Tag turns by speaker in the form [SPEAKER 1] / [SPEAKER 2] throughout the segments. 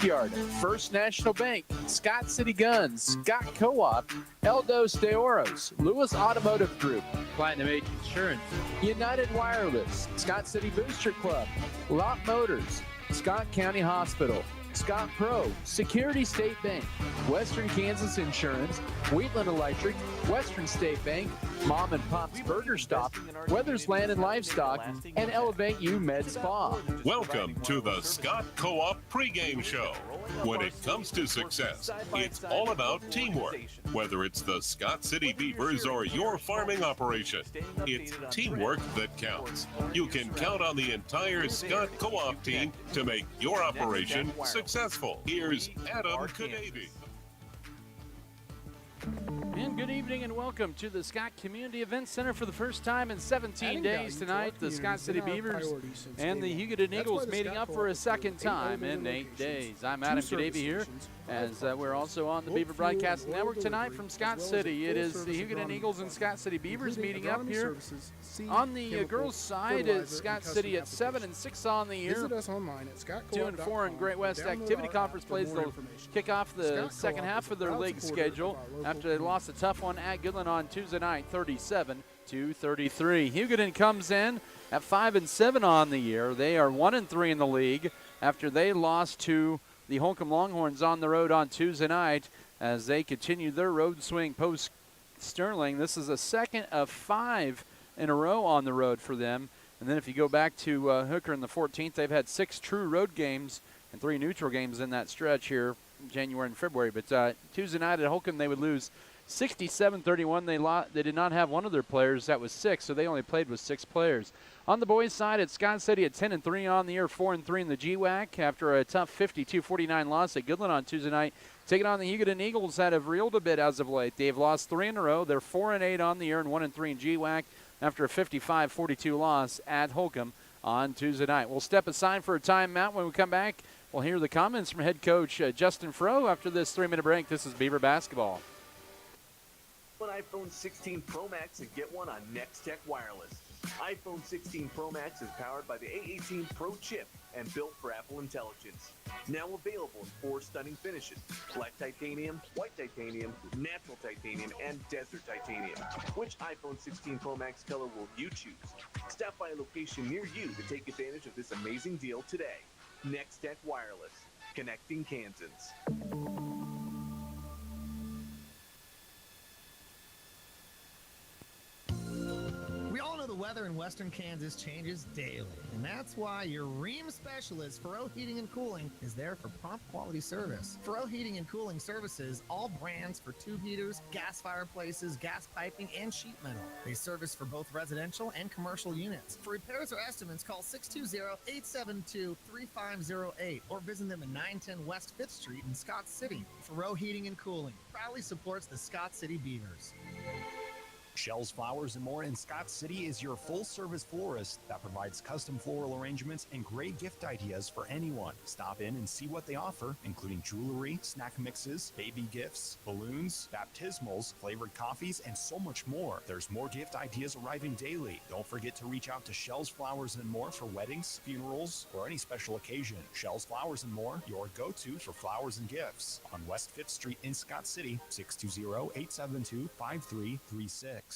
[SPEAKER 1] Feed Yard, First National Bank, Scott City Guns, Scott Co-op, El Dos de Oros, Lewis Automotive Group, Platinum Age Insurance, United Wireless, Scott City Booster Club, Lot Motors, Scott County Hospital, Scott Pro, Security State Bank, Western Kansas Insurance, Wheatland Electric, Western State Bank, Mom and Pop's Burger Stop, Weathers Land and Livestock, and Elevate U Med Spa.
[SPEAKER 2] Welcome to the Scott Co-op Pregame Show. When it comes to success, it's all about teamwork. Whether it's the Scott City Beavers or your farming operation, it's teamwork that counts. You can count on the entire Scott Co-op team to make your operation successful. Here's Adam Kadavy.
[SPEAKER 3] And good evening and welcome to the Scott Community Event Center for the first time in 17 days tonight. The Scott City Beavers and the Hugoton Eagles meeting up for a second time in 8 days. I'm Adam Kadavy here, as we're also on the Beaver Broadcast Network tonight from Scott City. It is the Hugoton Eagles and Scott City Beavers meeting up here. On the girls' side, it's Scott City at 7-6 on the year. 2-4 in Great West Activity Conference plays. They'll kick off the second half of their league schedule after they lost a tough one at Goodland on Tuesday night, 37-33. Hugoton comes in at 5-7 on the year. They are 1-3 in the league after they lost to the Holcomb Longhorns on the road on Tuesday night as they continue their road swing post Sterling. This is a second of 5 in a row on the road for them. And then if you go back to Hooker in the 14th, they've had 6 true road games and 3 neutral games in that stretch here in January and February. But Tuesday night at Holcomb, they would lose 67-31. They did not have one of their players. That was 6, so they only played with 6 players. On the boys' side, it's Scott City at 10-3 on the year, 4-3 in the GWAC after a tough 52-49 loss at Goodland on Tuesday night. Taking on the Hugoton Eagles that have reeled a bit as of late. They've lost 3 in a row. They're 4-8 on the year and 1-3 in GWAC after a 55-42 loss at Holcomb on Tuesday night. We'll step aside for a timeout. When we come back, we'll hear the comments from head coach Justin Froh after this 3-minute break. This is Beaver Basketball.
[SPEAKER 4] An iPhone 16 Pro Max and get one on Next Tech Wireless. iPhone 16 Pro Max is powered by the A18 Pro chip and built for Apple Intelligence. Now available in 4 stunning finishes: black titanium, white titanium, natural titanium, and desert titanium. Which iPhone 16 Pro Max color will you choose? Stop by a location near you to take advantage of this amazing deal today. Next Tech Wireless, connecting Kansans.
[SPEAKER 5] The weather in western Kansas changes daily, and that's why your Ream specialist, Fredy Heating and Cooling, is there for prompt quality service. Fredy Heating and Cooling services all brands for tube heaters, gas fireplaces, gas piping, and sheet metal. They service for both residential and commercial units. For repairs or estimates, call 620-872-3508 or visit them at 910 West 5th Street in Scott City. Fredy Heating and Cooling proudly supports the Scott City Beavers.
[SPEAKER 6] Shells Flowers and More in Scott City is your full-service florist that provides custom floral arrangements and great gift ideas for anyone. Stop in and see what they offer, including jewelry, snack mixes, baby gifts, balloons, baptismals, flavored coffees, and so much more. There's more gift ideas arriving daily. Don't forget to reach out to Shells Flowers and More for weddings, funerals, or any special occasion. Shells Flowers and More, your go-to for flowers and gifts. On West 5th Street in Scott City, 620-872-5336.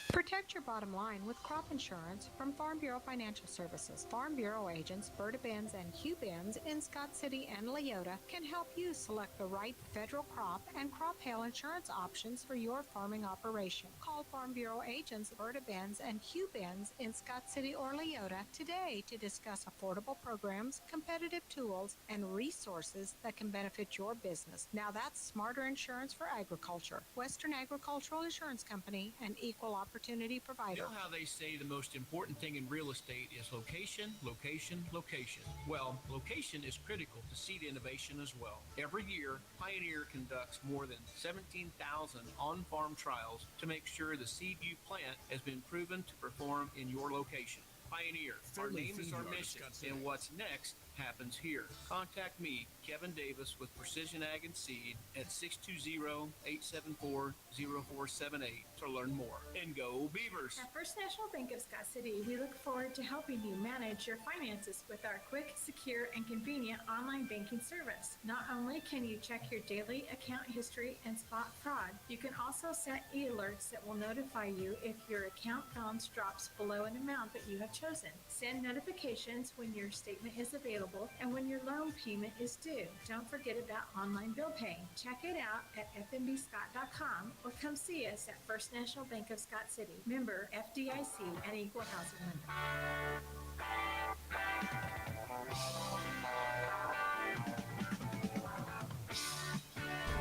[SPEAKER 7] Protect your bottom line with crop insurance from Farm Bureau Financial Services. Farm Bureau agents Berta Benz and Hugh Benz in Scott City and Leota can help you select the right federal crop and crop hail insurance options for your farming operation. Call Farm Bureau agents Berta Benz and Hugh Benz in Scott City or Leota today to discuss affordable programs, competitive tools, and resources that can benefit your business. Now that's smarter insurance for agriculture. Western Agricultural Insurance Company, an equal opportunity provider.
[SPEAKER 8] You know how they say the most important thing in real estate is location, location, location. Well, location is critical to seed innovation as well. Every year, Pioneer conducts more than 17,000 on-farm trials to make sure the seed you plant has been proven to perform in your location. Pioneer, our name is our mission, and what's next happens here. Contact me, Kevin Davis, with Precision Ag and Seed at 620-874-0478 to learn more. And go Beavers!
[SPEAKER 9] At First National Bank of Scott City, we look forward to helping you manage your finances with our quick, secure, and convenient online banking service. Not only can you check your daily account history and spot fraud, you can also set e-alerts that will notify you if your account balance drops below an amount that you have chosen. Send notifications when your statement is available and when your loan payment is due. Don't forget about online bill paying. Check it out at fnbscott.com or come see us at First National Bank of Scott City. Member FDIC and Equal Housing Lender.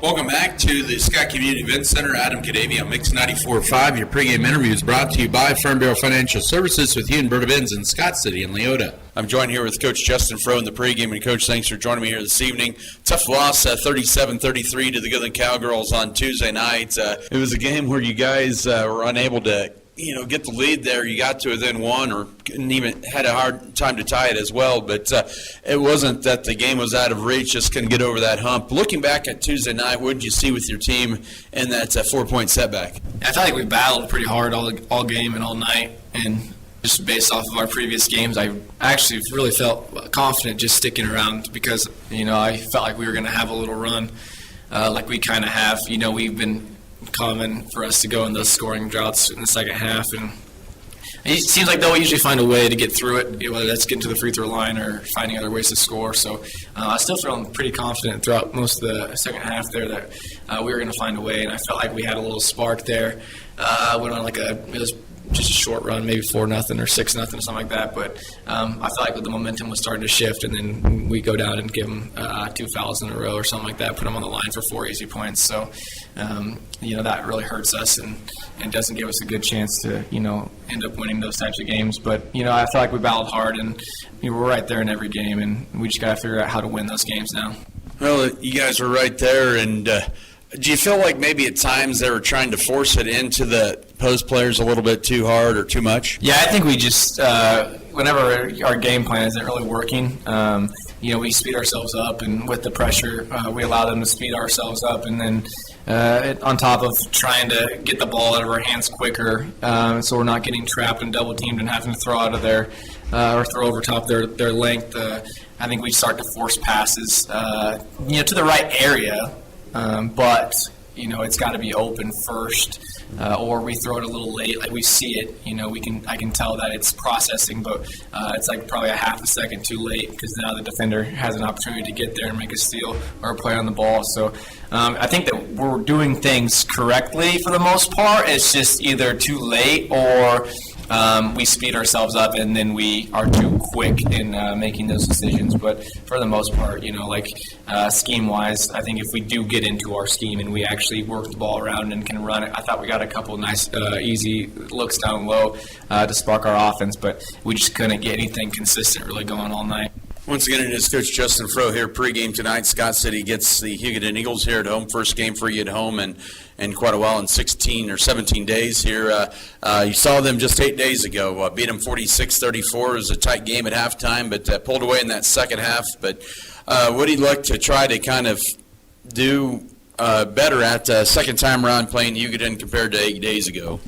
[SPEAKER 10] Welcome back to the Scott Community Event Center. Adam Kadavy on Mix 94.5. Your pregame interview is brought to you by Farm Bureau Financial Services with you and Berta Benz in Scott City and Leota. I'm joined here with Coach Justin Froh in the pregame. And, Coach, thanks for joining me here this evening. Tough loss, 37-33 to the Goodland Cowgirls on Tuesday night. It was a game where you guys were unable to get the lead there. You got to it, then won, or couldn't even had a hard time to tie it as well. But it wasn't that the game was out of reach, just couldn't get over that hump. Looking back at Tuesday night, what did you see with your team in that 4-point setback?
[SPEAKER 11] I felt like we battled pretty hard all game and all night, and just based off of our previous games, I actually really felt confident just sticking around because, I felt like we were going to have a little run like we kind of have. We've been common for us to go in those scoring droughts in the second half, and it seems like they'll usually find a way to get through it, whether that's getting to the free throw line or finding other ways to score. So I still feel pretty confident throughout most of the second half there that we were going to find a way, and I felt like we had a little spark there. Went on it was just a short run, maybe 4-0 or 6-0, something like that. But I felt like the momentum was starting to shift, and then we go down and give them 2 fouls in a row or something like that, put them on the line for 4 easy points. So, that really hurts us and doesn't give us a good chance to, end up winning those types of games. But, I feel like we battled hard, and we're right there in every game, and we just got to figure out how to win those games now.
[SPEAKER 10] Well, you guys were right there, and do you feel like maybe at times they were trying to force it into the post players a little bit too hard or too much?
[SPEAKER 11] Yeah, I think we just, whenever our game plan isn't really working, we speed ourselves up, and with the pressure, we allow them to speed ourselves up, and then on top of trying to get the ball out of our hands quicker, so we're not getting trapped and double teamed and having to throw out of their or throw over top their length. I think we start to force passes, to the right area. But it's got to be open first, or we throw it a little late. Like we see it, I can tell that it's processing, but it's like probably a half a second too late because now the defender has an opportunity to get there and make a steal or a play on the ball. So I think that we're doing things correctly for the most part. It's just either too late or we speed ourselves up and then we are too quick in making those decisions. But for the most part, scheme-wise, I think if we do get into our scheme and we actually work the ball around and can run it, I thought we got a couple nice, easy looks down low to spark our offense, but we just couldn't get anything consistent really going all night.
[SPEAKER 10] Once again, it is Coach Justin Froh here pregame tonight. Scott City gets the Hugoton Eagles here at home. First game for you at home in quite a while, in 16 or 17 days here. You saw them just 8 days ago. Beat them 46-34. It was a tight game at halftime, but pulled away in that second half. But what do you look to try to kind of do better at second time around playing Hugoton compared to 8 days ago?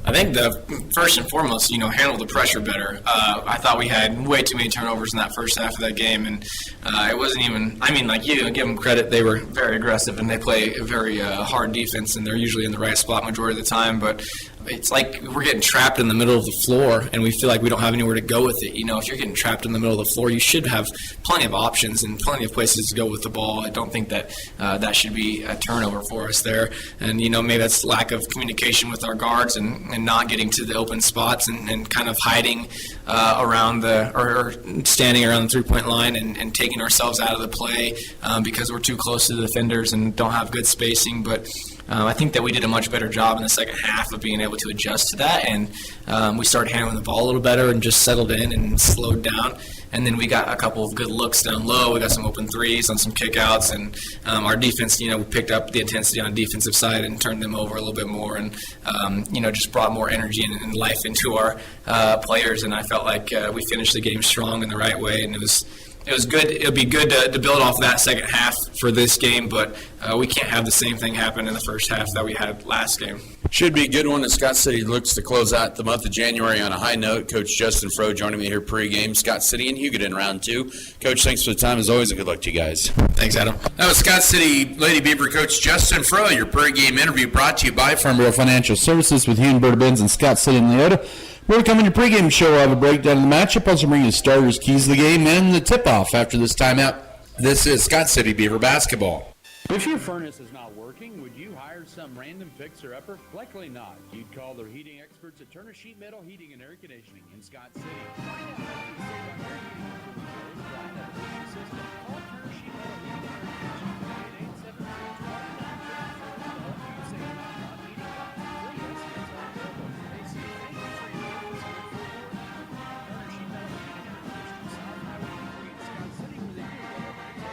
[SPEAKER 11] I think the first and foremost, handle the pressure better. I thought we had way too many turnovers in that first half of that game, and it wasn't even. Give them credit; they were very aggressive and they play a very hard defense, and they're usually in the right spot majority of the time. But it's like we're getting trapped in the middle of the floor, and we feel like we don't have anywhere to go with it. If you're getting trapped in the middle of the floor, you should have plenty of options and plenty of places to go with the ball. I don't think that that should be a turnover for us there. And maybe that's lack of communication with our guards and not getting to the open spots and kind of hiding around or standing around the three-point line and taking ourselves out of the play because we're too close to the defenders and don't have good spacing. But I think that we did a much better job in the second half of being able to adjust to that, and we started handling the ball a little better and just settled in and slowed down. And then we got a couple of good looks down low. We got some open threes on some kickouts, and our defense, we picked up the intensity on the defensive side and turned them over a little bit more, and just brought more energy and life into our players. And I felt like we finished the game strong in the right way, and it was it was good. It'll be good to build off that second half for this game, but we can't have the same thing happen in the first half that we had last game.
[SPEAKER 10] Should be a good one as Scott City looks to close out the month of January on a high note. Coach Justin Fro joining me here pregame. Scott City and Hugoton round 2. Coach, thanks for the time as always, and good luck to you guys.
[SPEAKER 11] Thanks, Adam.
[SPEAKER 10] That was Scott City Lady Beaver coach Justin Fro. Your pregame interview brought to you by Farmville Financial Services with Hugh and Berta Benz and Scott City and Leota. We're coming to pregame show. We'll have a breakdown of the matchup. Also bring you starters, keys of the game, and the tip-off after this timeout. This is Scott City Beaver basketball.
[SPEAKER 3] If your furnace is not working, would you hire some random fixer-upper? Likely not. You'd call the heating experts at Turner Sheet Metal Heating and Air Conditioning in Scott City. Find out how you can save on your heating and cooling bills with an efficient system. Call Turner Sheet Metal Heating and Air Conditioning at 873-2954 to help you save on heating costs. Free estimates are available. They say thank you for your business and look forward to Turner Sheet Metal Heating and Air Conditioning, South Highway 3 in Scott City, where they do whatever it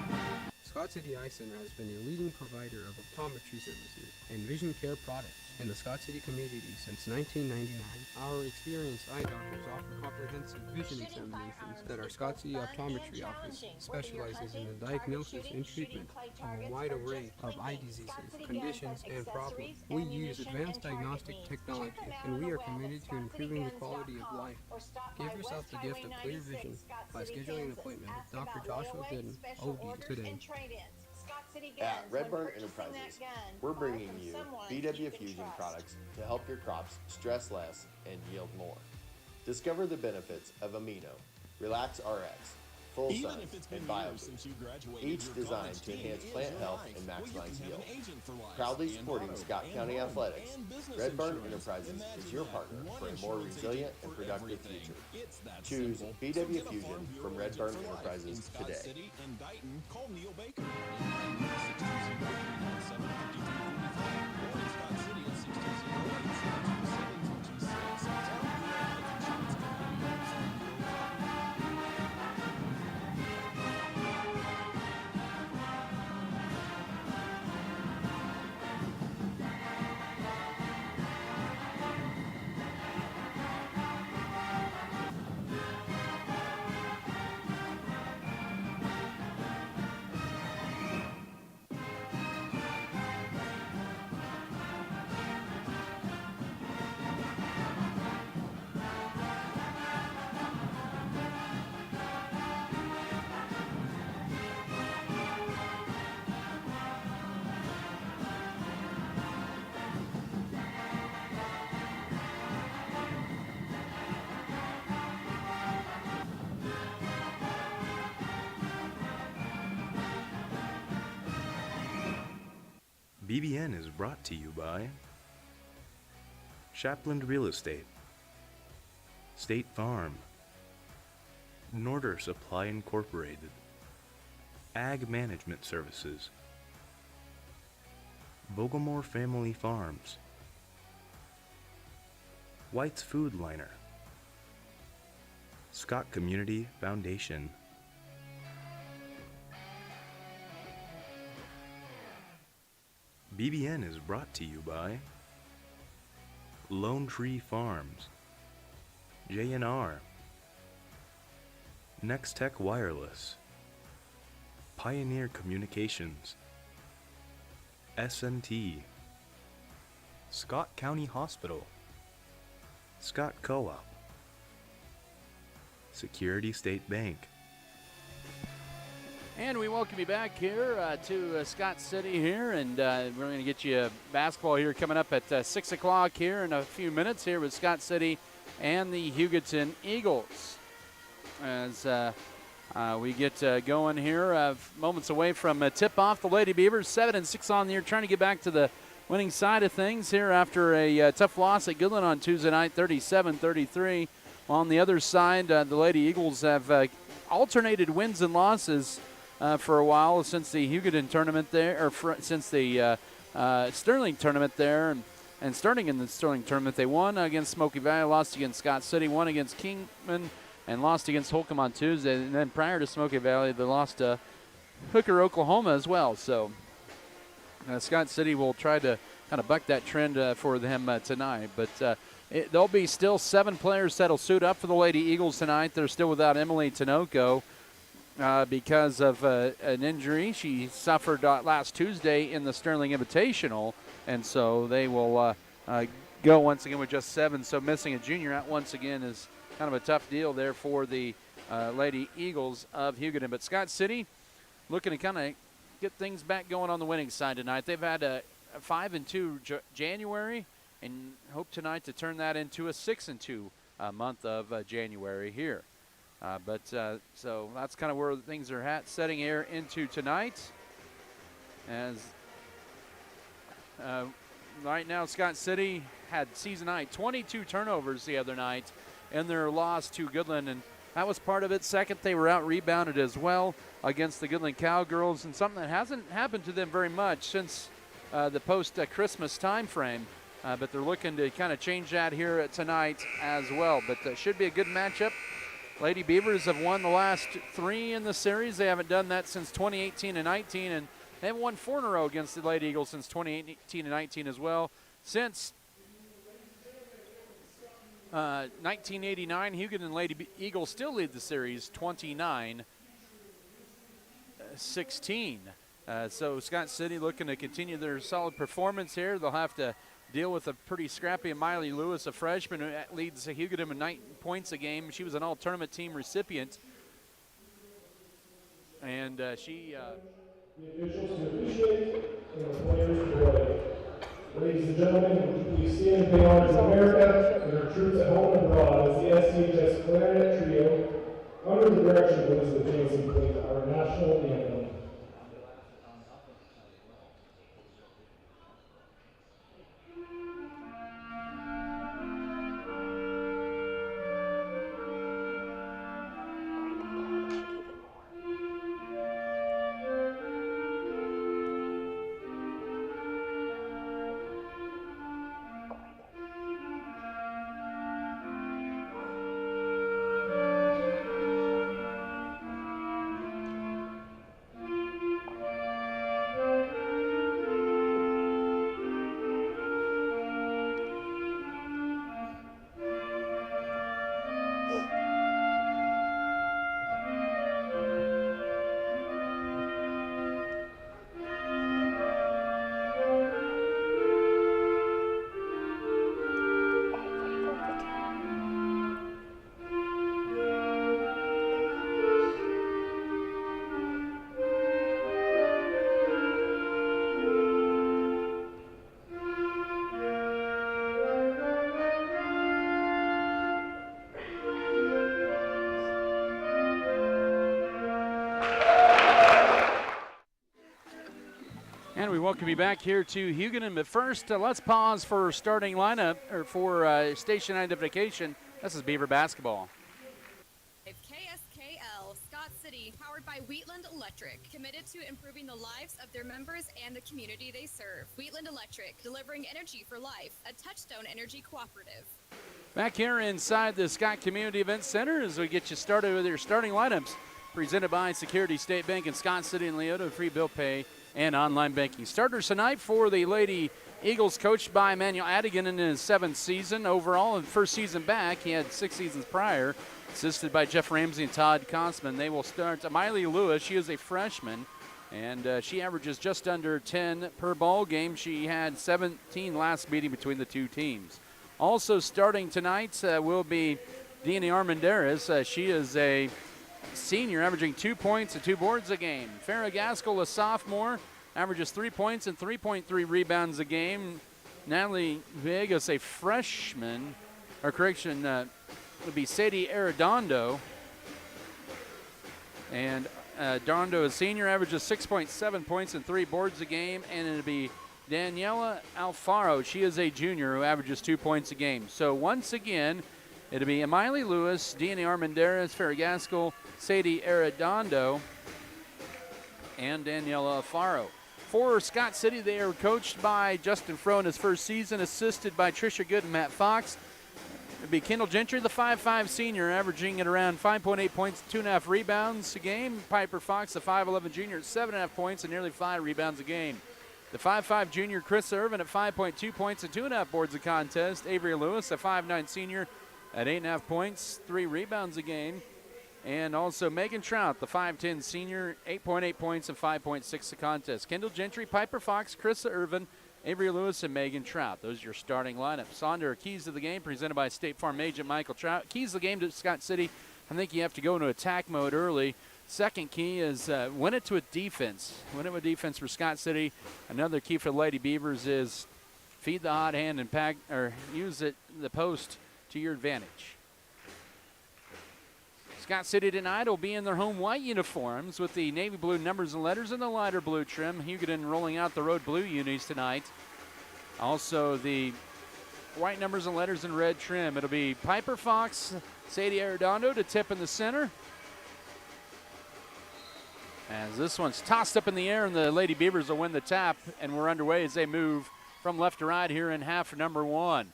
[SPEAKER 3] takes.
[SPEAKER 12] Scott City Eye Center has been a leading provider of optometry services and vision care products in the Scott City community since 1999. Our experienced eye doctors offer comprehensive vision examinations that our Scott City Optometry Office specializes in the diagnosis and treatment of a wide array of eye diseases, conditions, and problems. We use advanced diagnostic technology, and we are committed to improving the quality of life. Give yourself the gift of clear vision by scheduling an appointment with Dr. Joshua Gooden, OD, today.
[SPEAKER 13] At Redburn Enterprises, we're bringing you BW Fusion products to help your crops stress less and yield more. Discover the benefits of Amino, Relax RX, Full Sun, and BioBoost, each designed to enhance plant health and maximize yield. Proudly supporting Scott County Athletics, Redburn Enterprises is your partner for a more resilient and productive future. Choose BW Fusion from Redburn Enterprises today.
[SPEAKER 14] BBN is brought to you by Shapland Real Estate, State Farm, Norder Supply Incorporated, Ag Management Services, Bogomore Family Farms, White's Food Liner, Scott Community Foundation. BBN is brought to you by Lone Tree Farms, J&R, Next Tech Wireless, Pioneer Communications, S&T, Scott County Hospital, Scott Co-op, Security State Bank.
[SPEAKER 3] And we welcome you back here to Scott City here, and we're going to get you basketball here coming up at 6 o'clock here in a few minutes here with Scott City and the Hugoton Eagles. As we get going here, moments away from tip-off, the Lady Beavers 7-6 on the year, trying to get back to the winning side of things here after a tough loss at Goodland on Tuesday night, 37-33. On the other side, the Lady Eagles have alternated wins and losses for a while since the Hugoton tournament there, or since the Sterling tournament there. And starting in the Sterling tournament, they won against Smoky Valley, lost against Scott City, won against Kingman, and lost against Holcomb on Tuesday. And then prior to Smoky Valley, they lost to Hooker, Oklahoma as well. So Scott City will try to kind of buck that trend for them tonight. But there'll be still 7 players that'll suit up for the Lady Eagles tonight. They're still without Emily Tinoco because of an injury she suffered last Tuesday in the Sterling Invitational, and so they will go once again with just 7. So missing a junior out once again is kind of a tough deal there for the Lady Eagles of Hugoton. But Scott City looking to kind of get things back going on the winning side tonight. They've had a 5-2 January, and hope tonight to turn that into a 6-2 month of January here. So that's kind of where things are setting here into tonight. As right now, Scott City had season high 22 turnovers the other night in their loss to Goodland, and that was part of it. Second, they were out-rebounded as well against the Goodland Cowgirls, and something that hasn't happened to them very much since the post-Christmas time frame. But they're looking to kind of change that here tonight as well. But should be a good matchup. Lady Beavers have won the last 3 in the series. They haven't done that since 2018 and 19, and they haven't won 4 in a row against the Lady Eagles since 2018 and 19 as well. Since 1989, Hugoton and Lady Eagles still lead the series 29-16. So Scott City looking to continue their solid performance here. They'll have to deal with a pretty scrappy Maile Lewis, a freshman who leads Hugoton with 9 points a game. She was an all-tournament team recipient. And she...
[SPEAKER 15] The officials to officiate and the players to play. Ladies and gentlemen, would you please stand and pay honor to America and our troops at home and abroad as the SCHS Clarinet Trio, under the direction of Elizabeth Jansen, plays our national anthem.
[SPEAKER 3] And we welcome you back here to Hugoton. But first, let's pause for starting lineup, or for station identification. This is Beaver basketball.
[SPEAKER 16] KSKL, Scott City, powered by Wheatland Electric, committed to improving the lives of their members and the community they serve. Wheatland Electric, delivering energy for life, a Touchstone Energy cooperative.
[SPEAKER 3] Back here inside the Scott Community Event Center as we get you started with your starting lineups, presented by Security State Bank in Scott City and Leota, free bill pay and online banking. Starters tonight for the Lady Eagles, coached by Emmanuel Adigan in his 7th season overall, and first season back. He had 6 seasons prior, assisted by Jeff Ramsey and Todd Konsman. They will start Maile Lewis. She is a freshman, and she averages just under 10 per ball game. She had 17 last meeting between the two teams. Also starting tonight will be Deanie Armendariz. She is a senior, averaging 2 points and 2 boards a game. Farrah Gaskell, a sophomore, averages 3 points and 3.3 rebounds a game. Natalie Vegas, a freshman, would be Sadie Arredondo. And Dondo, a senior, averages 6.7 points and 3 boards a game. And it'll be Daniela Alfaro. She is a junior who averages 2 points a game. So once again, it'll be Maile Lewis, Deanie Armendariz, Farrah Gaskell, Sadie Arredondo, and Daniela Alfaro. For Scott City, they are coached by Justin Froh in his first season, assisted by Trisha Good and Matt Fox. It'll be Kendall Gentry, the 5'5 senior, averaging at around 5.8 points, 2.5 rebounds a game. Piper Fox, the 5'11 junior, at 7.5 points and nearly 5 rebounds a game. The 5'5" junior Chris Irvin at 5.2 points and 2.5 boards a contest. Avery Lewis, a 5'9" senior at 8.5 points, 3 rebounds a game. And also Megan Trout, the 5'10" senior, 8.8 points and 5.6 a contest. Kendall Gentry, Piper Fox, Chris Irvin, Avery Lewis, and Megan Trout. Those are your starting lineups. On to our keys to the game, presented by State Farm agent Michael Trout. Keys to the game to Scott City. I think you have to go into attack mode early. Second key is win it with defense. Win it with defense for Scott City. Another key for the Lady Beavers is feed the hot hand and use the post to your advantage. Scott City tonight will be in their home white uniforms with the navy blue numbers and letters and the lighter blue trim. Hugoton rolling out the road blue unis tonight. Also the white numbers and letters and red trim. It'll be Piper Fox, Sadie Arredondo to tip in the center. As this one's tossed up in the air, and the Lady Beavers will win the tap, and we're underway as they move from left to right here in half number 1.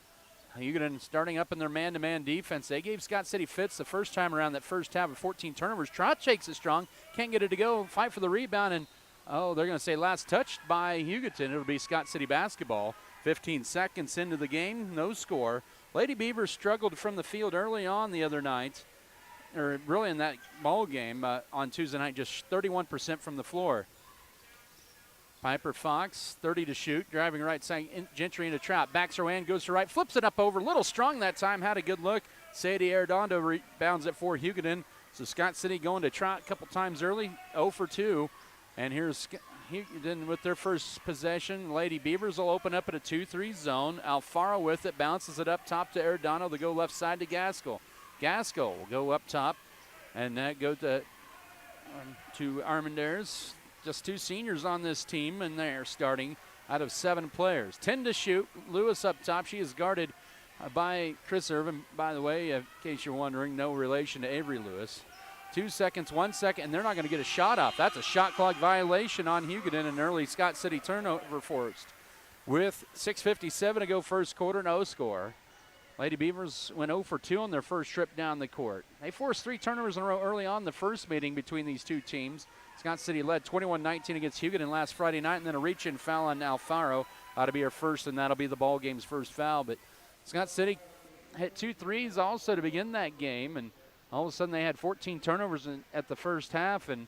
[SPEAKER 3] Hugoton starting up in their man-to-man defense. They gave Scott City fits the first time around that first half of 14 turnovers. Trot shakes it strong, can't get it to go, fight for the rebound, and they're going to say last touched by Hugoton. It'll be Scott City basketball. 15 seconds into the game, no score. Lady Beavers struggled from the field early on the other night, or really in that ball game on Tuesday night, just 31% from the floor. Piper Fox, 30 to shoot, driving right side, Gentry into trap, backs her way in, goes to right, flips it up over, little strong that time, had a good look. Sadie Arredondo rebounds it for Hugoton. So Scott City going to trot a couple times early, 0 for 2. And here's Hugoton with their first possession. Lady Beavers will open up at a 2-3 zone. Alfaro with it, bounces it up top to Arredondo. They go left side to Gaskell. Gaskell will go up top, and that goes to Armendariz. Just 2 seniors on this team, and they're starting out of 7 players. 10 to shoot. Lewis up top. She is guarded by Chris Irvin. By the way, in case you're wondering, no relation to Avery Lewis. 2 seconds, 1 second, and they're not going to get a shot off. That's a shot clock violation on Hugoton, an early Scott City turnover forced. With 6:57 to go first quarter, no score. Lady Beavers went 0 for 2 on their first trip down the court. They forced 3 turnovers in a row early on the first meeting between these 2 teams. Scott City led 21-19 against Hugoton last Friday night, and then a reach-in foul on Alfaro. Ought to be her first, and that'll be the ball game's first foul. But Scott City hit 2 threes also to begin that game, and all of a sudden they had 14 turnovers at the first half, and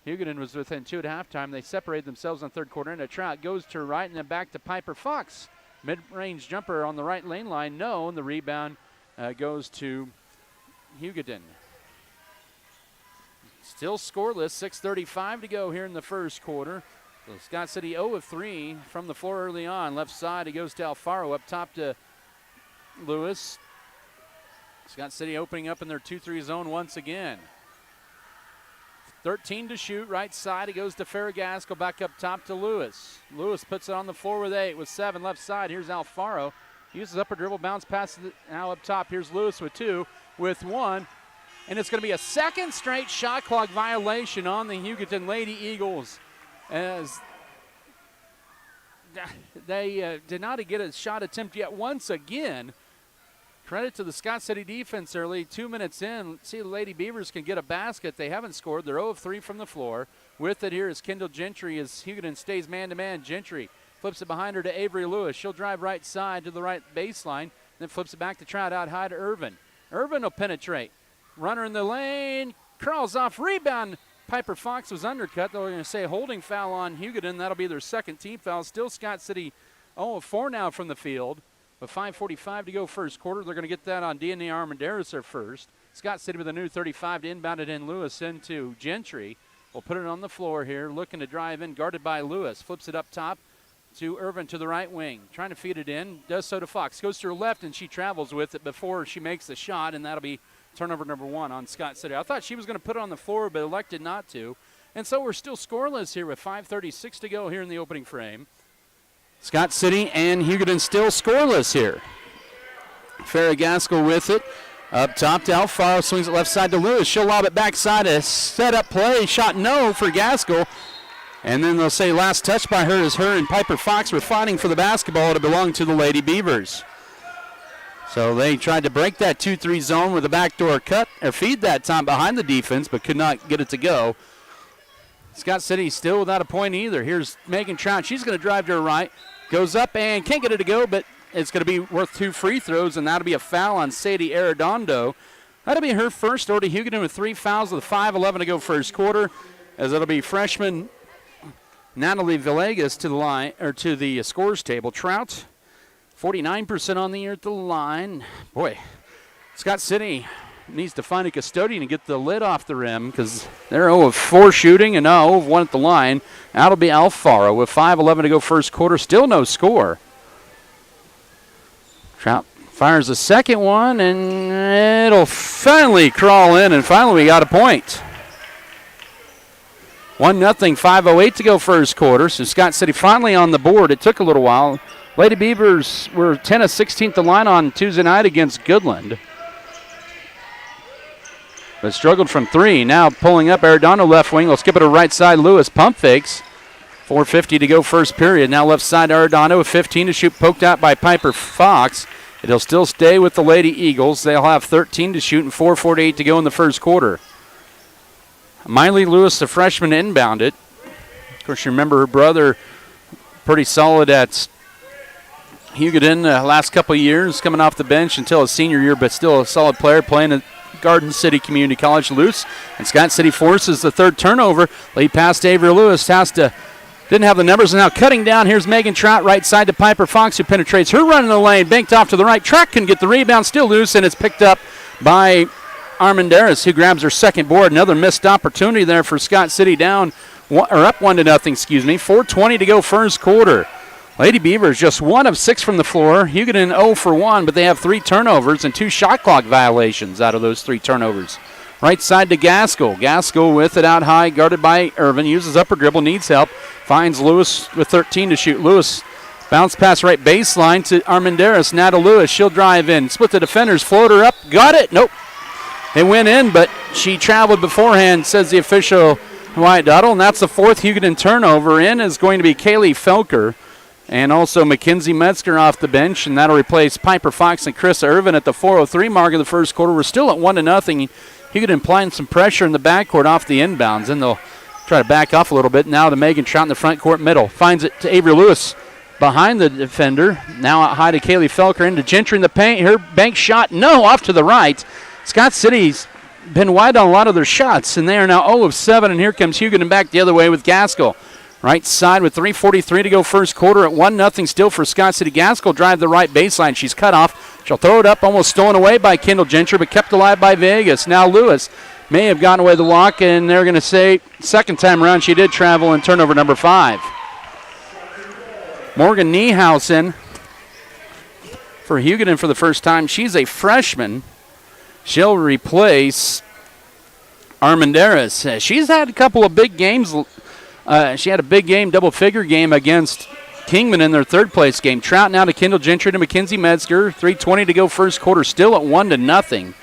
[SPEAKER 3] Hugoton was within 2 at halftime. They separated themselves in the third quarter, and a Trout goes to her right and then back to Piper Fox. Mid-range jumper on the right lane line, no, and the rebound goes to Hugoton. Still scoreless, 6:35 to go here in the first quarter. So Scott City 0 of 3 from the floor early on. Left side, it goes to Alfaro, up top to Lewis. Scott City opening up in their 2-3 zone once again. 13 to shoot, right side, it goes to Gaskell, back up top to Lewis. Lewis puts it on the floor with 8, with 7 left side. Here's Alfaro. Uses upper dribble, bounce passes it now up top. Here's Lewis with 2, with 1. And it's going to be a second straight shot clock violation on the Hugoton Lady Eagles, as they did not get a shot attempt yet once again. Credit to the Scott City defense early. 2 minutes in, let's see if the Lady Beavers can get a basket. They haven't scored. They're 0 of 3 from the floor. With it here is Kendall Gentry as Hugoton stays man-to-man. Gentry flips it behind her to Avery Lewis. She'll drive right side to the right baseline, then flips it back to Trout out high to Irvin. Irvin will penetrate. Runner in the lane, crawls off, rebound. Piper Fox was undercut. They're going to say holding foul on Hugoton. That'll be their second team foul. Still Scott City 0 of 4 now from the field. With 5:45 to go first quarter, they're going to get that on DNA Armendariz their first. Scott City with a new 35 to inbound it in. Lewis into Gentry. We'll put it on the floor here, looking to drive in, guarded by Lewis. Flips it up top to Irvin to the right wing. Trying to feed it in, does so to Fox. Goes to her left, and she travels with it before she makes the shot, and that'll be turnover number 1 on Scott City. I thought she was going to put it on the floor, but elected not to. And so we're still scoreless here with 5:36 to go here in the opening frame. Scott City and Hugoton still scoreless here. Gaskell with it. Up top to Alfaro, swings it left side to Lewis. She'll lob it backside. A set-up play. Shot no for Gaskell. And then they'll say last touch by her as her and Piper Fox were fighting for the basketball to belong to the Lady Beavers. So they tried to break that 2-3 zone with a backdoor cut, or feed that time behind the defense, but could not get it to go. Scott City still without a point either. Here's Megan Trout. She's going to drive to her right. Goes up and can't get it to go, but it's going to be worth 2 free throws, and that'll be a foul on Sadie Arredondo. That'll be her first. Orta Hugoton with 3 fouls with 5:11 to go first quarter, as it'll be freshman Natalie Villegas to the line, or to the scores table. Trout, 49% on the year at the line. Boy, Scott City needs to find a custodian and get the lid off the rim, because they're 0 of 4 shooting and now 0 of 1 at the line. That'll be Alfaro with 5:11 to go first quarter. Still no score. Trout fires the second one, and it'll finally crawl in, and finally we got a point. 1-0, 5:08 to go first quarter. So Scott City finally on the board. It took a little while. Lady Beavers were 10 of 16 at the line on Tuesday night against Goodland, but struggled from 3. Now pulling up Arredondo left wing. We'll skip it to right side. Lewis pump fakes. 4:50 to go first period. Now left side Arredondo with 15 to shoot, poked out by Piper Fox. It'll still stay with the Lady Eagles. They'll have 13 to shoot and 4:48 to go in the first quarter. Maile Lewis, the freshman, inbound it. Of course, you remember her brother, pretty solid at Hugoton the last couple of years, coming off the bench until his senior year, but still a solid player playing at Garden City Community College. Loose, and Scott City forces the third turnover. Lead pass to Avery Lewis. Didn't have the numbers, and now cutting down. Here's Megan Trout, right side to Piper Fox, who penetrates her run in the lane. Banked off to the right. Trout can get the rebound, still loose, and it's picked up by Armendariz, who grabs her second board. Another missed opportunity there for Scott City, down, or up 1-0, 4:20 to go first quarter. Lady Beavers just 1 of 6 from the floor. Hugoton 0 for 1, but they have 3 turnovers and 2 shot clock violations out of those 3 turnovers. Right side to Gaskell. Gaskell with it out high, guarded by Irvin. Uses upper dribble, needs help. Finds Lewis with 13 to shoot. Lewis bounce pass right baseline to Armendariz. Now to Lewis. She'll drive in. Split the defenders. Floater up. Got it. Nope. It went in, but she traveled beforehand, says the official Wyatt Duddle. And that's the 4th Hugoton turnover. In is going to be Kaylee Felker. And also Mackenzie Metzger off the bench, and that'll replace Piper Fox and Chris Irvin at the 4:03 mark of the first quarter. We're still at 1-0. Hugoton applying some pressure in the backcourt off the inbounds, and they'll try to back off a little bit. Now to Megan Trout in the front court middle. Finds it to Avery Lewis behind the defender. Now out high to Kaylee Felker, into Gentry in the paint. Her bank shot, no, off to the right. Scott City's been wide on a lot of their shots, and they are now 0 of 7, and here comes Hugoton back the other way with Gaskell. Right side with 3:43 to go first quarter at 1-0 still for Scott City. Gaskell drive the right baseline. She's cut off. She'll throw it up, almost stolen away by Kendall Gentry, but kept alive by Vegas. Now Lewis may have gotten away the walk, and they're going to say second time around she did travel in turnover number 5. Morgan Niehausen for Hugoton for the first time. She's a freshman. She'll replace Armendariz. She's had a couple of big games. She had a big game, double-figure game against Kingman in their third-place game. Trout now to Kendall Gentry to Mackenzie Metzger. 3:20 to go first quarter, still at 1-0.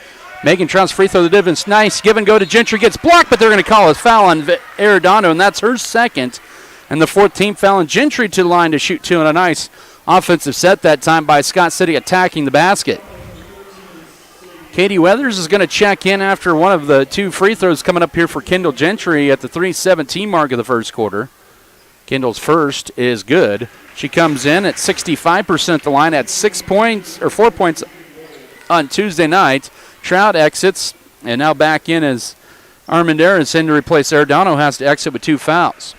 [SPEAKER 3] Megan Trout's free throw, the difference. Nice give and go to Gentry. Gets blocked, but they're going to call a foul on Arredondo, and that's her second. And the 4th team foul on Gentry to the line to shoot 2, and a nice offensive set that time by Scott City attacking the basket. Katie Weathers is going to check in after one of the 2 free throws coming up here for Kendall Gentry at the 3:17 mark of the first quarter. Kendall's first is good. She comes in at 65% the line, at 4 points on Tuesday night. Trout exits, and now back in as Armendariz in to replace Arredondo, has to exit with 2 fouls.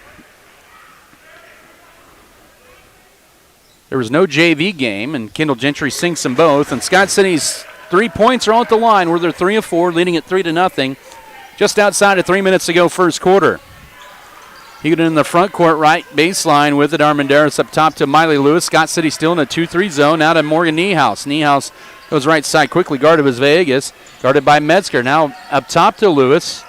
[SPEAKER 3] There was no JV game, and Kendall Gentry sinks them both, and Scott City's 3 points are on at the line, where they're 3 of 4, leading at 3-0. Just outside of 3 minutes to go first quarter. Hugoton in the front court, right baseline with it. Armendariz up top to Maile Lewis. Scott City still in a 2-3 zone. Now to Morgan Niehaus. Niehaus goes right side quickly, guarded by Vegas. Guarded by Metzger. Now up top to Lewis.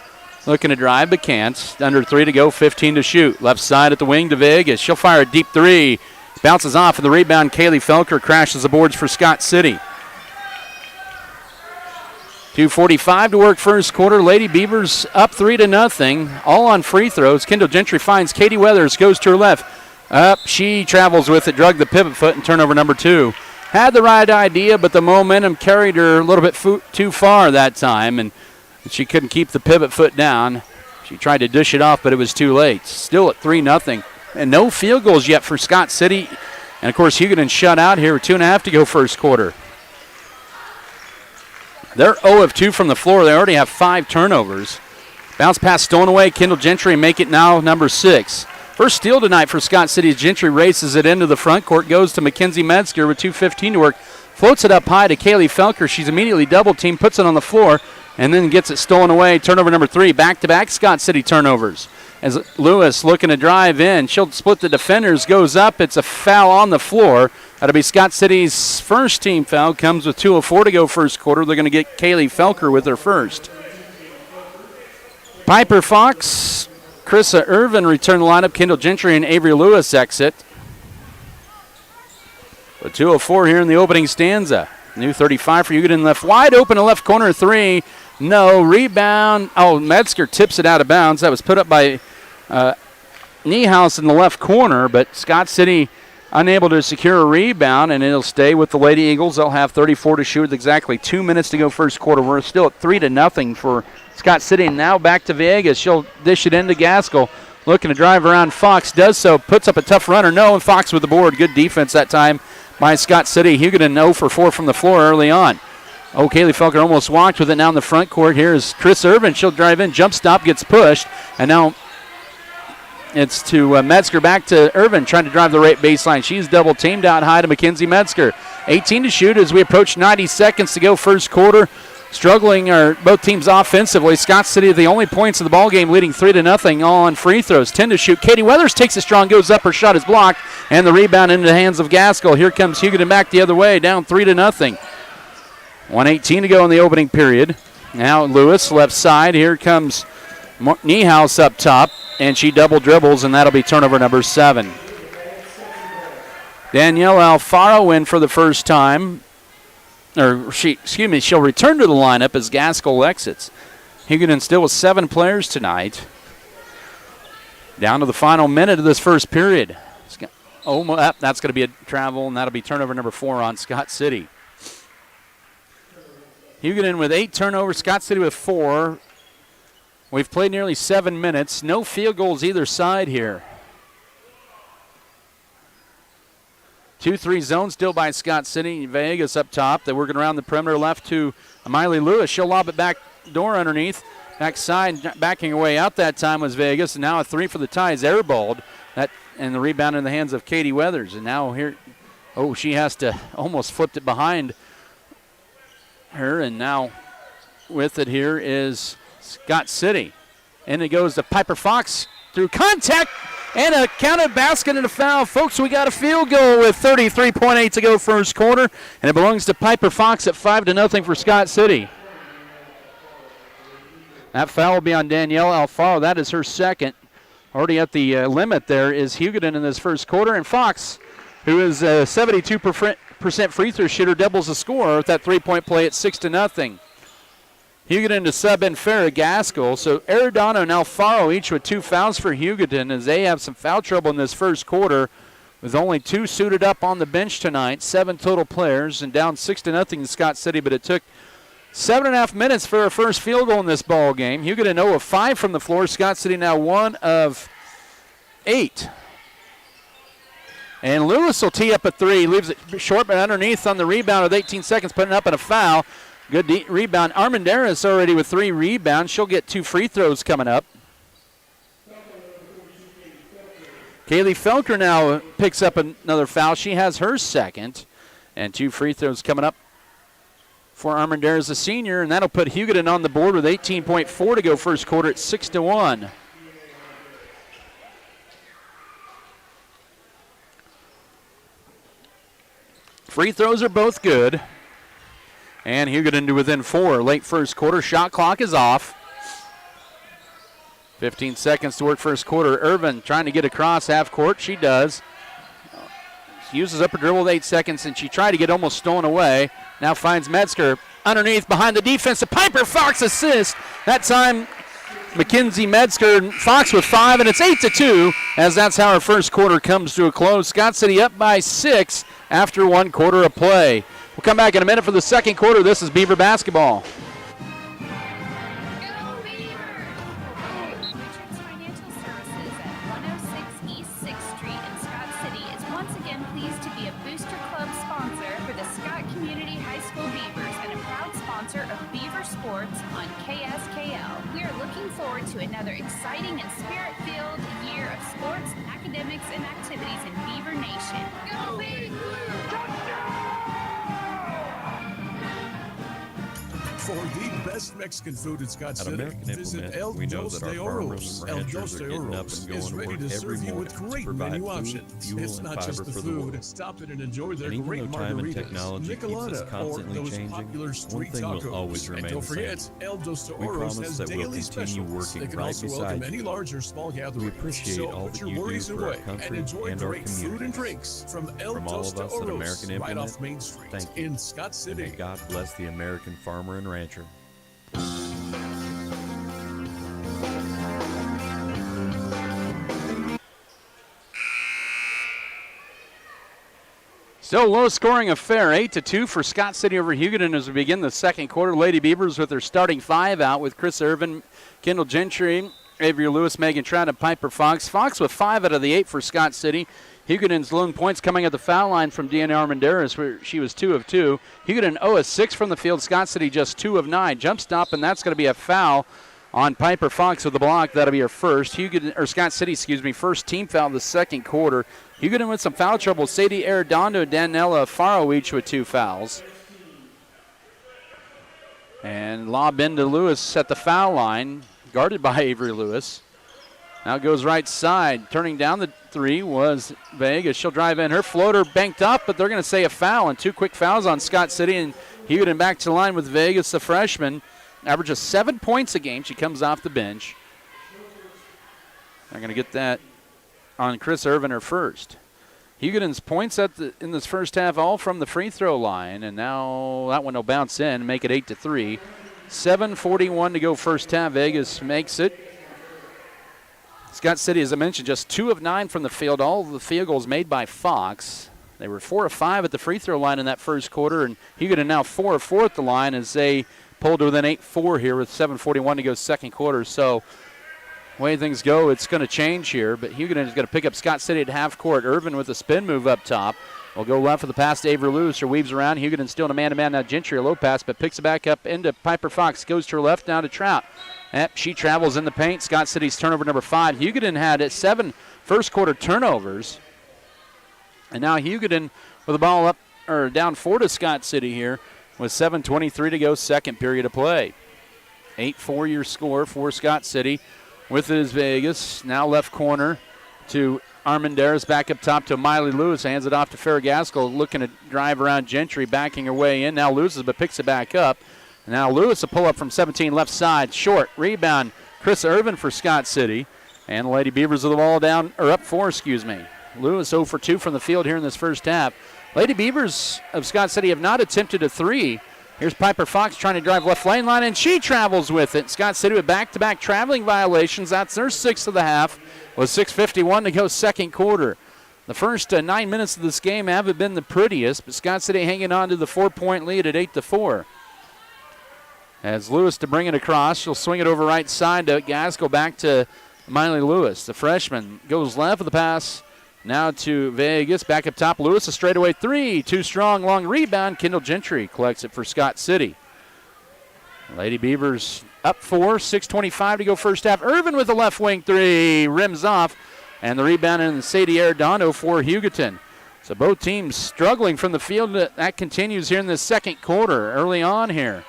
[SPEAKER 3] Looking to drive, but can't. Under 3 to go, 15 to shoot. Left side at the wing to Vegas. She'll fire a deep 3. Bounces off, and the rebound, Kaylee Felker crashes the boards for Scott City. 2:45 to work first quarter. Lady Beavers up 3-0, all on free throws. Kendall Gentry finds Katie Weathers, goes to her left. Up, she travels with it, drug the pivot foot, and turnover number 2. Had the right idea, but the momentum carried her a little bit too far that time, and she couldn't keep the pivot foot down. She tried to dish it off, but it was too late. Still at 3-0. And no field goals yet for Scott City. And, of course, Hugoton shut out here with 2.5 to go first quarter. They're 0 of 2 from the floor. They already have 5 turnovers. Bounce pass stolen away. Kendall Gentry make it now number 6. First steal tonight for Scott City as Gentry races it into the front court. Goes to Mackenzie Metzger with 2:15 to work. Floats it up high to Kaylee Felker. She's immediately double-teamed, puts it on the floor, and then gets it stolen away. Turnover number 3. Back-to-back Scott City turnovers. As Lewis looking to drive in. She'll split the defenders, goes up. It's a foul on the floor. That'll be Scott City's first team foul. Comes with 2:04 to go first quarter. They're going to get Kaylee Felker with her first. Piper Fox, Chrissa Irvin return the lineup. Kendall Gentry and Avery Lewis exit. With 2:04 here in the opening stanza. New 35 for Hugoton left. Wide open in left corner 3. No. Rebound. Oh, Metzger tips it out of bounds. That was put up by Niehaus in the left corner, but Scott City unable to secure a rebound, and it'll stay with the Lady Eagles. They'll have 34 to shoot with exactly 2 minutes to go first quarter. We're still at 3-0 for Scott City. And now back to Villegas. She'll dish it into Gaskell. Looking to drive around Fox. Does so. Puts up a tough runner. No, and Fox with the board. Good defense that time by Scott City. Hugoton 0 for 4 from the floor early on. Oh, Kaylee Felker almost walked with it now in the front court. Here's Chris Irvin. She'll drive in. Jump stop. Gets pushed. And now it's to Metzger. Back to Irvin trying to drive the right baseline. She's double teamed out high to Mackenzie Metzger. 18 to shoot as we approach 90 seconds to go first quarter. Struggling are both teams offensively. Scott City the only points of the ball game, leading 3-0 all on free throws. 10 to shoot. Katie Weathers takes it strong, goes up. Her shot is blocked, and the rebound into the hands of Gaskell. Here comes Hugoton back the other way, down 3-0. 1:18 to go in the opening period. Now Lewis left side. Here comes Niehaus up top, and she double dribbles, and that'll be turnover number 7. Danielle Alfaro in for the first time. She'll return to the lineup as Gaskell exits. Hugoton still with 7 players tonight. Down to the final minute of this first period. That's going to be a travel, and that'll be turnover number 4 on Scott City. Hugoton with 8 turnovers, Scott City with 4. We've played nearly 7 minutes. No field goals either side here. 2-3 zone still by Scott City. Vegas up top. They're working around the perimeter left to Maile Lewis. She'll lob it back door underneath. Backside, backing away out that time was Vegas. And now a 3 for the Ties, airballed. And the rebound in the hands of Katie Weathers. And now here, she has to almost flipped it behind her. And now with it here is Scott City. And it goes to Piper Fox through contact. And a counted basket and a foul. Folks, we got a field goal with 33.8 to go first quarter. And it belongs to Piper Fox at 5-0 for Scott City. That foul will be on Danielle Alfaro. That is her second. Already at the limit there is Hugoton in this first quarter. And Fox, who is a 72% free throw shooter, doubles the score with that three-point play at 6-0. Hugoton to sub in Farrah Gaskell. So Arredondo and Alfaro each with 2 fouls for Hugoton as they have some foul trouble in this first quarter with only 2 suited up on the bench tonight. 7 total players and down 6-0 to Scott City, but it took 7.5 minutes for a first field goal in this ball game. Hugoton 0 of 5 from the floor. Scott City now 1 of 8. And Lewis will tee up a 3. Leaves it short, but underneath on the rebound with 18 seconds, putting up in a foul. Good rebound. Armendariz already with 3 rebounds. She'll get 2 free throws coming up. Kaylee Felker now picks up another foul. She has her second. And 2 free throws coming up for Armendariz, the senior. And that'll put Hugoton on the board with 18.4 to go first quarter at 6-1. Free throws are both good. And Hugoton to within 4. Late first quarter. Shot clock is off. 15 seconds to work first quarter. Irvin trying to get across half court. She does. She uses up her dribble with 8 seconds, and she tried to get almost stolen away. Now finds Metzger underneath behind the defense. The Piper Fox assist. That time, Mackenzie Metzger, Fox with 5, and it's 8-2 as that's how our first quarter comes to a close. Scott City up by 6 after 1 quarter of play. We'll come back in a minute for the second quarter. This is Beaver basketball.
[SPEAKER 17] forward to another exciting and spirit-filled year of sports, academics, and activities in Beaver Nation. Go Big Blue!
[SPEAKER 18] For the best Mexican food in Scott City,
[SPEAKER 19] American
[SPEAKER 18] visit
[SPEAKER 19] Implement,
[SPEAKER 18] El
[SPEAKER 19] we know
[SPEAKER 18] Dos
[SPEAKER 19] that our
[SPEAKER 18] de
[SPEAKER 19] farmers
[SPEAKER 18] Oros.
[SPEAKER 19] and
[SPEAKER 18] El
[SPEAKER 19] ranchers
[SPEAKER 18] Dos
[SPEAKER 19] are
[SPEAKER 18] de
[SPEAKER 19] getting up
[SPEAKER 18] Oros
[SPEAKER 19] and going
[SPEAKER 18] is
[SPEAKER 19] to
[SPEAKER 18] ready
[SPEAKER 19] work
[SPEAKER 18] to
[SPEAKER 19] every
[SPEAKER 18] serve you
[SPEAKER 19] morning
[SPEAKER 18] with
[SPEAKER 19] to
[SPEAKER 18] great
[SPEAKER 19] provide
[SPEAKER 18] menu
[SPEAKER 19] food,
[SPEAKER 18] options.
[SPEAKER 19] fuel,
[SPEAKER 18] It's
[SPEAKER 19] and
[SPEAKER 18] not
[SPEAKER 19] fiber
[SPEAKER 18] just the
[SPEAKER 19] for the
[SPEAKER 18] food.
[SPEAKER 19] world.
[SPEAKER 18] Stop in and enjoy their
[SPEAKER 19] And even
[SPEAKER 18] great
[SPEAKER 19] though time and
[SPEAKER 18] margaritas,
[SPEAKER 19] technology keeps us
[SPEAKER 18] Michelada, or
[SPEAKER 19] constantly
[SPEAKER 18] those
[SPEAKER 19] changing,
[SPEAKER 18] popular
[SPEAKER 19] one
[SPEAKER 18] street
[SPEAKER 19] thing will
[SPEAKER 18] tacos.
[SPEAKER 19] always
[SPEAKER 18] And
[SPEAKER 19] remain
[SPEAKER 18] don't
[SPEAKER 19] the
[SPEAKER 18] forget,
[SPEAKER 19] same.
[SPEAKER 18] El Dos de
[SPEAKER 19] We
[SPEAKER 18] Oros
[SPEAKER 19] promise
[SPEAKER 18] has
[SPEAKER 19] that we'll
[SPEAKER 18] daily
[SPEAKER 19] continue
[SPEAKER 18] specials.
[SPEAKER 19] working
[SPEAKER 18] They can
[SPEAKER 19] right
[SPEAKER 18] also welcome
[SPEAKER 19] beside
[SPEAKER 18] any
[SPEAKER 19] you.
[SPEAKER 18] large or small gatherings.
[SPEAKER 19] We appreciate
[SPEAKER 18] so
[SPEAKER 19] all
[SPEAKER 18] put
[SPEAKER 19] that
[SPEAKER 18] your
[SPEAKER 19] you do
[SPEAKER 18] worries
[SPEAKER 19] for our
[SPEAKER 18] away and
[SPEAKER 19] country
[SPEAKER 18] enjoy
[SPEAKER 19] and our
[SPEAKER 18] great food and
[SPEAKER 19] communities.
[SPEAKER 18] drinks from El
[SPEAKER 19] From all
[SPEAKER 18] Dos
[SPEAKER 19] of
[SPEAKER 18] de
[SPEAKER 19] us at
[SPEAKER 18] Oros,
[SPEAKER 19] American
[SPEAKER 18] right
[SPEAKER 19] Implement,
[SPEAKER 18] off Main Street
[SPEAKER 19] thank you.
[SPEAKER 18] in Scott
[SPEAKER 19] And
[SPEAKER 18] City.
[SPEAKER 19] may God bless the American farmer and rancher.
[SPEAKER 3] Still low-scoring affair, 8-2 for Scott City over Hugoton as we begin the second quarter. Lady Beavers with their starting five out with Chris Irvin, Kendall Gentry, Avery Lewis, Megan Trout, and Piper Fox. Fox with 5 out of the 8 for Scott City. Hugoton's lone points coming at the foul line from Deanna Armendariz, where she was 2 of 2. Hugoton 0 of 6 from the field. Scott City just 2 of 9. Jump stop, and that's going to be a foul on Piper Fox with the block. That'll be her first. Scott City, first team foul of the second quarter. Hugoton with some foul trouble. Sadie Arredondo, Danella Faro each with 2 fouls. And lob into Lewis at the foul line, guarded by Avery Lewis. Now goes right side. Turning down the 3 was Vegas. She'll drive in. Her floater banked up, but they're going to say a foul. And 2 quick fouls on Scott City. And Hugoton back to the line with Vegas, the freshman. Averages 7 points a game. She comes off the bench. They're going to get that on Chris Irvin, her first. Hugoton's points in this first half all from the free throw line, and now that one will bounce in, make it 8-3. 7:41 to go first half. Vegas makes it. Scott City, as I mentioned, just 2 of 9 from the field. All of the field goals made by Fox. They were 4 of 5 at the free throw line in that first quarter, and Hugoton now 4 of 4 at the line as they pulled to within 8-4 here with 7:41 to go second quarter. So the way things go, it's going to change here, but Hugoton is going to pick up Scott City at half court. Irvin with a spin move up top. Will go left for the pass to Avery Lewis. Her weaves around. Hugoton still in a man-to-man. Now Gentry, a low pass, but picks it back up into Piper Fox. Goes to her left, down to Trout. She travels in the paint. Scott City's turnover number 5. Hugoton had 7 first quarter turnovers. And now Hugoton with the ball up, or down 4 to Scott City here with 7:23 to go second period of play. 8-4 your score for Scott City. With it is Vegas. Now left corner to Armendariz, back up top to Maile Lewis. Hands it off to Farrah Gaskell, looking to drive around Gentry, backing her way in. Now loses, but picks it back up. And now Lewis, a pull-up from 17, left side. Short rebound, Chris Irvin for Scott City. And the Lady Beavers with the ball down, or up 4, Lewis 0 for 2 from the field here in this first half. Lady Beavers of Scott City have not attempted a 3. Here's Piper Fox trying to drive left lane line, and she travels with it. Scott City with back-to-back traveling violations. That's their 6th of the half with 6:51 to go second quarter. The first 9 minutes of this game haven't been the prettiest, but Scott City hanging on to the 4-point lead at 8-4. As Lewis to bring it across, she'll swing it over right side to Gaskell, back to Maile Lewis. The freshman goes left with the pass. Now to Vegas, back up top. Lewis, a straightaway 3. Too strong, long rebound. Kendall Gentry collects it for Scott City. Lady Beavers up 4, 6:25 to go first half. Irvin with a left wing 3, rims off. And the rebound in Sadie Arredondo for Hugoton. So both teams struggling from the field. That continues here in the second quarter, early on here.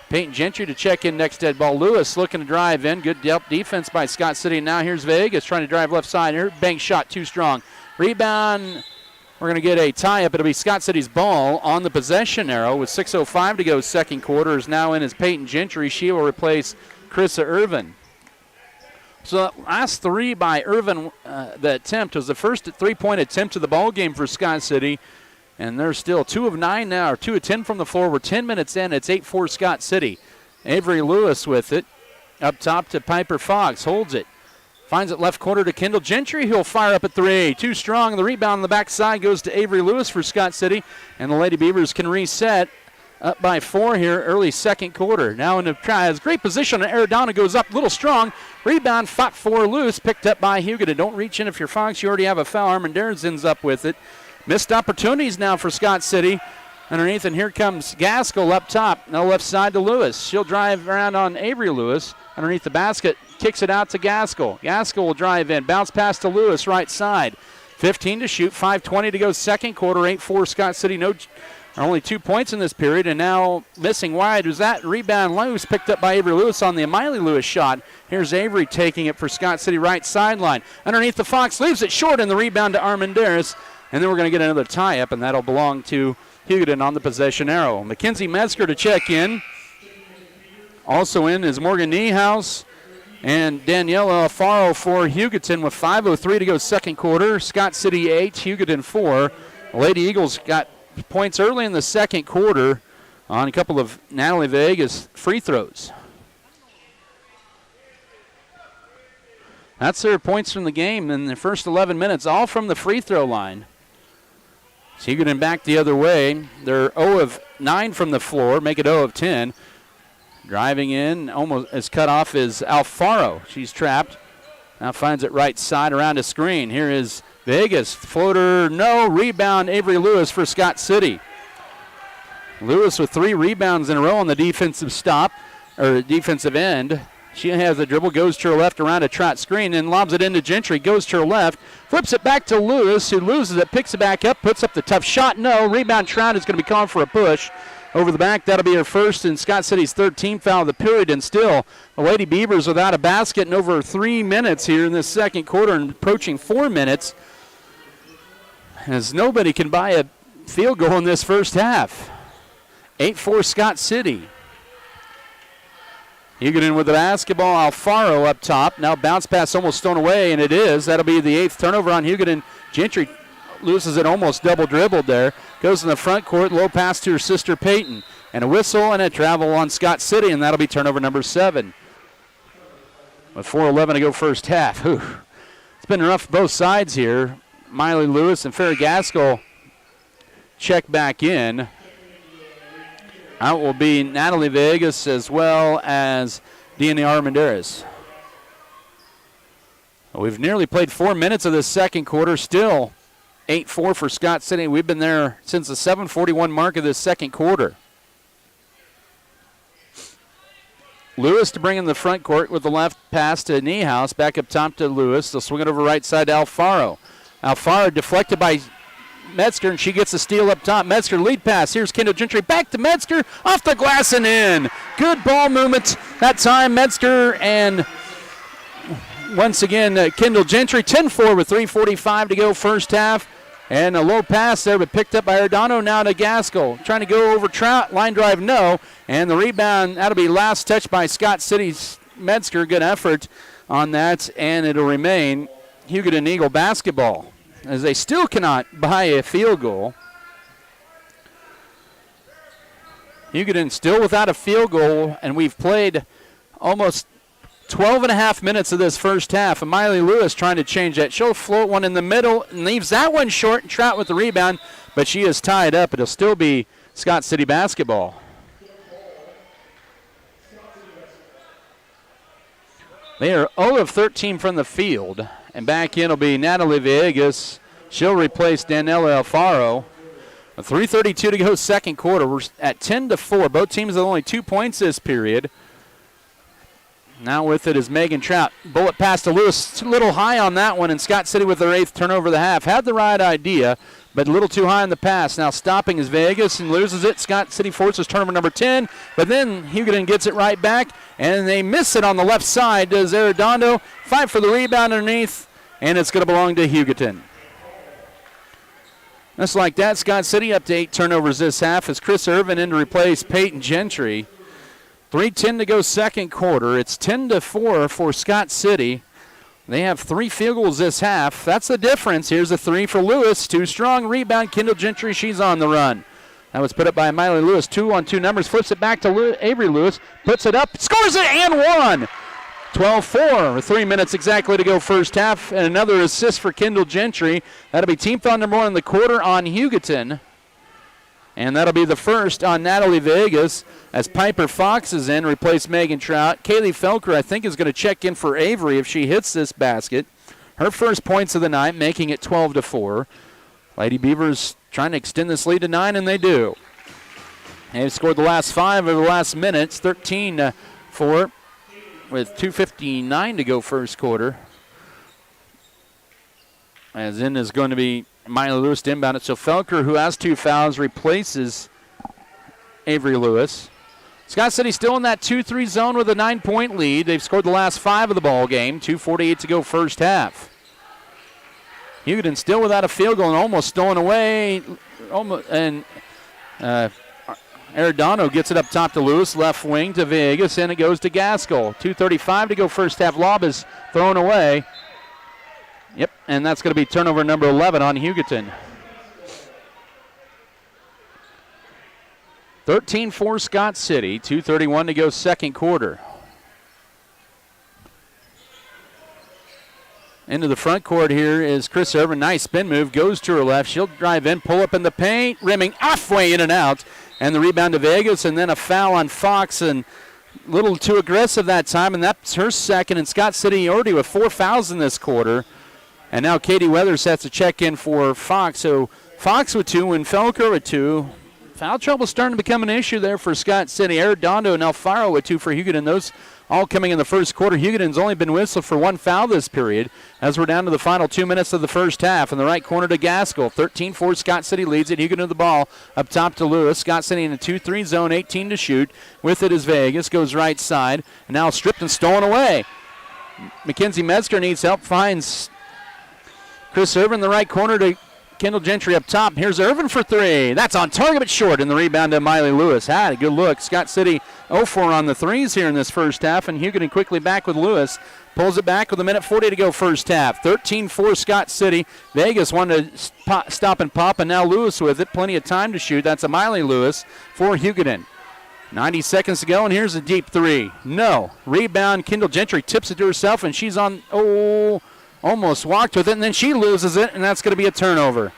[SPEAKER 3] Peyton Gentry to check in next dead ball. Lewis looking to drive in. Good defense by Scott City. Now here's Vegas trying to drive left side. Her bank shot too strong. Rebound. We're going to get a tie-up. It'll be Scott City's ball on the possession arrow with 6:05 to go second quarter. Is now in as Peyton Gentry. She will replace Chrissa Irvin. So that last 3 by Irvin, the attempt was the first 3-point attempt of the ball game for Scott City. And they're still 2 of 9 now, or 2 of 10 from the floor. We're 10 minutes in. It's 8-4 Scott City. Avery Lewis with it. Up top to Piper Fox. Holds it. Finds it left corner to Kendall Gentry. He'll fire up at 3. Too strong. The rebound on the backside goes to Avery Lewis for Scott City. And the Lady Beavers can reset. Up by 4 here, early second quarter. Now in the try. Has great position. Arredondo goes up a little strong. Rebound fought for loose. Picked up by Hugoton. Don't reach in if you're Fox. You already have a foul. Armendariz ends up with it. Missed opportunities now for Scott City. Underneath, and here comes Gaskell up top. Now left side to Lewis. She'll drive around on Avery Lewis. underneath the basket, kicks it out to Gaskell. Gaskell will drive in, bounce pass to Lewis, right side. 15 to shoot, 5:20 to go second quarter, 8-4 Scott City. Only 2 points in this period, and now missing wide was that rebound loose, picked up by Avery Lewis on the Maile Lewis shot. Here's Avery taking it for Scott City, right sideline. Underneath the Fox, leaves it short, and the rebound to Armendariz. And then we're going to get another tie-up, and that'll belong to Hugoton on the possession arrow. Mackenzie Metzger to check in. Also in is Morgan Niehaus and Daniela Alfaro for Hugoton with 5:03 to go second quarter. Scott City 8, Hugoton 4. The Lady Eagles got points early in the second quarter on a couple of Natalie Vegas free throws. That's their points from the game in the first 11 minutes, all from the free throw line. Hugoton back the other way. They're 0 of 9 from the floor, make it 0 of 10. Driving in, almost as cut off is Alfaro. She's trapped. Now finds it right side around a screen. Here is Vegas. Floater, no. Rebound, Avery Lewis for Scott City. Lewis with 3 rebounds in a row on the defensive defensive end. She has the dribble, goes to her left around a trot screen, and lobs it into Gentry, goes to her left, flips it back to Lewis, who loses it, picks it back up, puts up the tough shot. No, rebound Trout is going to be called for a push over the back. That'll be her first and Scott City's third team foul of the period, and still the Lady Beavers without a basket in over 3 minutes here in this second quarter and approaching 4 minutes, as nobody can buy a field goal in this first half. 8-4 Scott City. Hugoton with the basketball. Alfaro up top. Now bounce pass almost thrown away, and it is. That'll be the 8th turnover on Hugoton. Gentry loses it almost double dribbled there. Goes in the front court. Low pass to her sister Peyton. And a whistle and a travel on Scott City, and that'll be turnover number 7. With 4:11 to go first half. Whew. It's been rough both sides here. Maile Lewis and Farrah Gaskell check back in. Out will be Natalie Vegas as well as Deanna Armendariz. We've nearly played 4 minutes of this second quarter. Still 8-4 for Scott City. We've been there since the 7:41 mark of this second quarter. Lewis to bring in the front court with the left pass to Niehaus. Back up top to Lewis. They'll swing it over right side to Alfaro. Alfaro deflected by Metzger, and she gets the steal up top. Metzger lead pass. Here's Kendall Gentry. Back to Metzger. Off the glass and in. Good ball movement that time. Metzger and once again Kendall Gentry. 10-4 with 3:45 to go first half. And a low pass there, but picked up by Ardano. Now to Gaskell. Trying to go over Trout. Line drive, no. And the rebound, that'll be last touch by Scott City's Metzger. Good effort on that. And it'll remain Hugoton Eagle basketball, as they still cannot buy a field goal. Hugoton still without a field goal, and we've played almost 12 and a half minutes of this first half. And Maile Lewis trying to change that. She'll float one in the middle and leaves that one short, and Trout with the rebound, but she is tied up. It'll still be Scott City basketball. They are 0 of 13 from the field. And back in will be Natalie Villegas. She'll replace Daniela Alfaro. 3:32 to go second quarter. We're at 10-4. Both teams with only 2 points this period. Now with it is Megan Trout. Bullet pass to Lewis. A little high on that one, and Scott City with their 8th turnover of the half. Had the right idea, but a little too high on the pass. Now stopping is Vegas and loses it. Scott City forces turnover number 10, but then Hugoton gets it right back, and they miss it on the left side. Does Arredondo fight for the rebound underneath, and it's going to belong to Hugoton. Just like that, Scott City up to 8 turnovers this half as Chris Irvin in to replace Peyton Gentry. 3:10 to go second quarter. It's 10-4 for Scott City. They have 3 field goals this half. That's the difference. Here's a 3 for Lewis. Too strong rebound. Kendall Gentry, she's on the run. That was put up by Maile Lewis. 2-on-2 numbers. Flips it back to Avery Lewis. Puts it up. Scores it and one. 12-4. 3 minutes exactly to go first half. And another assist for Kendall Gentry. That'll be team foul number 1 in the quarter on Hugoton. And that'll be the first on Natalie Vegas as Piper Fox is in, replace Megan Trout. Kaylee Felker, I think, is going to check in for Avery if she hits this basket. Her first points of the night, making it 12-4. Lady Beavers trying to extend this lead to 9, and they do. They've scored the last 5 over the last minutes, 13-4. with 2:59 to go first quarter. As in is going to be Maile Lewis to inbound it. So Felker, who has 2 fouls, replaces Avery Lewis. Scott City still in that 2-3 zone with a 9-point lead. They've scored the last 5 of the ball game. 2:48 to go first half. Hugoton still without a field goal and almost stolen away. Arredondo gets it up top to Lewis, left wing to Vegas, and it goes to Gaskell. 2:35 to go first half. Lob is thrown away. Yep, and that's going to be turnover number 11 on Hugoton. 13-4 Scott City, 2:31 to go second quarter. Into the front court here is Chris Irvin. Nice spin move, goes to her left. She'll drive in, pull up in the paint, rimming halfway in and out. And the rebound to Vegas, and then a foul on Fox, and a little too aggressive that time, and that's her second. And Scott City already with 4 fouls in this quarter. And now Katie Weathers has to check in for Fox. So Fox with 2 and Felker with 2. Foul trouble starting to become an issue there for Scott City. Arredondo and Alfaro with 2 for Hugoton. Those all coming in the first quarter. Hugoton's only been whistled for 1 foul this period as we're down to the final 2 minutes of the first half. In the right corner to Gaskell. 13-4 Scott City leads it. Hugoton the ball up top to Lewis. Scott City in a 2-3 zone, 18 to shoot. With it is Vegas. Goes right side. And now stripped and stolen away. Mackenzie Metzger needs help. Finds Chris Irvin in the right corner to Kendall Gentry up top. Here's Irvin for 3. That's on target but short. And the rebound to Maile Lewis. Had a good look. Scott City 0-4 on the threes here in this first half. And Hugoton quickly back with Lewis. Pulls it back with a minute 40 to go first half. 13-4 Scott City. Vegas wanted to stop and pop. And now Lewis with it. Plenty of time to shoot. That's a Maile Lewis for Hugoton. 90 seconds to go. And here's a deep 3. No. Rebound. Kendall Gentry tips it to herself. And she's on... almost walked with it, and then she loses it, and that's going to be a turnover.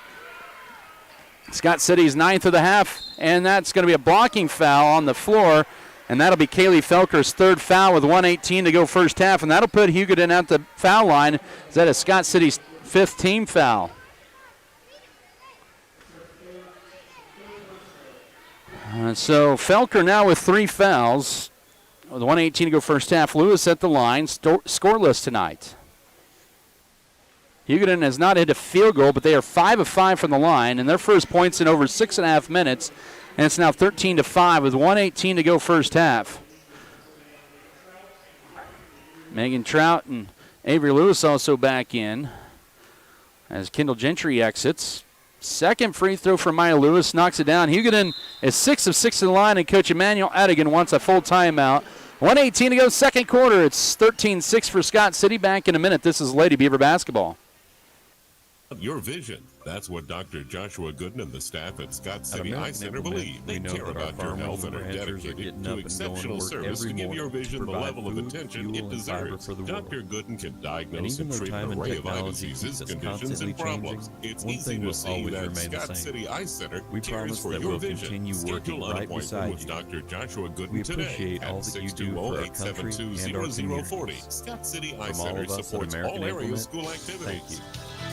[SPEAKER 3] Scott City's 9th of the half, and that's going to be a blocking foul on the floor, and that'll be Kaylee Felker's 3rd foul with 1:18 to go first half, and that'll put Hugoton at the foul line. That is Scott City's 5th team foul. So Felker now with 3 fouls with 1:18 to go first half. Lewis at the line, scoreless tonight. Hugoton has not hit a field goal, but they are 5 of 5 from the line, and their first points in over 6.5 minutes, and it's now 13-5 with 1:18 to go first half. Megan Trout and Avery Lewis also back in as Kendall Gentry exits. Second free throw for Maile Lewis, knocks it down. Hugoton is 6 of 6 in the line, and Coach Emmanuel Adigan wants a full timeout. 1:18 to go second quarter. It's 13-6 for Scott City. Back in a minute. This is Lady Beaver basketball.
[SPEAKER 2] Your vision. That's what Dr. Joshua Gooden and the staff at Scott City Eye Center believe. They care about your health and are dedicated to exceptional service to give your vision the level of attention it deserves. Dr. Gooden can diagnose and treat an array of eye diseases, conditions, and problems. It's easy to see that Scott City Eye Center cares for your vision. Schedule an appointment with Dr. Joshua Gooden today at 620-872-0040. Scott City Eye Center supports all area school activities.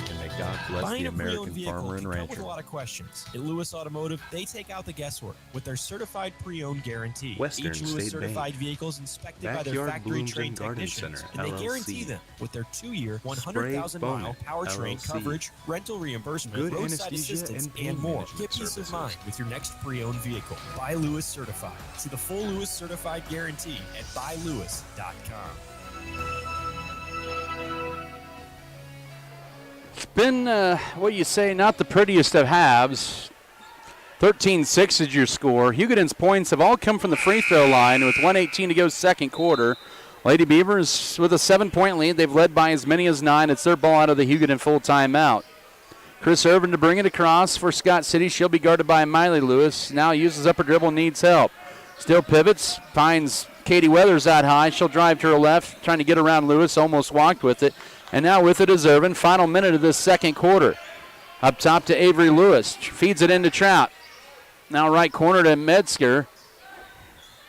[SPEAKER 14] And may God bless
[SPEAKER 20] Buying
[SPEAKER 14] the
[SPEAKER 20] a pre-owned
[SPEAKER 14] American
[SPEAKER 20] vehicle
[SPEAKER 14] farmer and
[SPEAKER 20] can come with
[SPEAKER 14] rancher.
[SPEAKER 20] a lot of questions. At Lewis Automotive, they take out the guesswork with their certified pre-owned guarantee.
[SPEAKER 14] Western
[SPEAKER 20] Each Lewis
[SPEAKER 14] State
[SPEAKER 20] certified
[SPEAKER 14] Bank.
[SPEAKER 20] vehicle is inspected by their
[SPEAKER 14] Backyard
[SPEAKER 20] factory
[SPEAKER 14] Blooms
[SPEAKER 20] trained
[SPEAKER 14] and Garden
[SPEAKER 20] technicians,
[SPEAKER 14] Center,
[SPEAKER 20] and they
[SPEAKER 14] LLC.
[SPEAKER 20] guarantee them with their 2-year, 100,000
[SPEAKER 14] Spray
[SPEAKER 20] mile
[SPEAKER 14] Foam,
[SPEAKER 20] powertrain
[SPEAKER 14] LLC.
[SPEAKER 20] coverage, rental reimbursement,
[SPEAKER 14] Good
[SPEAKER 20] roadside
[SPEAKER 14] anesthesia
[SPEAKER 20] assistance,
[SPEAKER 14] and pain
[SPEAKER 20] and more.
[SPEAKER 14] management
[SPEAKER 20] Get peace of
[SPEAKER 14] services.
[SPEAKER 20] mind with your next pre-owned vehicle. Buy Lewis Certified. See the full Lewis Certified guarantee at buylewis.com.
[SPEAKER 3] It's been, what you say, not the prettiest of halves. 13-6 is your score. Hugoton's points have all come from the free throw line with 1:18 to go second quarter. Lady Beavers with a 7-point lead. They've led by as many as 9. It's their ball out of the Hugoton full timeout. Chris Irvin to bring it across for Scott City. She'll be guarded by Maile Lewis. Now uses up her dribble, needs help. Still pivots, finds Katie Weathers out high. She'll drive to her left, trying to get around Lewis, almost walked with it. And now with it is Irvin. Final minute of this second quarter. Up top to Avery Lewis. Feeds it into Trout. Now right corner to Metzger.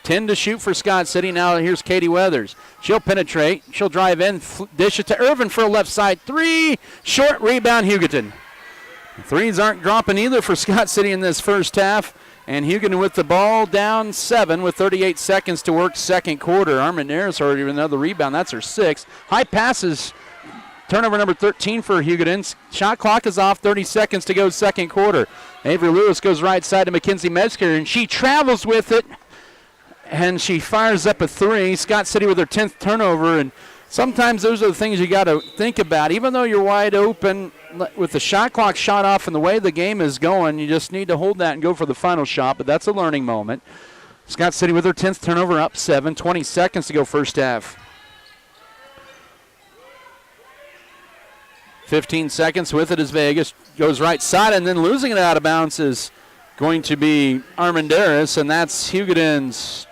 [SPEAKER 3] 10 to shoot for Scott City. Now here's Katie Weathers. She'll penetrate. She'll drive in. Dish it to Irvin for a left side 3. Short rebound, Hugoton. Threes aren't dropping either for Scott City in this first half. And Hugoton with the ball down 7 with 38 seconds to work second quarter. Armendariz already with another rebound. That's her 6th. High passes. Turnover number 13 for Hugoton. Shot clock is off. 30 seconds to go second quarter. Avery Lewis goes right side to Mackenzie Metzger, and she travels with it. And she fires up a 3. Scott City with her 10th turnover. And sometimes those are the things you got to think about. Even though you're wide open, with the shot clock shot off and the way the game is going, you just need to hold that and go for the final shot. But that's a learning moment. Scott City with her 10th turnover, up 7. 20 seconds to go first half. 15 seconds with it as Vegas goes right side, and then losing it out of bounds is going to be Armendariz, and that's Hugoton's.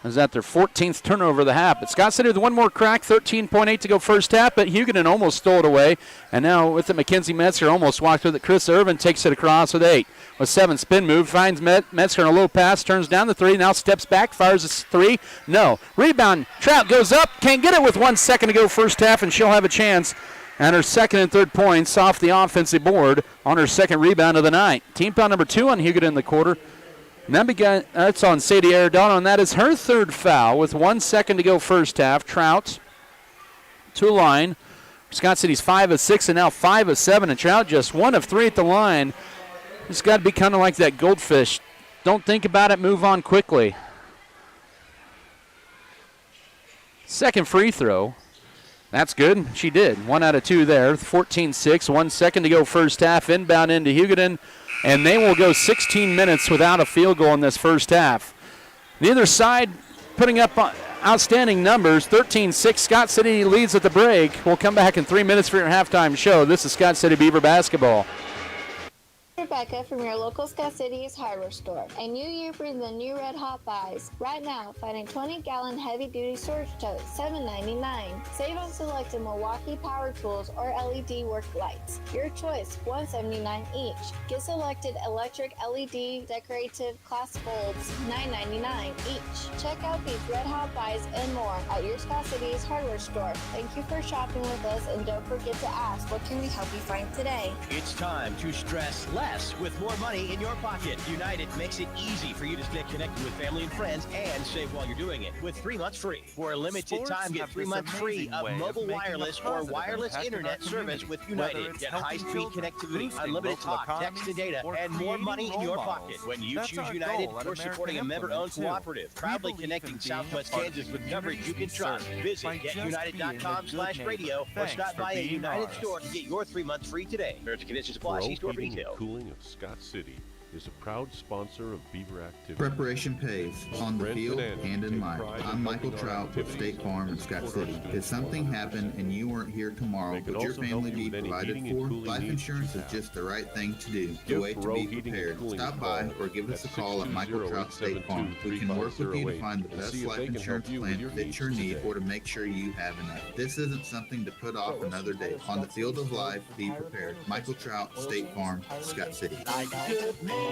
[SPEAKER 3] Is that their 14th turnover of the half? But Scott City with one more crack, 13.8 to go first half, but Hugoton almost stole it away. And now with it, Mackenzie Metzger almost walked with it. Chris Irvin takes it across with 8. With 7, spin move, finds Metzger on a low pass, turns down the 3, now steps back, fires a 3. No. Rebound, Trout goes up, can't get it with 1 second to go first half, and she'll have a chance. And her second and third points off the offensive board on her second rebound of the night. Team foul number 2 on Hugoton in the quarter. And that's on Sadie Arredondo, and that is her third foul with 1 second to go first half. Trout to the line. Scott City's 5 of 6 and now 5 of 7, and Trout just 1 of 3 at the line. It's got to be kind of like that goldfish. Don't think about it, move on quickly. Second free throw. That's good. She did. 1 out of 2 there. 14-6. 1 second to go first half. Inbound into Hugoton. And they will go 16 minutes without a field goal in this first half. The other side putting up outstanding numbers. 13-6. Scott City leads at the break. We'll come back in 3 minutes for your halftime show. This is Scott City Beaver basketball.
[SPEAKER 21] Rebecca from your local Scott City's hardware store. A new year brings the new Red Hot buys. Right now, find a 20-gallon heavy-duty storage tote, $7.99. Save on selected Milwaukee power tools or LED work lights. Your choice, $179 each. Get selected electric LED decorative class bulbs, $9.99 each. Check out these Red Hot buys and more at your Scott City's hardware store. Thank you for shopping with us, and don't forget to ask, what can we help you find today?
[SPEAKER 22] It's time to stress less with more money in your pocket. United makes it easy for you to stay connected with family and friends and save while you're doing it with 3 months free. For a limited time, get 3 months free of mobile wireless or wireless internet service with United. Get high-speed connectivity, unlimited talk, text, and data, and more money in your pocket. When you choose United, we're supporting a member-owned cooperative, proudly connecting Southwest Kansas with coverage you can trust. Visit getunited.com/radio or stop by a United store to get your 3 months free today. Terms and conditions apply. See store for details.
[SPEAKER 23] Cooling of Scott City is a proud sponsor of Beaver activity.
[SPEAKER 24] Preparation pays, on the field and in life. I'm Michael Trout with State Farm in Scott City. If something happened and you weren't here tomorrow, would your family be provided for? Life insurance is just the right thing to do. The way to be prepared. Stop by or give us a call at Michael Trout State Farm. We can work with you to find the best life insurance plan to fit your need or to make sure you have enough. This isn't something to put off another day. On the field of life, be prepared. Michael Trout, State Farm, Scott City.
[SPEAKER 25] We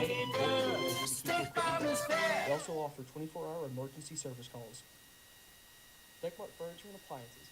[SPEAKER 25] also offer 24-hour emergency service calls. Deckmart Furniture and Appliances.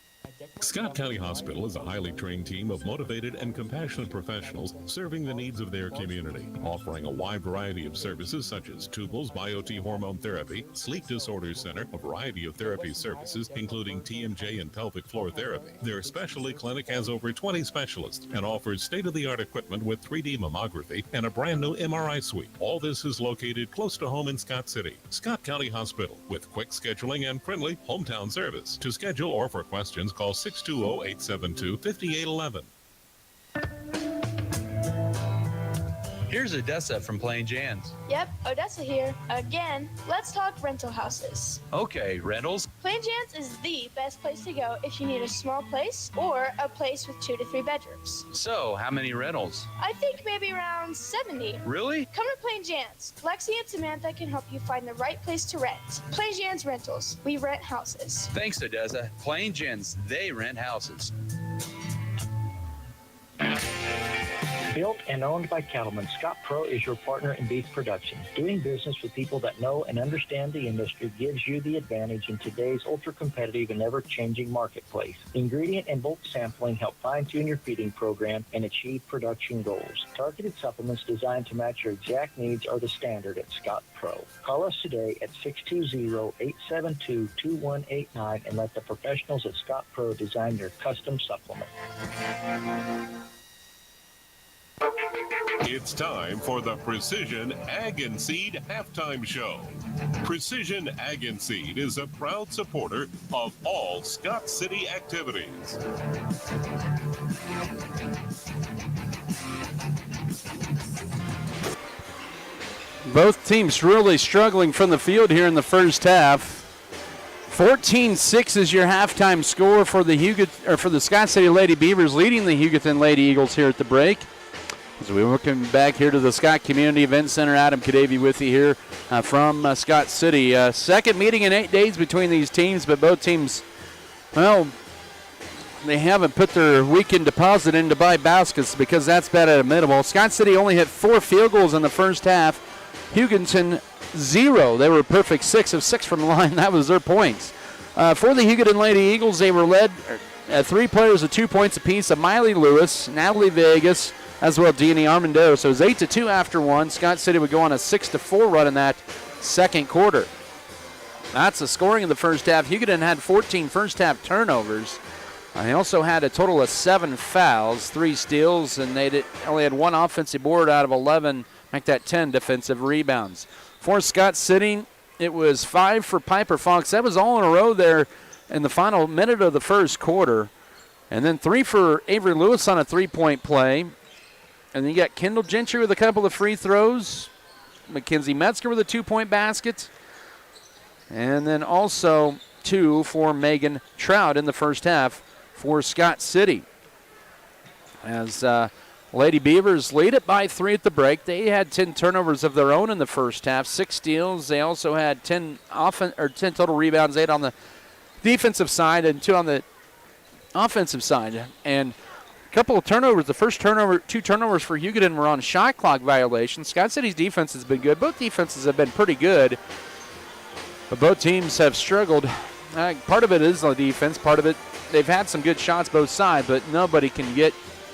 [SPEAKER 2] Scott County Hospital is a highly trained team of motivated and compassionate professionals serving the needs of their community, offering a wide variety of services such as tubals, BioT hormone therapy, sleep disorder center, a variety of therapy services, including TMJ and pelvic floor therapy. Their specialty clinic has over 20 specialists and offers state-of-the-art equipment with 3D mammography and a brand new MRI suite. All this is located close to home in Scott City. Scott County Hospital, with quick scheduling and friendly hometown service. To schedule or for questions, call 620-872-5811.
[SPEAKER 26] Here's Odessa from Plain Jan's.
[SPEAKER 27] Yep, Odessa here. Again, let's talk rental houses.
[SPEAKER 26] Okay, rentals.
[SPEAKER 27] Plain Jan's is the best place to go if you need a small place or a place with 2 to 3 bedrooms.
[SPEAKER 26] So, how many rentals?
[SPEAKER 27] I think maybe around 70.
[SPEAKER 26] Really?
[SPEAKER 27] Come to Plain Jan's. Lexi and Samantha can help you find the right place to rent. Plain Jan's Rentals. We rent houses.
[SPEAKER 26] Thanks, Odessa. Plain Jan's, they rent houses.
[SPEAKER 1] Built and owned by cattlemen, Scott Pro is your partner in beef production. Doing business with people that know and understand the industry gives you the advantage in today's ultra-competitive and ever-changing marketplace. Ingredient and bulk sampling help fine-tune your feeding program and achieve production goals. Targeted supplements designed to match your exact needs are the standard at Scott Pro. Call us today at 620-872-2189 and let the professionals at Scott Pro design your custom supplement.
[SPEAKER 2] It's time for the Precision Ag and Seed Halftime Show. Precision Ag and Seed is a proud supporter of all Scott City activities.
[SPEAKER 3] Both teams really struggling from the field here in the first half. 14-6 is your halftime score for the Scott City Lady Beavers, leading the Hugoton Lady Eagles here at the break. As we welcome back here to the Scott Community Event Center, Adam Kadavy with you here from Scott City. Second meeting in 8 days between these teams, but both teams, well, they haven't put their weekend deposit in to buy baskets because that's bad at a minimum. Scott City only hit 4 field goals in the first half. Hugoton 0. They were a perfect 6 of 6 from the line. That was their points. For the Hugoton Lady Eagles, they were led 3 players with 2 points apiece of Maile Lewis, Natalie Vegas, as well Deanie Armando. So it was 8-2 after one. Scott City would go on a 6-4 run in that second quarter. That's the scoring of the first half. Hugoton had 14 first half turnovers. They also had a total of 7 fouls, 3 steals, and they only had 1 offensive board out of 11, make that 10 defensive rebounds. For Scott City, it was 5 for Piper Fox. That was all in a row there in the final minute of the first quarter. And then 3 for Avery Lewis on a 3-point play. And then you got Kendall Gentry with a couple of free throws. Mackenzie Metzger with a 2-point basket. And then also 2 for Megan Trout in the first half for Scott City. As Lady Beavers lead it by 3 at the break. They had 10 turnovers of their own in the first half, 6 steals. They also had 10 total rebounds, 8 on the defensive side and 2 on the offensive side. And a couple of turnovers. The first 2 turnovers for Hugoton were on shot clock violations. Scott City's defense has been good. Both defenses have been pretty good, but both teams have struggled. Part of it is the defense. Part of it, they've had some good shots both sides, but nobody can get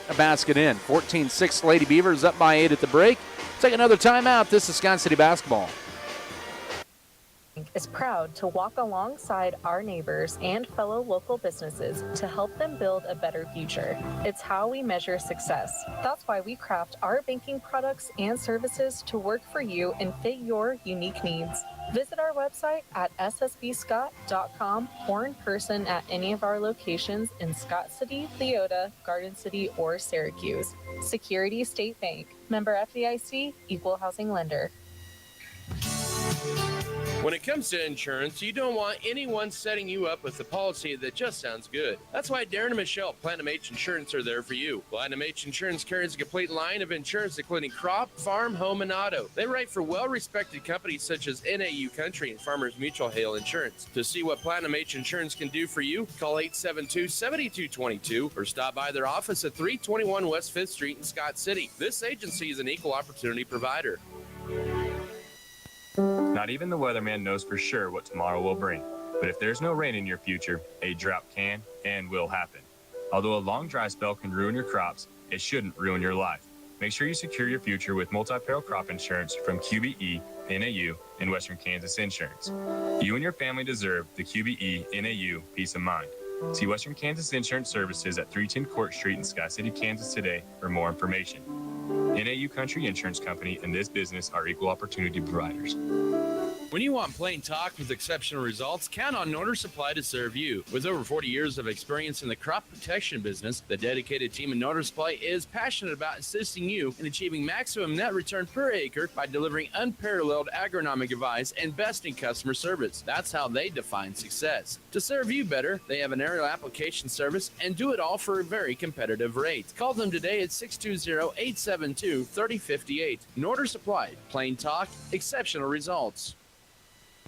[SPEAKER 3] a basket in. 14-6 Lady Beavers up by 8 at the break. Take another timeout. This is Scott City basketball.
[SPEAKER 4] Is proud to walk alongside our neighbors and fellow local businesses to help them build a better future. It's how we measure success. That's why we craft our banking products and services to work for you and fit your unique needs. Visit our website at ssbscott.com or in person at any of our locations in Scott City, Leota, Garden City, or Syracuse. Security State Bank. Member FDIC, Equal Housing Lender.
[SPEAKER 5] When it comes to insurance, you don't want anyone setting you up with a policy that just sounds good. That's why Darren and Michelle at Platinum H Insurance are there for you. Platinum H Insurance carries a complete line of insurance including crop, farm, home, and auto. They write for well-respected companies such as NAU Country and Farmers Mutual Hail Insurance. To see what Platinum H Insurance can do for you, call 872-7222 or stop by their office at 321 West 5th Street in Scott City. This agency is an equal opportunity provider.
[SPEAKER 6] Not even the weatherman knows for sure what tomorrow will bring. But if there's no rain in your future, a drought can and will happen. Although a long dry spell can ruin your crops, it shouldn't ruin your life. Make sure you secure your future with multi-peril crop insurance from QBE, NAU, and Western Kansas Insurance. You and your family deserve the QBE, NAU peace of mind. See Western Kansas Insurance Services at 310 Court Street in Sky City, Kansas today for more information. NAU Country Insurance Company and this business are equal opportunity providers.
[SPEAKER 5] When you want plain talk with exceptional results, count on Norder Supply to serve you. With over 40 years of experience in the crop protection business, the dedicated team in Norder Supply is passionate about assisting you in achieving maximum net return per acre by delivering unparalleled agronomic advice and best in customer service. That's how they define success. To serve you better, they have an aerial application service and do it all for a very competitive rate. Call them today at 620-872-3058. Norder Supply, plain talk, exceptional results.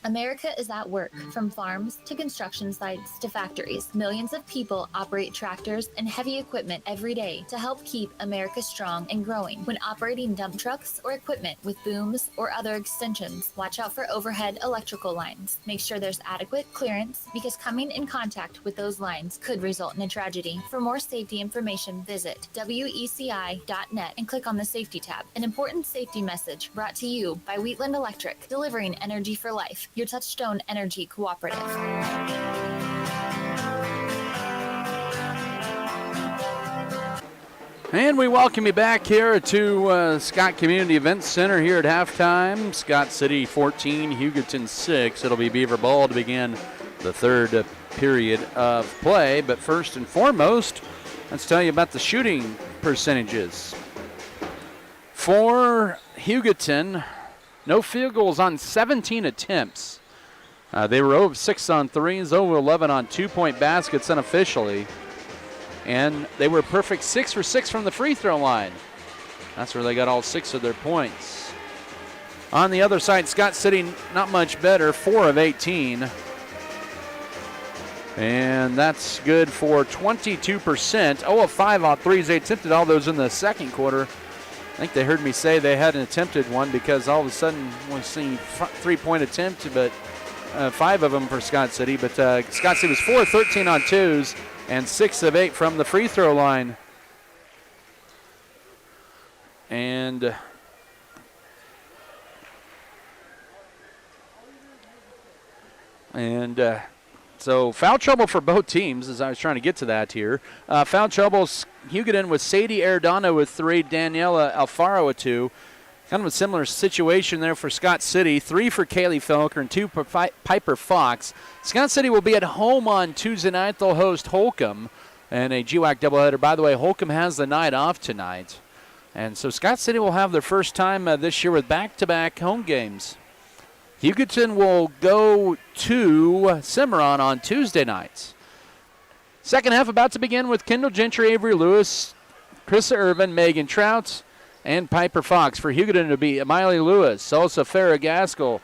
[SPEAKER 7] America is at work, from farms to construction sites to factories. Millions of people operate tractors and heavy equipment every day to help keep America strong and growing. When operating dump trucks or equipment with booms or other extensions, watch out for overhead electrical lines. Make sure there's adequate clearance because coming in contact with those lines could result in a tragedy. For more safety information, visit weci.net and click on the Safety tab. An important safety message brought to you by Wheatland Electric, delivering energy for life. Your Touchstone Energy Cooperative.
[SPEAKER 3] And we welcome you back here to Scott Community Events Center here at halftime. Scott City 14, Hugoton 6. It'll be Beaver ball to begin the third period of play. But first and foremost, let's tell you about the shooting percentages. For Hugoton, no field goals on 17 attempts. They were 0 of 6 on threes, 0 of 11 on two-point baskets unofficially. And they were perfect 6 for 6 from the free throw line. That's where they got all 6 of their points. On the other side, Scott City not much better, 4 of 18. And that's good for 22%. 0 of 5 on threes. They attempted all those in the second quarter. I think they heard me say they hadn't attempted one because all of a sudden we see 3-point attempt, but 5 of them for Scott City. But Scott City was 4 of 13 on twos and 6 of 8 from the free throw line. And so foul trouble for both teams, as I was trying to get to that here. Foul trouble, Hugoton with Sadie Arredondo with 3, Daniela Alfaro with 2. Kind of a similar situation there for Scott City. 3 for Kaylee Felker and 2 for Piper Fox. Scott City will be at home on Tuesday night. They'll host Holcomb and a GWAC doubleheader. By the way, Holcomb has the night off tonight. And so Scott City will have their first time this year with back-to-back home games. Hugoton will go to Cimarron on Tuesday nights. Second half about to begin with Kendall Gentry, Avery Lewis, Krista Irvin, Megan Trout, and Piper Fox. For Hugoton to be Maile Lewis, Salsa Farrah Gaskell,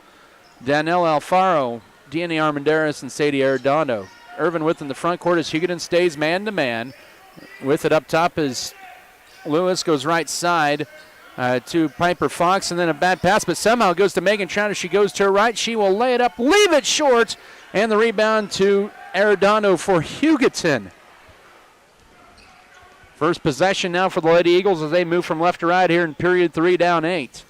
[SPEAKER 3] Danelle Alfaro, Deanne Armandaris, and Sadie Arredondo. Irvin with in the front court as Hugoton stays man-to-man. With it up top as Lewis goes right side to Piper Fox, and then a bad pass, but somehow it goes to Megan Trout as she goes to her right. She will lay it up, leave it short, and the rebound to Arredondo for Hugoton. First possession now for the Lady Eagles as they move from left to right here in period 3, down 8.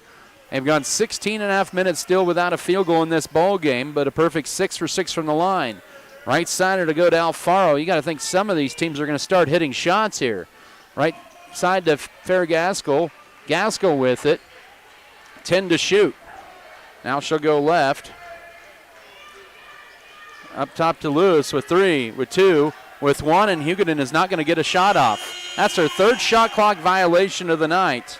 [SPEAKER 3] They've gone 16 and a half minutes still without a field goal in this ball game, but a perfect 6 for 6 from the line. Right sider to go to Alfaro. You got to think some of these teams are going to start hitting shots here. Right side to Farrah Gaskell. Gaskell with it. 10 to shoot. Now she'll go left. Up top to Lewis with 3, with 2, with 1, and Hugoton is not going to get a shot off. That's her third shot clock violation of the night.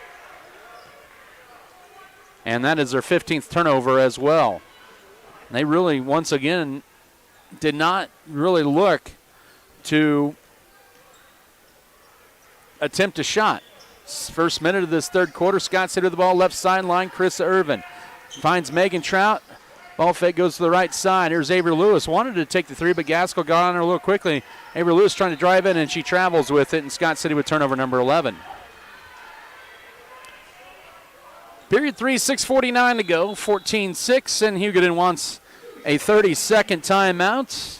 [SPEAKER 3] And that is their 15th turnover as well. They really, once again, did not really look to attempt a shot. First minute of this third quarter, Scott City with the ball, left sideline, Krista Irvin. Finds Megan Trout. Ball fake goes to the right side. Here's Avery Lewis. Wanted to take the 3, but Gaskell got on her a little quickly. Avery Lewis trying to drive in, and she travels with it, and Scott City with turnover number 11. Period 3, 6:49 to go, 14-6, and Hugoton wants a 30-second timeout.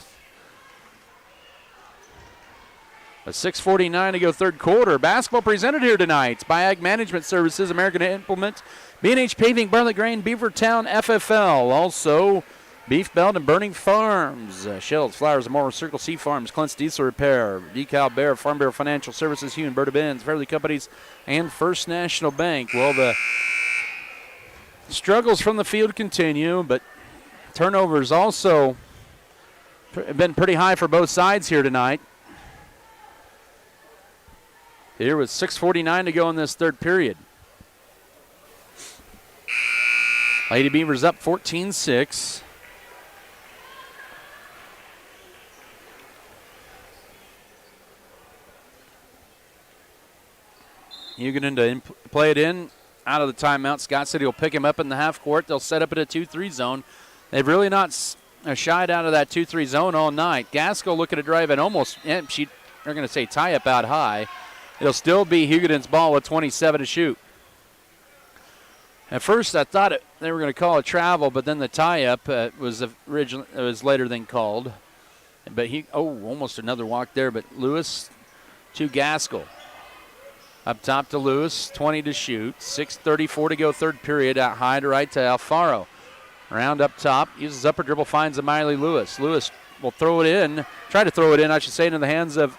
[SPEAKER 3] A 6:49 to go third quarter. Basketball presented here tonight by Ag Management Services, American Implement, B&H Paving, Bartlett Grain, Beavertown, FFL. Also, Beef Belt and Burning Farms. Shells, Flowers, Moore, Circle C Farms, Clint's Diesel Repair, Decal Bear, Farm Bear Financial Services, Hugh and Berta Benz, Fairleigh Companies, and First National Bank. Well, the struggles from the field continue, but turnovers also have been pretty high for both sides here tonight. Here with 6:49 to go in this third period. Lady Beavers up 14-6. Hugoton to play it in out of the timeout. Scott City will pick him up in the half court. They'll set up at a 2-3 zone. they've really not shied out of that 2-3 zone all night. Gaskell looking to drive it almost, they're going to say tie up out high. It'll still be Hugoton's ball with 27 to shoot. At first, I thought they were going to call a travel, but then the tie-up was later than called. But almost another walk there. But Lewis to Gaskell. Up top to Lewis, 20 to shoot. 6:34 to go, third period. Out high to right to Alfaro. Around up top, uses upper dribble, finds a Maile Lewis. Lewis will try to throw it in, I should say, into the hands of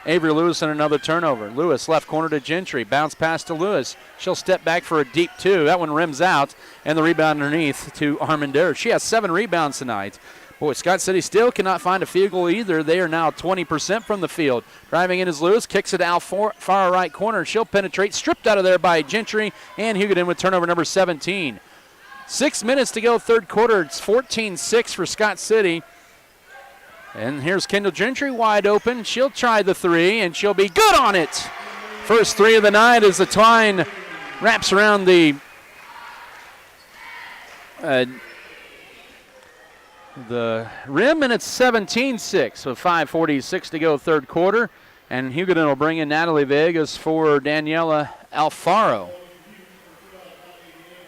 [SPEAKER 3] Avery Lewis, and another turnover. Lewis left corner to Gentry. Bounce pass to Lewis. She'll step back for a deep two. That one rims out, and the rebound underneath to Armendariz. She has 7 rebounds tonight. Boy, Scott City still cannot find a field goal either. They are now 20% from the field. Driving in is Lewis. Kicks it out far right corner. She'll penetrate. Stripped out of there by Gentry, and Hugoton with turnover number 17. 6 minutes to go, third quarter. It's 14-6 for Scott City. And here's Kendall Gentry wide open. She'll try the three, and she'll be good on it. First three of the night as the twine wraps around the rim, and it's 17-6 with 5:46 to go, third quarter. And Hugoton will bring in Natalie Vegas for Daniela Alfaro.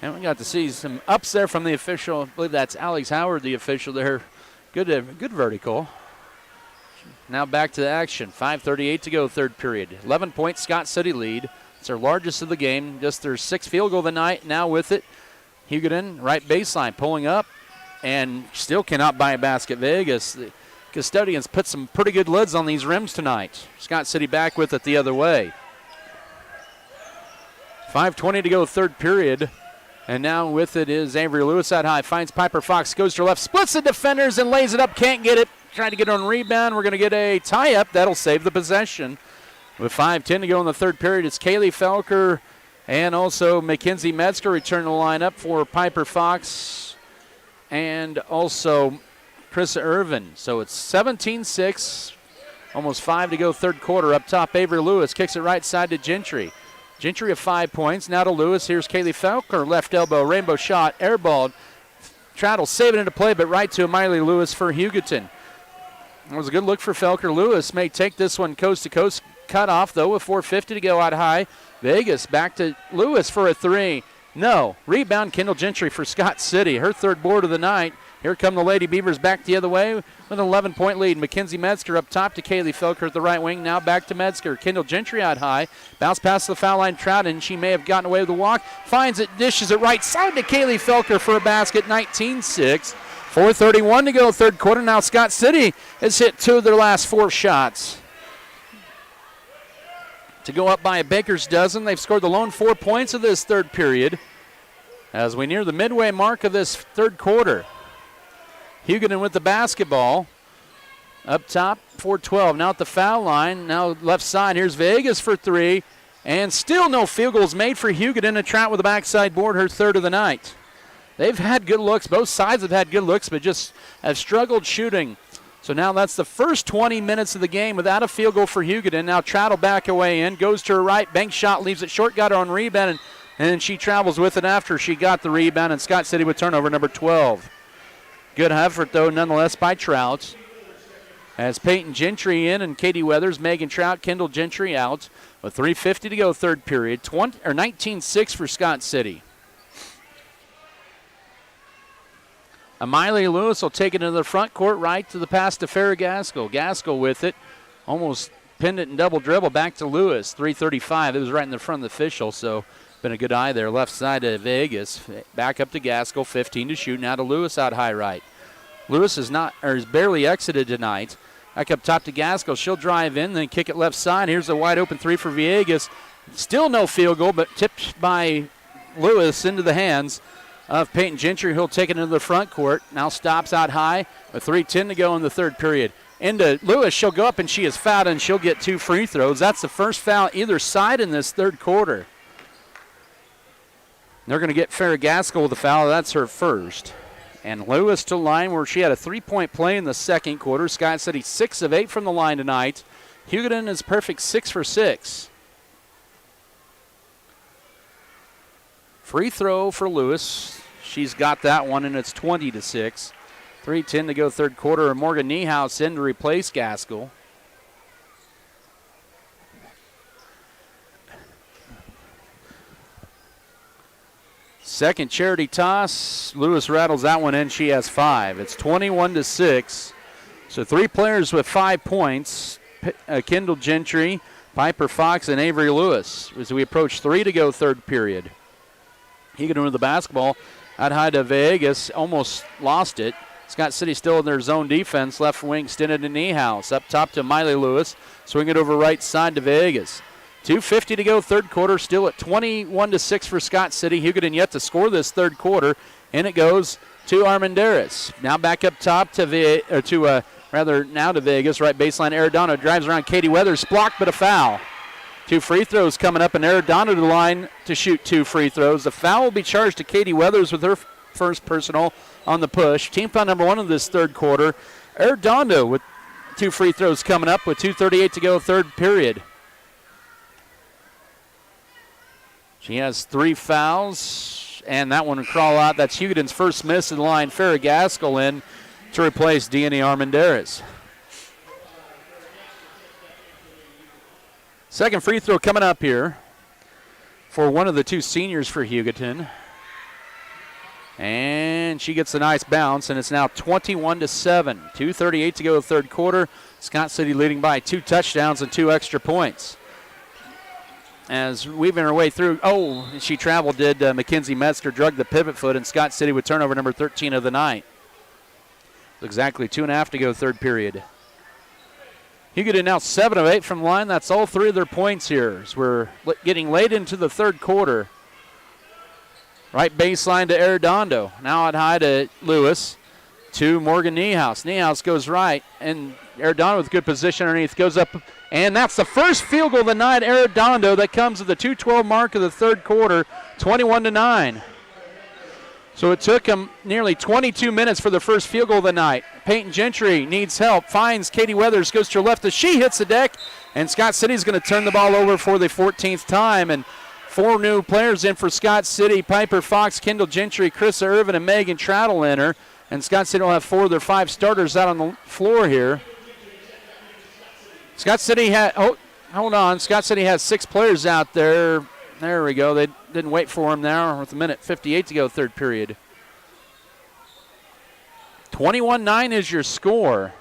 [SPEAKER 3] And we got to see some ups there from the official. I believe that's Alex Howard, the official there. Good vertical. Now back to the action. 5:38 to go, third period. 11-point Scott City lead. It's their largest of the game. Just their 6th field goal of the night. Now with it, Hugoton, right baseline, pulling up, and still cannot buy a basket. Vegas, the Custodians, put some pretty good lids on these rims tonight. Scott City back with it the other way. 5:20 to go, third period. And now with it is Avery Lewis out high. Finds Piper Fox, goes to her left, splits the defenders and lays it up. Can't get it. Trying to get on rebound. We're going to get a tie-up. That'll save the possession. With 5:10 to go in the third period, it's Kaylee Felker and also Mackenzie Metzger return to the lineup for Piper Fox and also Chris Irvin. So it's 17-6, almost 5 to go, third quarter. Up top, Avery Lewis kicks it right side to Gentry. Gentry of 5 points. Now to Lewis. Here's Kaylee Felker. Left elbow. Rainbow shot. Airballed. Traddle saving into play, but right to Maile Lewis for Hugoton. It was a good look for Felker. Lewis may take this one coast to coast. Cut off, though, with 4:50 to go out high. Vegas back to Lewis for a three. No. Rebound, Kendall Gentry for Scott City. Her third board of the night. Here come the Lady Beavers back the other way with an 11-point lead. Mackenzie Metzger up top to Kaylee Felker at the right wing. Now back to Metzger. Kendall Gentry out high. Bounce past the foul line. Trouton. She may have gotten away with the walk. Finds it. Dishes it right side to Kaylee Felker for a basket. 19-6. 4:31 to go, third quarter. Now Scott City has hit 2 of their last 4 shots to go up by a baker's dozen. They've scored the lone 4 points of this third period as we near the midway mark of this third quarter. Hugoton with the basketball. Up top, 4:12. Now at the foul line. Now left side. Here's Vegas for 3. And still no field goals made for Hugoton. A Trout with the backside board, her third of the night. They've had good looks. Both sides have had good looks, but just have struggled shooting. So now that's the first 20 minutes of the game without a field goal for Hugoton. Now Trout back away in. Goes to her right. Bank shot. Leaves it short. Got her on rebound. And she travels with it after she got the rebound. And Scott City with turnover number 12. Good effort, though, nonetheless, by Trout. As Peyton Gentry in and Katie Weathers, Megan Trout, Kendall Gentry out. With 3:50 to go, third period. 19-6 for Scott City. Maile Lewis will take it into the front court, right to the pass to Farrah Gaskell. Gaskell with it. Almost pinned it and double dribble back to Lewis. 3:35. It was right in the front of the official, so been a good eye there. Left side to Vegas. Back up to Gaskell. 15 to shoot. Now to Lewis out high right. Lewis is barely exited tonight. Back up top to Gaskell. She'll drive in, then kick it left side. Here's a wide open three for Villegas. Still no field goal, but tipped by Lewis into the hands of Peyton Gentry. He'll take it into the front court. Now stops out high with 3:10 to go in the third period. Into Lewis. She'll go up, and she is fouled, and she'll get 2 free throws. That's the first foul either side in this third quarter. They're going to get Farrah Gaskell with a foul. That's her first. And Lewis to line where she had a 3-point play in the second quarter. Scott City 6 of 8 from the line tonight. Hugoton is perfect 6 for 6. Free throw for Lewis. She's got that one, and it's 20-6. 3:10 to go third quarter, and Morgan Niehaus in to replace Gaskell. Second charity toss. Lewis rattles that one in. She has 5. It's 21-6. So 3 players with 5 points. Kendall Gentry, Piper Fox, and Avery Lewis as we approach 3 to go third period. Hugoton with the basketball. Out high to Vegas. Almost lost it. Scott City still in their zone defense. Left wing extended to Niehaus. Up top to Maile Lewis. Swing it over right side to Vegas. 2:50 to go third quarter. Still at 21-6 for Scott City. Hugoton yet to score this third quarter. And it goes to Armendariz. Now back up top to now to Vegas. Right baseline. Arredondo drives around Katie Weathers. Blocked, but a foul. 2 free throws coming up, and Arredondo to the line to shoot 2 free throws. The foul will be charged to Katie Weathers with her first personal on the push. Team foul number 1 of this third quarter. Arredondo with 2 free throws coming up with 2:38 to go third period. She has 3 fouls, and that one will crawl out. That's Hugoton's first miss in the line. Farrah Gaskell in to replace Deanie Armendariz. Second free throw coming up here for one of the 2 seniors for Hugoton. And she gets a nice bounce, and it's now 21-7. 2:38 to go third quarter. Scott City leading by 2 touchdowns and 2 extra points. As weaving her way through, she traveled, did Mackenzie Metzger, drug the pivot foot, and Scott City with turnover number 13 of the night. Exactly 2.5 to go third period. Hugoton now 7 of 8 from the line. That's all 3 of their points here as we're getting late into the third quarter. Right baseline to Arredondo. Now out high to Lewis. To Morgan Niehaus. Niehaus goes right, and Arredondo with good position underneath goes up, and that's the first field goal of the night. Arredondo that comes at the 2:12 mark of the third quarter, 21-9. So it took him nearly 22 minutes for the first field goal of the night. Peyton Gentry needs help, finds Katie Weathers, goes to her left as she hits the deck, and Scott City's going to turn the ball over for the 14th time. And 4 new players in for Scott City: Piper Fox, Kendall Gentry, Krista Irvin, and Megan Trouttle in her. And Scott City will have 4 of their 5 starters out on the floor here. Scott City Scott City has 6 players out there. There we go. They didn't wait for him now with 1:58 to go third period. 21-9 is your score.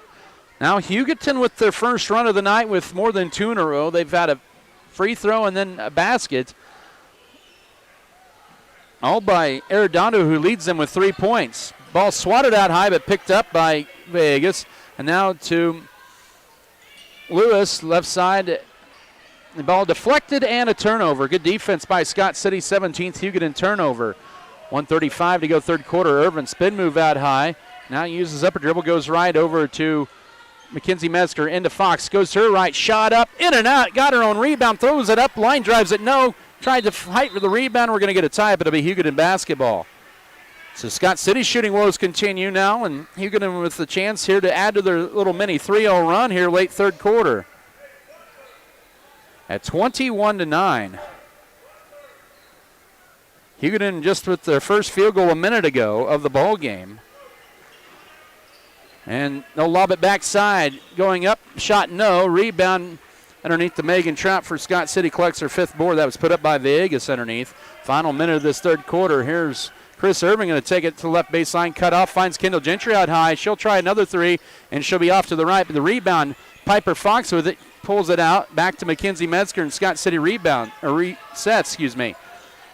[SPEAKER 3] Now Hugoton with their first run of the night with more than 2 in a row. They've had a free throw and then a basket. All by Arredondo, who leads them with 3 points. Ball swatted out high but picked up by Vegas. And now to Lewis, left side. The ball deflected and a turnover. Good defense by Scott City, 17th Hugoton turnover. 1:35 to go third quarter. Irvin spin move out high. Now uses upper dribble, goes right over to Mackenzie Metzger into Fox. Goes to her right, shot up, in and out. Got her own rebound, throws it up, line drives it, no. Tried to fight for the rebound. We're going to get a tie, but it'll be Hugoton basketball. So Scott City shooting woes continue now, and Hugoton with the chance here to add to their little mini 3-0 run here late third quarter. At 21-9. Hugoton just with their first field goal a minute ago of the ball game. And they'll lob it backside. Going up, shot no. Rebound underneath the Megan Trout for Scott City. Collects her 5th board. That was put up by Vegas underneath. Final minute of this third quarter. Here's Chris Irving going to take it to the left baseline. Cut off. Finds Kendall Gentry out high. She'll try another 3, and she'll be off to the right. But the rebound, Piper Fox with it. Pulls it out. Back to Mackenzie Metzger, and Scott City resets.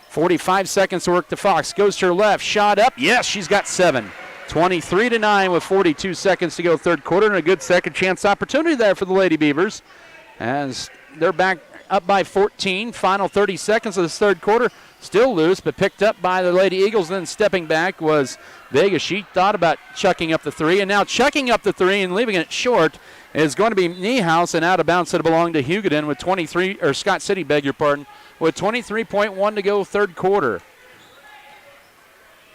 [SPEAKER 3] 45 seconds to work to Fox. Goes to her left. Shot up. Yes, she's got 7. 23-9 with 42 seconds to go third quarter, and a good second chance opportunity there for the Lady Beavers as they're back up by 14. Final 30 seconds of this third quarter. Still loose, but picked up by the Lady Eagles. Then stepping back was Vegas. She thought about chucking up the 3, and now chucking up the 3 and leaving it short is going to be Niehaus, and out of bounds that belonged to Hugoton with Scott City, with 23.1 to go third quarter.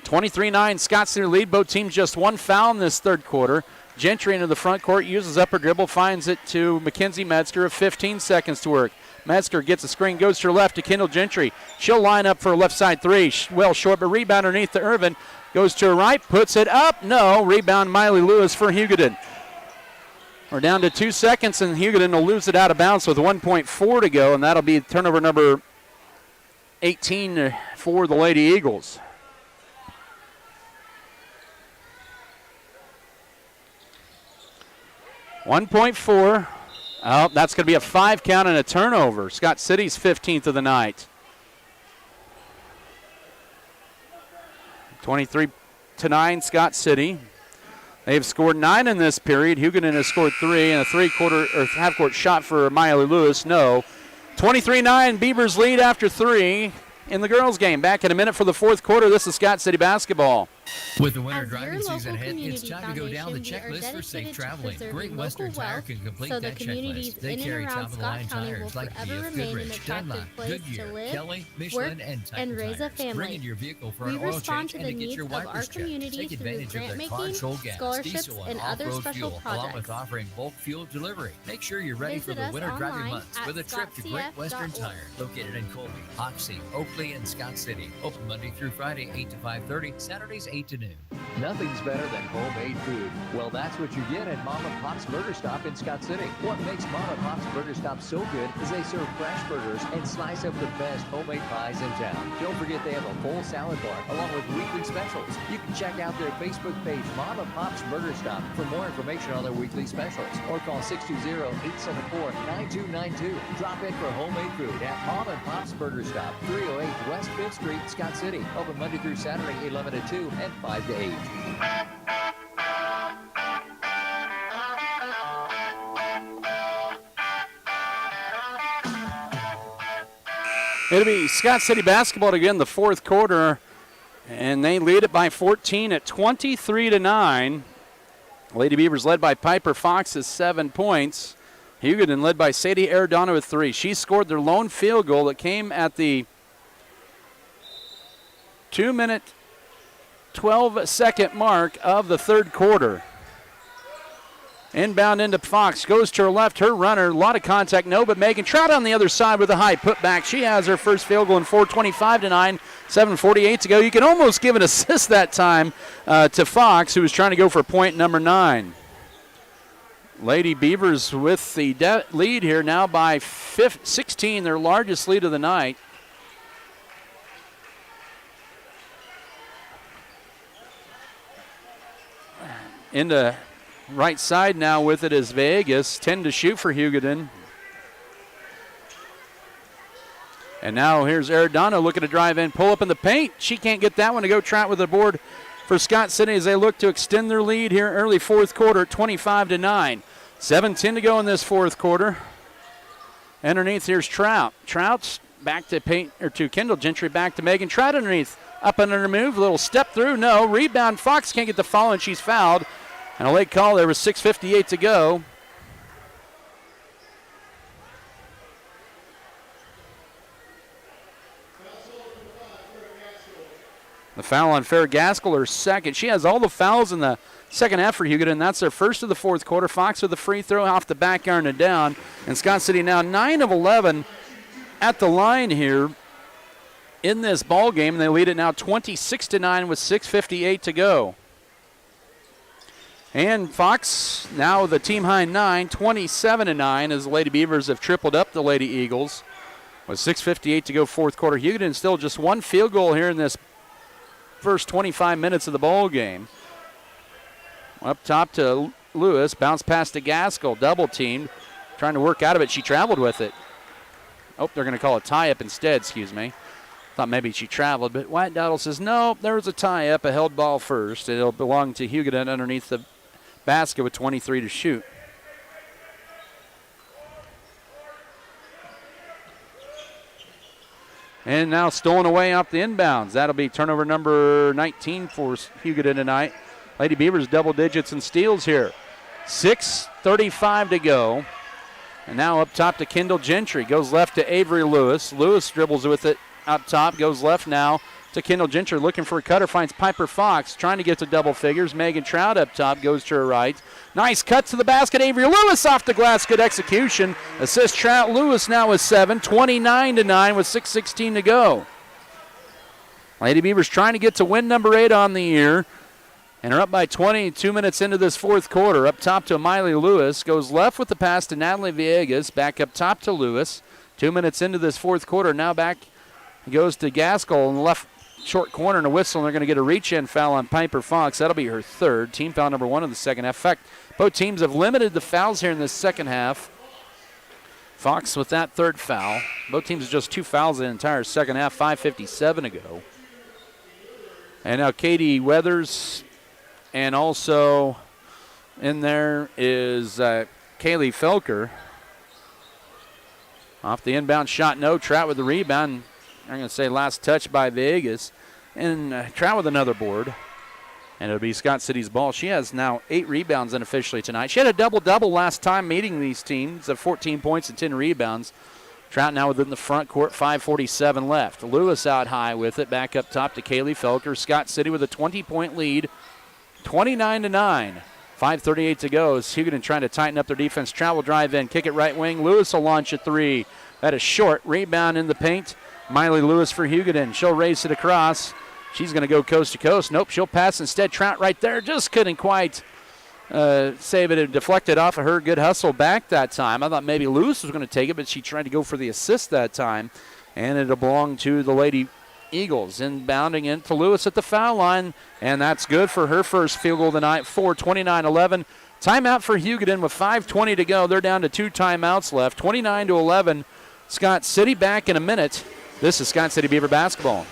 [SPEAKER 3] 23-9, Scott City lead. Both teams just 1 foul in this third quarter. Gentry into the front court, uses upper dribble, finds it to Mackenzie Metzger with 15 seconds to work. Metzger gets a screen, goes to her left to Kendall Gentry. She'll line up for a left side three. Well short, but rebound underneath to Irvin. Goes to her right, puts it up. No, rebound Maile Lewis for Hugoton. We're down to 2 seconds, and Hugoton will lose it out of bounds with 1.4 to go, and that'll be turnover number 18 for the Lady Eagles. .4. Oh, that's going to be a 5 count and a turnover. Scott City's 15th of the night. 23-9, Scott City. They've scored 9 in this period. Hugoton has scored 3, and a half-court shot for Maile Lewis. No. 23-9, Beavers lead after 3 in the girls' game. Back in a minute for the fourth quarter. This is Scott City basketball.
[SPEAKER 8] With the winter driving season ahead, it's time to go down the checklist for safe traveling. Great Western Tire can complete that checklist. They carry top-of-the-line tires like GF Goodrich, Dunlop, Goodyear, Kelly, Michelin, and Titan tires. Bring in your vehicle for an oil change and to get your wipers checked. Take advantage of their control gas, diesel, and off-road fuel, along with offering bulk fuel delivery. Make sure you're ready for the winter driving months with a trip to Great Western Tire, located in Colby, Hoxie, Oakley, and Scott City. Open Monday through Friday, 8 to 5:30, Saturdays 8 to noon.
[SPEAKER 9] Nothing's better than homemade food. Well, that's what you get at Mom and Pop's Burger Stop in Scott City. What makes Mom and Pop's Burger Stop so good is they serve fresh burgers and slice up the best homemade pies in town. Don't forget they have a full salad bar along with weekly specials. You can check out their Facebook page, Mom and Pop's Burger Stop, for more information on their weekly specials. Or call 620-874-9292. Drop in for homemade food at Mom and Pop's Burger Stop, 308 West 5th Street, Scott City. Open Monday through Saturday, 11 to 2 and 5 to 8.
[SPEAKER 3] It'll be Scott City basketball again the fourth quarter, and they lead it by 14 at 23-9. Lady Beavers led by Piper Fox with 7 points. Hugoton led by Sadie Arredondo with 3. She scored their lone field goal that came at the 2-minute 12-second mark of the third quarter. Inbound into Fox, goes to her left, her runner, a lot of contact, no, but Megan Trout on the other side with a high put back. She has her first field goal in 4:25-9, 7:48 to go. You can almost give an assist that time to Fox, who was trying to go for point number 9. Lady Beavers with the lead here now by 16, their largest lead of the night. Into right side now with it is Vegas. 10 to shoot for Hugoton. And now here's Arredondo looking to drive in, pull up in the paint. She can't get that one to go. Trout with the board for Scott City as they look to extend their lead here early fourth quarter, 25-9. 7:10 to go in this fourth quarter. Underneath here's Trout. Trout's back to Kendall Gentry, back to Megan Trout underneath. Up and under move, a little step through, no. Rebound, Fox can't get the foul, and she's fouled. And a late call there with 6:58 to go. The foul on Fair Gaskell, her second. She has all the fouls in the second half for Hugoton, and that's their first of the fourth quarter. Fox with the free throw off the back iron and down. And Scott City now 9 of 11 at the line here in this ball game. They lead it now 26-9 with 6:58 to go. And Fox now the team high 9, 27-9, as the Lady Beavers have tripled up the Lady Eagles. With 6:58 to go fourth quarter. Hugoton still just one field goal here in this first 25 minutes of the ball game. Up top to Lewis, bounce pass to Gaskell, double teamed, trying to work out of it. She traveled with it. Oh, they're going to call a tie-up instead, excuse me. Thought maybe she traveled, but White Dowdle says, no, there was a tie-up, a held ball first. It'll belong to Hugoton underneath the basket with 23 to shoot. And now stolen away off the inbounds. That'll be turnover number 19 for Hugoton tonight. Lady Beavers double digits in steals here. 6:35 to go. And now up top to Kendall Gentry. Goes left to Avery Lewis. Lewis dribbles with it up top. Goes left now to Kendall Gentry, looking for a cutter, finds Piper Fox, trying to get to double figures. Megan Trout up top, goes to her right. Nice cut to the basket. Avery Lewis off the glass, good execution. Assist Trout. Lewis now with 7, 29-9 with 6:16 to go. Lady Beavers trying to get to win number 8 on the year, and are up by 20, 2 minutes into this fourth quarter. Up top to Maile Lewis, goes left with the pass to Natalie Villegas, back up top to Lewis. 2 minutes into this fourth quarter, now back goes to Gaskell in the left short corner and a whistle, and they're going to get a reach-in foul on Piper Fox. That'll be her third, team foul number 1 of the second half. In fact, both teams have limited the fouls here in this second half. Fox with that third foul. Both teams just 2 fouls in the entire second half, 5:57 to go. And now Katie Weathers, and also in there is Kaylee Felker. Off the inbound shot, no. Trout with the rebound. I'm going to say last touch by Vegas. And Trout with another board. And it'll be Scott City's ball. She has now 8 rebounds unofficially tonight. She had a double-double last time meeting these teams of 14 points and 10 rebounds. Trout now within the front court, 5:47 left. Lewis out high with it, back up top to Kaylee Felker. Scott City with a 20-point lead, 29-9. 5:38 to go. Hugoton trying to tighten up their defense. Trout will drive in, kick it right wing. Lewis will launch a 3. That is short. Rebound in the paint. Miley Lewis for Hugoton. She'll race it across. She's going to go coast to coast. Nope, she'll pass instead. Trout right there. Just couldn't quite save it. It deflected off of her. Good hustle back that time. I thought maybe Lewis was going to take it, but she tried to go for the assist that time. And it'll belong to the Lady Eagles. Inbounding into Lewis at the foul line. And that's good for her first field goal of the night. 29-11. Timeout for Hugoton with 5:20 to go. They're down to 2 timeouts left. 29-11. Scott City back in a minute. This is Scott City Beaver basketball.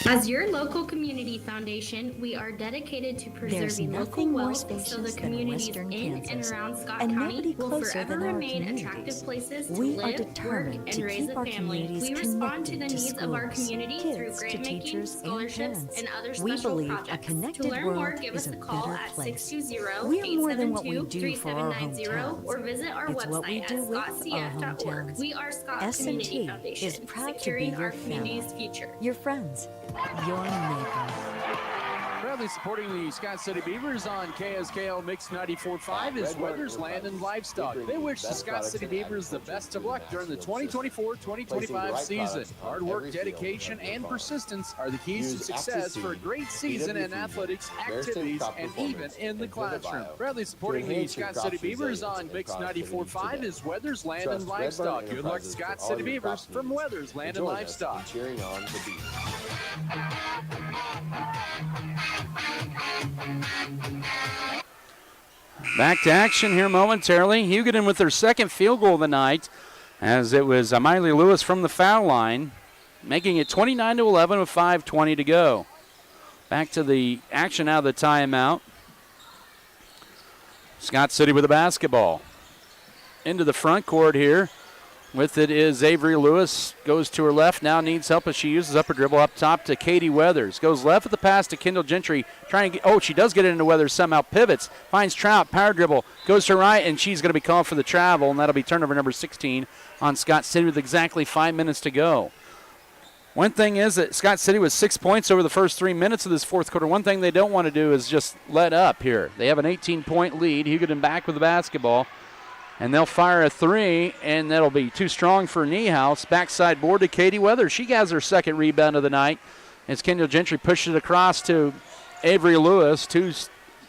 [SPEAKER 10] As your local community foundation, we are dedicated to preserving local wealth so the communities in and around Scott County will forever remain attractive places to live, work, and raise a family. We respond to the needs of our community through grant making, scholarships, and other special projects. To learn more, give us a call at 620-872-3790 or visit our website at scottcf.org. We are Scott Community Foundation, securing our community's future.
[SPEAKER 11] Your friends, your neighbors.
[SPEAKER 3] Proudly supporting the Scott City Beavers on KSKL Mix 94.5 is Weathers Land and Livestock. They wish the Scott City Beavers the best of luck during the 2024-2025 season. Hard work, dedication, and persistence are the keys to success for a great season in athletics, activities, and even in the classroom. Proudly supporting the Scott City Beavers on Mix 94.5 is Weathers Land and Livestock. Good luck, Scott City Beavers, from Weathers Land and Livestock.
[SPEAKER 12] Cheering on the Beavers.
[SPEAKER 3] Back to action here momentarily. Hugoton with their second field goal of the night, as it was Miley Lewis from the foul line, making it 29-11 with 5:20 to go. Back to the action out of the timeout. Scott City with the basketball. Into the front court here. With it is Avery Lewis. Goes to her left. Now needs help as she uses upper dribble up top to Katie Weathers. Goes left with the pass to Kendall Gentry. Trying to get, she does get it into Weathers somehow. Pivots. Finds Trout. Power dribble. Goes to her right, and she's going to be called for the travel, and that'll be turnover number 16 on Scott City with exactly 5 minutes to go. One thing is that Scott City was 6 points over the first 3 minutes of this fourth quarter. One thing they don't want to do is just let up here. They have an 18-point lead. Hugoton back with the basketball. And they'll fire a 3, and that'll be too strong for Niehaus. Backside board to Katie Weathers. She has her second rebound of the night as Kendall Gentry pushes it across to Avery Lewis. 2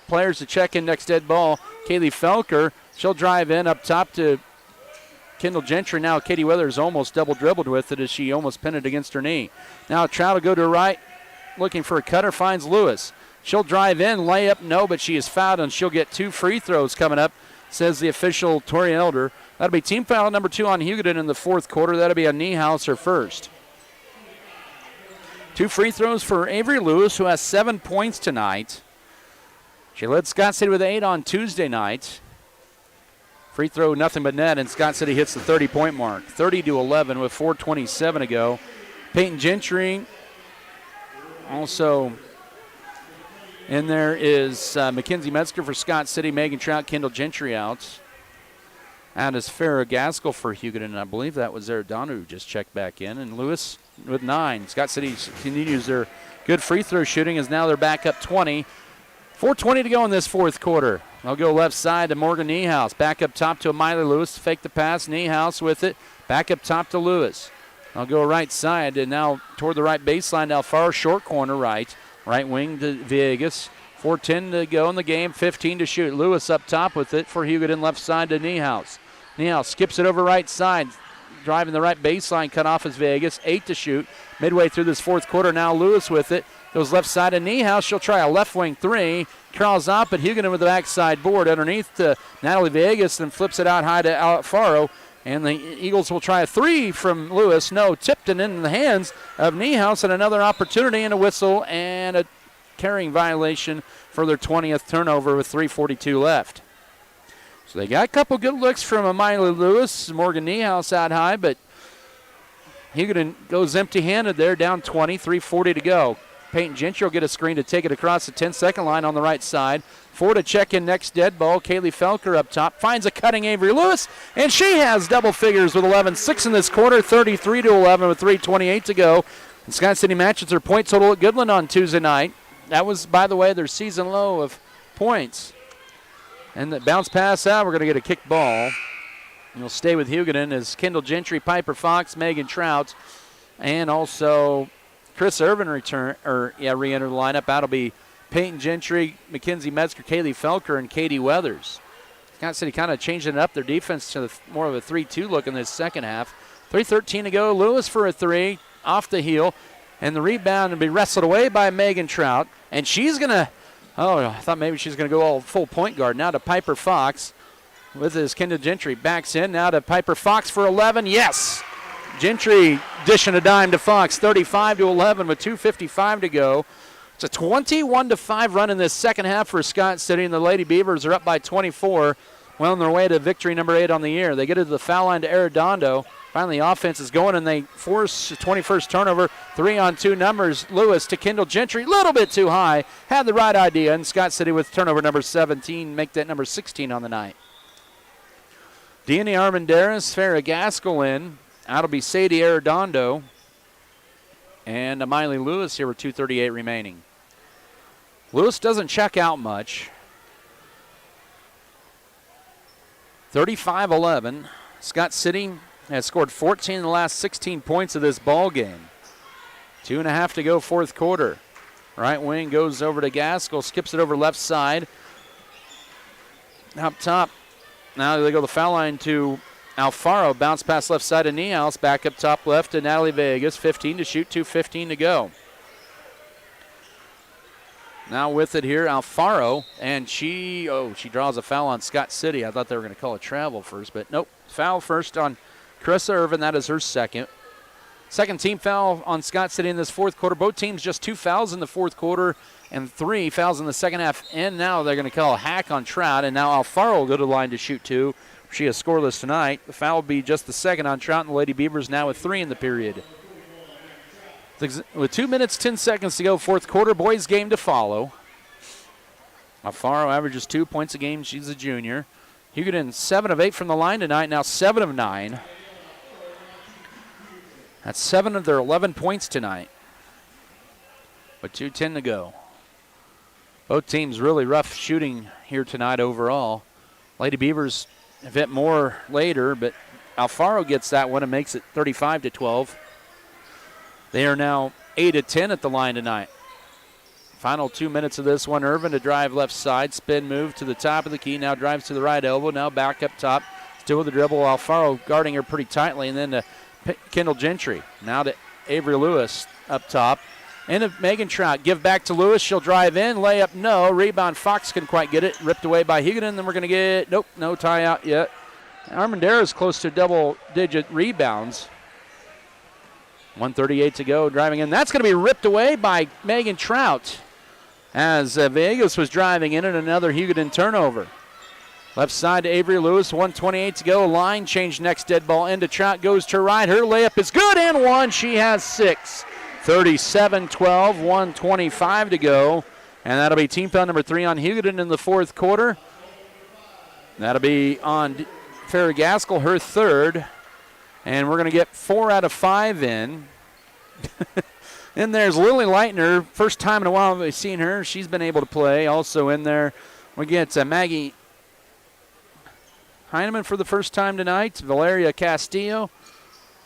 [SPEAKER 3] players to check in next dead ball. Kaylee Felker, she'll drive in up top to Kendall Gentry. Now Katie Weathers almost double dribbled with it as she almost pinned it against her knee. Now Trout will go to her right, looking for a cutter, finds Lewis. She'll drive in, lay up, no, but she is fouled, and she'll get 2 free throws coming up, says the official, Tori Elder. That'll be team foul number 2 on Hugoton in the fourth quarter. That'll be a Niehaus, her first. 2 free throws for Avery Lewis, who has 7 points tonight. She led Scott City with 8 on Tuesday night. Free throw, nothing but net, and Scott City hits the 30-point mark. 30-11 with 4:27 to go. Peyton Gentry also in there is Mackenzie Metzger for Scott City, Megan Trout, Kendall Gentry out. Out is Farrah Gaskell for Hugoton, and I believe that was Aridano who just checked back in. And Lewis with 9. Scott City continues their good free throw shooting as now they're back up 20. 4:20 to go in this fourth quarter. They'll go left side to Morgan Niehaus. Back up top to a Maile Lewis. Fake the pass. Niehaus with it. Back up top to Lewis. They'll go right side and now toward the right baseline. Alfaro short corner right. Right wing to Villegas. 4:10 to go in the game. 15 to shoot. Lewis up top with it for Hugoton. Left side to Niehaus. Niehaus skips it over right side. Driving the right baseline. Cut off is Vegas. 8 to shoot. Midway through this fourth quarter. Now Lewis with it. Goes left side to Niehaus. She'll try a left wing 3. Crawls up, but Hugoton with the backside board underneath to Natalie Vegas, and flips it out high to Alfaro. And the Eagles will try a 3 from Lewis. No, tipped and in the hands of Niehaus, and another opportunity and a whistle and a carrying violation for their 20th turnover with 3:42 left. So they got a couple good looks from Maile Lewis, Morgan Niehaus out high, but Hugoton goes empty-handed there, down 20, 3:40 to go. Peyton Gentry will get a screen to take it across the 10-second line on the right side. 4 to check in next dead ball. Kaylee Felker up top. Finds a cutting Avery Lewis, and she has double figures with 11-6 in this quarter, 33-11 with 3:28 to go. And Scott City matches their point total at Goodland on Tuesday night. That was, by the way, their season low of points. And the bounce pass out, we're going to get a kick ball. And we'll stay with Hugoton as Kendall Gentry, Piper Fox, Megan Trout, and also Chris Irvin re-enter the lineup. That'll be Peyton Gentry, Mackenzie Metzger, Kaylee Felker, and Katie Weathers. Scott City kind of changing it up their defense to more of a 3-2 look in this second half. 3:13 to go. Lewis for a 3 off the heel. And the rebound will be wrestled away by Megan Trout. And she's going to, I thought maybe she's going to go all full point guard. Now to Piper Fox with his Kendall Gentry. Backs in now to Piper Fox for 11. Yes! Gentry dishing a dime to Fox, 35-11 with 2:55 to go. It's a 21-5 run in this second half for Scott City, and the Lady Beavers are up by 24, well on their way to victory number 8 on the year. They get to the foul line to Arredondo. Finally, the offense is going, and they force the 21st turnover. 3-on-2 numbers. Lewis to Kendall Gentry, a little bit too high. Had the right idea, and Scott City with turnover number 17, make that number 16 on the night. Deanie Armendariz, Farrah Gaskell in. That'll be Sadie Arredondo and Maile Lewis here with 2:38 remaining. Lewis doesn't check out much. 35-11. Scott City has scored 14 in the last 16 points of this ball game. 2.5 to go, fourth quarter. Right wing goes over to Gaskell, skips it over left side. Up top, now they go the foul line to Alfaro. Bounce pass left side to Niehaus. Back up top left to Natalie Vegas. 15 to shoot, 2:15 to go. Now with it here, Alfaro, and she draws a foul on Scott City. I thought they were going to call a travel first, but nope. Foul first on Carissa Irvin. That is her second. Second team foul on Scott City in this fourth quarter. Both teams just 2 fouls in the fourth quarter and 3 fouls in the second half. And now they're going to call a hack on Trout, and now Alfaro will go to the line to shoot 2. She is scoreless tonight. The foul will be just the second on Trout, and the Lady Beavers now with 3 in the period. With 2 minutes, 10 seconds to go, fourth quarter, boys game to follow. Alfaro averages 2 points a game. She's a junior. Hugoton 7 of 8 from the line tonight, now 7 of 9. That's 7 of their 11 points tonight. With 2:10 to go. Both teams really rough shooting here tonight overall. Lady Beavers a bit more later, but Alfaro gets that one and makes it 35-12. They are now 8 of 10 at the line tonight. Final 2 minutes of this one. Irvin to drive left side. Spin move to the top of the key. Now drives to the right elbow. Now back up top. Still with the dribble. Alfaro guarding her pretty tightly. And then to Kendall Gentry. Now to Avery Lewis up top. And to Megan Trout. Give back to Lewis. She'll drive in. Layup, no. Rebound, Fox couldn't quite get it. Ripped away by Hugoton. Then we're going to get, nope, no tie out yet. Armendariz is close to double-digit rebounds. 1:38 to go. Driving in. That's going to be ripped away by Megan Trout as Vegas was driving in, and another Hugoton turnover. Left side to Avery Lewis. 1:28 to go. Line change next dead ball into Trout. Goes to right. Her layup is good and one. She has 6. 37-12, 1:25 to go. And that'll be team foul number 3 on Hugoton in the fourth quarter. That'll be on Farrah Gaskell, her third. And we're going to get 4 out of 5 in. And there's Lily Leitner. First time in a while we've seen her. She's been able to play. Also in there, we get Maggie Heineman for the first time tonight. Valeria Castillo.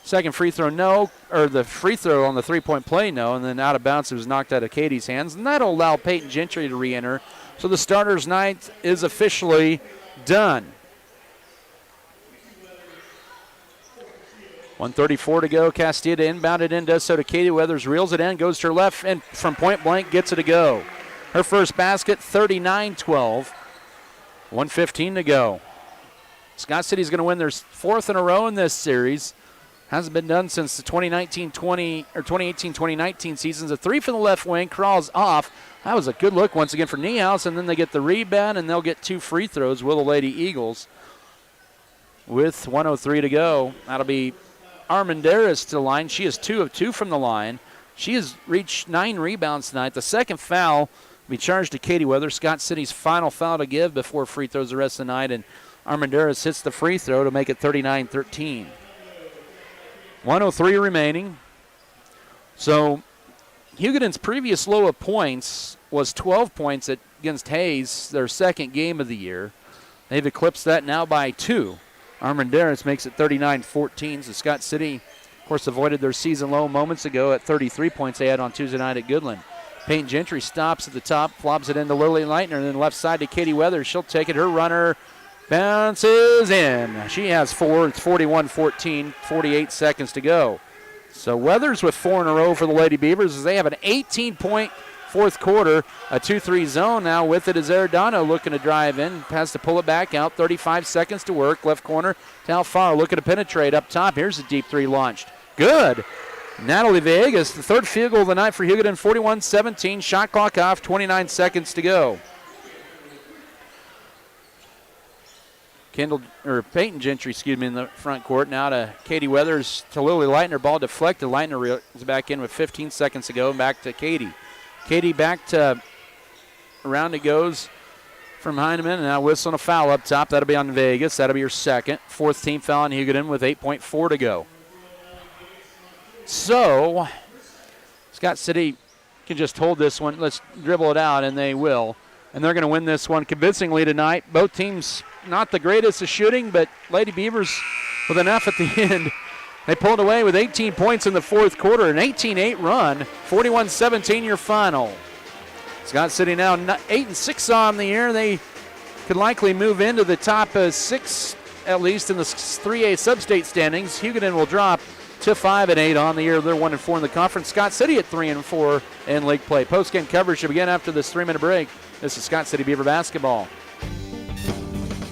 [SPEAKER 3] Second free throw, no. Or the free throw on the three-point play, no. And then out of bounds, it was knocked out of Katie's hands. And that'll allow Peyton Gentry to re-enter. So the starters' night is officially done. 1:34 to go. Castillo to inbound it in, does so to Katie Weathers, reels it in, goes to her left, and from point blank gets it to go. Her first basket, 39-12. 1:15 to go. Scott City's going to win their fourth in a row in this series. Hasn't been done since the 2018-2019 seasons. A three from the left wing, crawls off. That was a good look once again for Niehaus, and then they get the rebound, and they'll get 2 free throws, will the Lady Eagles. With 1:03 to go, that'll be Armendariz to the line. She is 2 of 2 from the line. She has reached 9 rebounds tonight. The second foul will be charged to Katie Weathers. Scott City's final foul to give before free throws the rest of the night, and Armendariz hits the free throw to make it 39-13. 1:03 remaining. So Hugoton's previous low of points was 12 points against Hayes, their second game of the year. They've eclipsed that now by 2. Armendariz makes it 39-14. So Scott City, of course, avoided their season low moments ago at 33 points they had on Tuesday night at Goodland. Peyton Gentry stops at the top, flobs it into Lily Leitner, and then left side to Katie Weathers. She'll take it. Her runner bounces in. She has 4. It's 41-14, 48 seconds to go. So Weathers with 4 in a row for the Lady Beavers as they have an 18-point fourth quarter. A 2-3 zone now with it is Arredondo looking to drive in. Has to pull it back out. 35 seconds to work. Left corner to Alfaro looking to penetrate up top. Here's a deep 3 launched. Good. Natalie Villegas, the third field goal of the night for Hugoton, 41-17. Shot clock off, 29 seconds to go. Peyton Gentry, in the front court. Now to Katie Weathers to Lily Leitner. Ball deflected. Leitner is back in with 15 seconds to go. Back to Katie. Katie back to around it goes from Heineman. And now whistling a foul up top. That'll be on Vegas. That'll be her second. Fourth team foul on Hugoton with 8.4 to go. So Scott City can just hold this one. Let's dribble it out, and they will. And they're going to win this one convincingly tonight. Both teams not the greatest of shooting, but Lady Beavers with enough at the end. They pulled away with 18 points in the fourth quarter, an 18-8 run, 41-17 your final. Scott City now 8-6 on the year. They could likely move into the top 6, at least in the 3A sub-state standings. Hugoton will drop to 5-8 on the year. They're 1-4 in the conference. Scott City at 3-4 in league play. Post-game coverage should begin after this 3-minute break. This is Scott City Beaver basketball.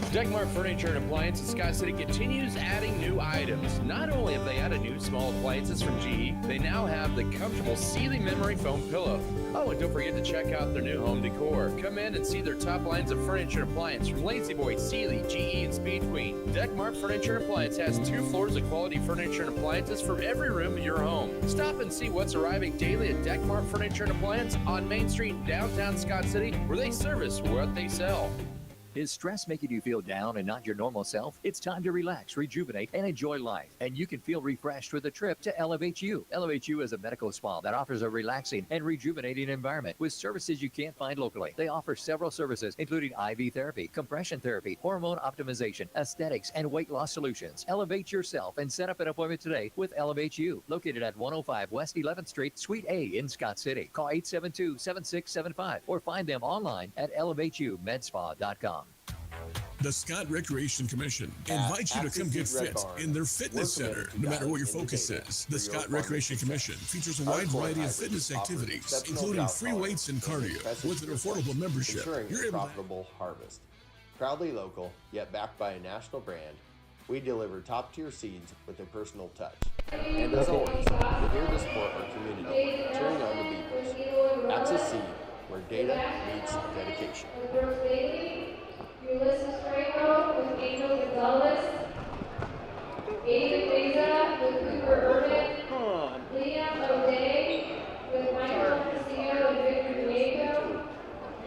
[SPEAKER 5] Deckmart Furniture and Appliance in Scott City continues adding new items. Not only have they added new small appliances from GE, they now have the comfortable Sealy memory foam pillow. Oh, and don't forget to check out their new home decor. Come in and see their top lines of furniture and appliance from Lazy Boy, Sealy, GE, and Speed Queen. Deckmart Furniture and Appliance has 2 floors of quality furniture and appliances for every room in your home. Stop and see what's arriving daily at Deckmart Furniture and Appliance on Main Street in downtown Scott City, where they service what they sell.
[SPEAKER 9] Is stress making you feel down and not your normal self? It's time to relax, rejuvenate, and enjoy life. And you can feel refreshed with a trip to Elevate You. Elevate You is a medical spa that offers a relaxing and rejuvenating environment with services you can't find locally. They offer several services, including IV therapy, compression therapy, hormone optimization, aesthetics, and weight loss solutions. Elevate yourself and set up an appointment today with Elevate You, located at 105 West 11th Street, Suite A in Scott City. Call 872-7675 or find them online at elevateyoumedSpa.com.
[SPEAKER 12] The Scott Recreation Commission invites you to come get fit in their fitness center, no matter what your focus is. The Scott Recreation Commission features a wide variety of fitness activities, including free weights and cardio, with an affordable membership.
[SPEAKER 13] You're able profitable harvest. Proudly local, yet backed by a national brand, we deliver top-tier seeds with a personal touch. And as always, we're here to support our community, cheering on the Beavers. Access Seed, where data meets dedication.
[SPEAKER 15] Ulysses Franco with Angel Gonzalez, Aiden Beza with Cooper Urban, Liam O'Day with Michael Castillo and Victor Diego,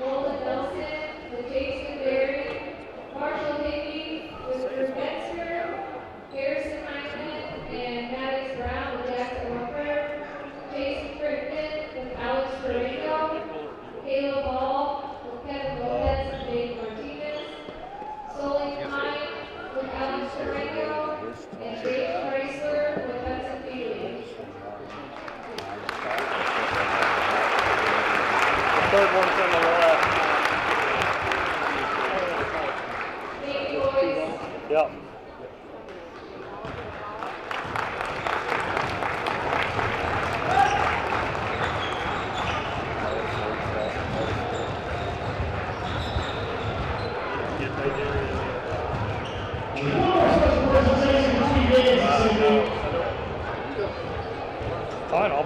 [SPEAKER 15] Nolan Nelson with Jason Berry, Marshall Hickey with Drew Metzger, Harrison Hyman and Maddox Brown with Jackson Walker,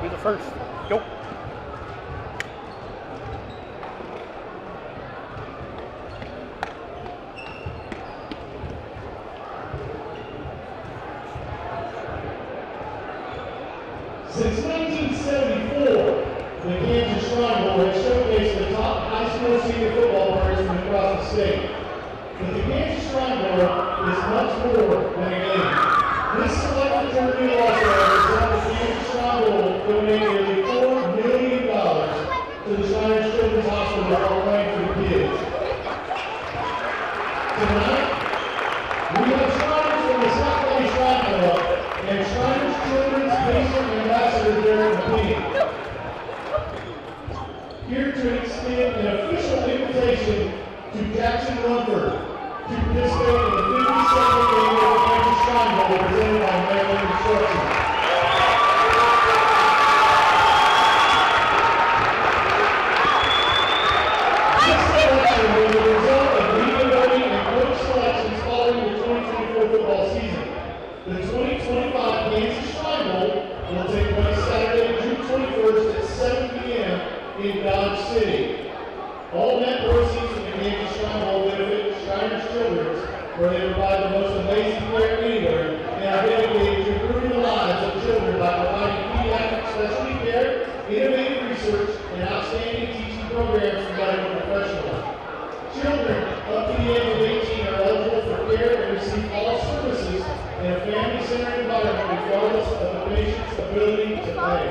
[SPEAKER 14] Be the first. Go.
[SPEAKER 16] Since 1974, the Kansas Shrine Bowl has showcased the top high school senior football players from across the state. But the Kansas Shrine Bowl is much more than a game. This select fraternity law firm has helped the Kansas Shrine Bowl donate nearly $4 million to the Shriners Children's Hospital while playing for the kids. Tonight, we have Shriners from the South County Shrine Club and Shriners Children's Patient Ambassador Derek McKean. Here to extend an official invitation to Jackson Rumford to participate in the 52nd annual Kansas Shrine Bowl presented by Maile Construction. This selection was a result of media voting and coach selections following the 2024 football season. The 2025 Kansas Shrine Bowl will take place Saturday, June 21st at 7 p.m. in Dodge City. All net proceeds from the Kansas Shrine Bowl benefit Shriners Children's, where they provide the most amazing care anywhere and are dedicated to improving the lives of children by providing pediatric specialty care, innovative research, and outstanding teaching programs for medical professionals. Children up to the age of 18 are eligible for care and receive all services in a family-centered environment regardless of the patient's ability to pay.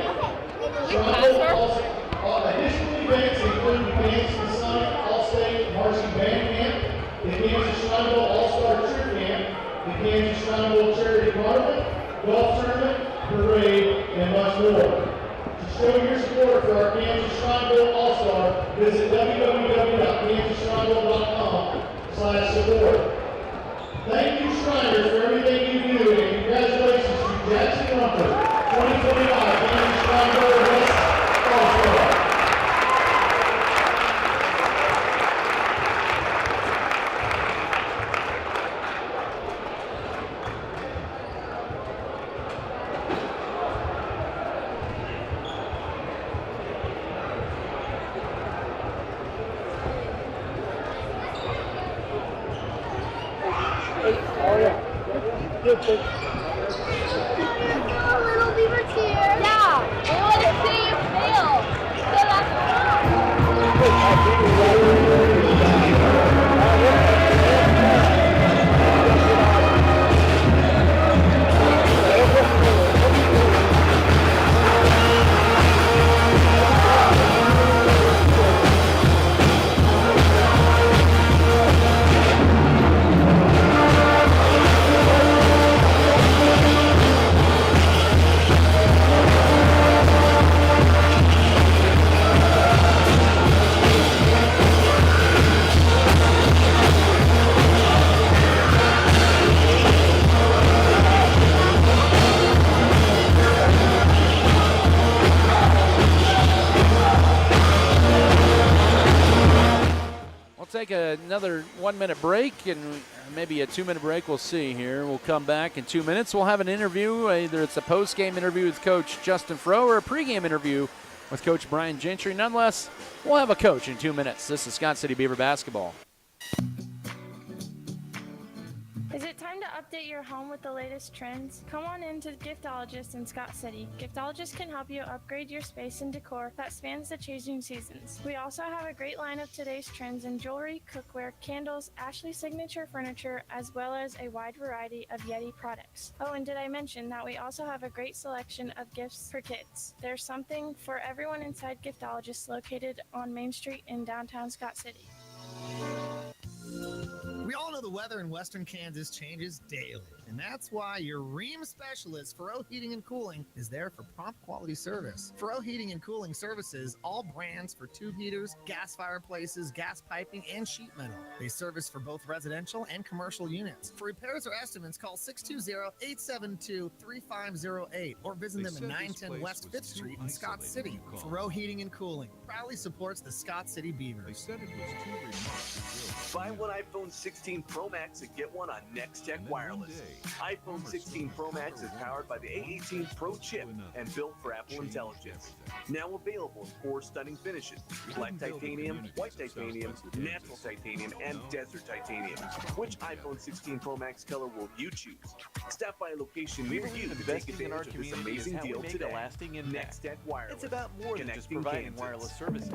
[SPEAKER 16] Additional events include the Kansas Masonic All-State Marching Band Camp, the Kansas Shrine Bowl All-Star Cheer Camp, the Kansas Shrine Bowl Charity Carnival, golf tournament, parade, and much more. To show your support for our Kansas Shrine Bowl All-Star, visit www.kansasshrinebowl.com/support. Thank you, Shriners, for everything you do, and congratulations to Jackson Rumford, 2025 Kansas Shrine Bowl West All-Star.
[SPEAKER 15] Little beaver cheer. Yeah, we want to see you fail. So that's
[SPEAKER 3] take another 1 minute break and maybe a 2 minute break. We'll see here. We'll come back in 2 minutes. We'll have an interview. Either it's a post-game interview with Coach Justin Froh or a pregame interview with Coach Brian Gentry. Nonetheless, we'll have a coach in 2 minutes. This is Scott City Beaver basketball.
[SPEAKER 27] Is it time to update your home with the latest trends? Come on in to Giftologist in Scott City. Giftologist can help you upgrade your space and decor that spans the changing seasons. We also have a great line of today's trends in jewelry, cookware, candles, Ashley signature furniture, as well as a wide variety of Yeti products. Oh, and did I mention that we also have a great selection of gifts for kids? There's something for everyone inside Giftologist, located on Main Street in downtown Scott City.
[SPEAKER 17] We all know the weather in Western Kansas changes daily, and that's why your Ream specialist, Fredy Heating and Cooling, is there for prompt quality service. Fredy Heating and Cooling services all brands for tube heaters, gas fireplaces, gas piping, and sheet metal. They service for both residential and commercial units. For repairs or estimates, call 620-872-3508 or visit them at 910 West 5th Street in Scott City. Fredy Heating and Cooling proudly supports the Scott City Beavers.
[SPEAKER 23] They said it was too remote.
[SPEAKER 18] Buy one iPhone 16 Pro Max and get one on Next Tech Wireless.
[SPEAKER 14] iPhone 16 Pro Max is powered by the A18 Pro chip and built for Apple Intelligence. Now available in 4 stunning finishes: black titanium, white titanium, natural titanium, and desert titanium. Which iPhone 16 Pro Max color will you choose? Stop by a location near you to take advantage of this amazing deal today. Next Tech Wireless.
[SPEAKER 18] It's about more than just providing wireless services.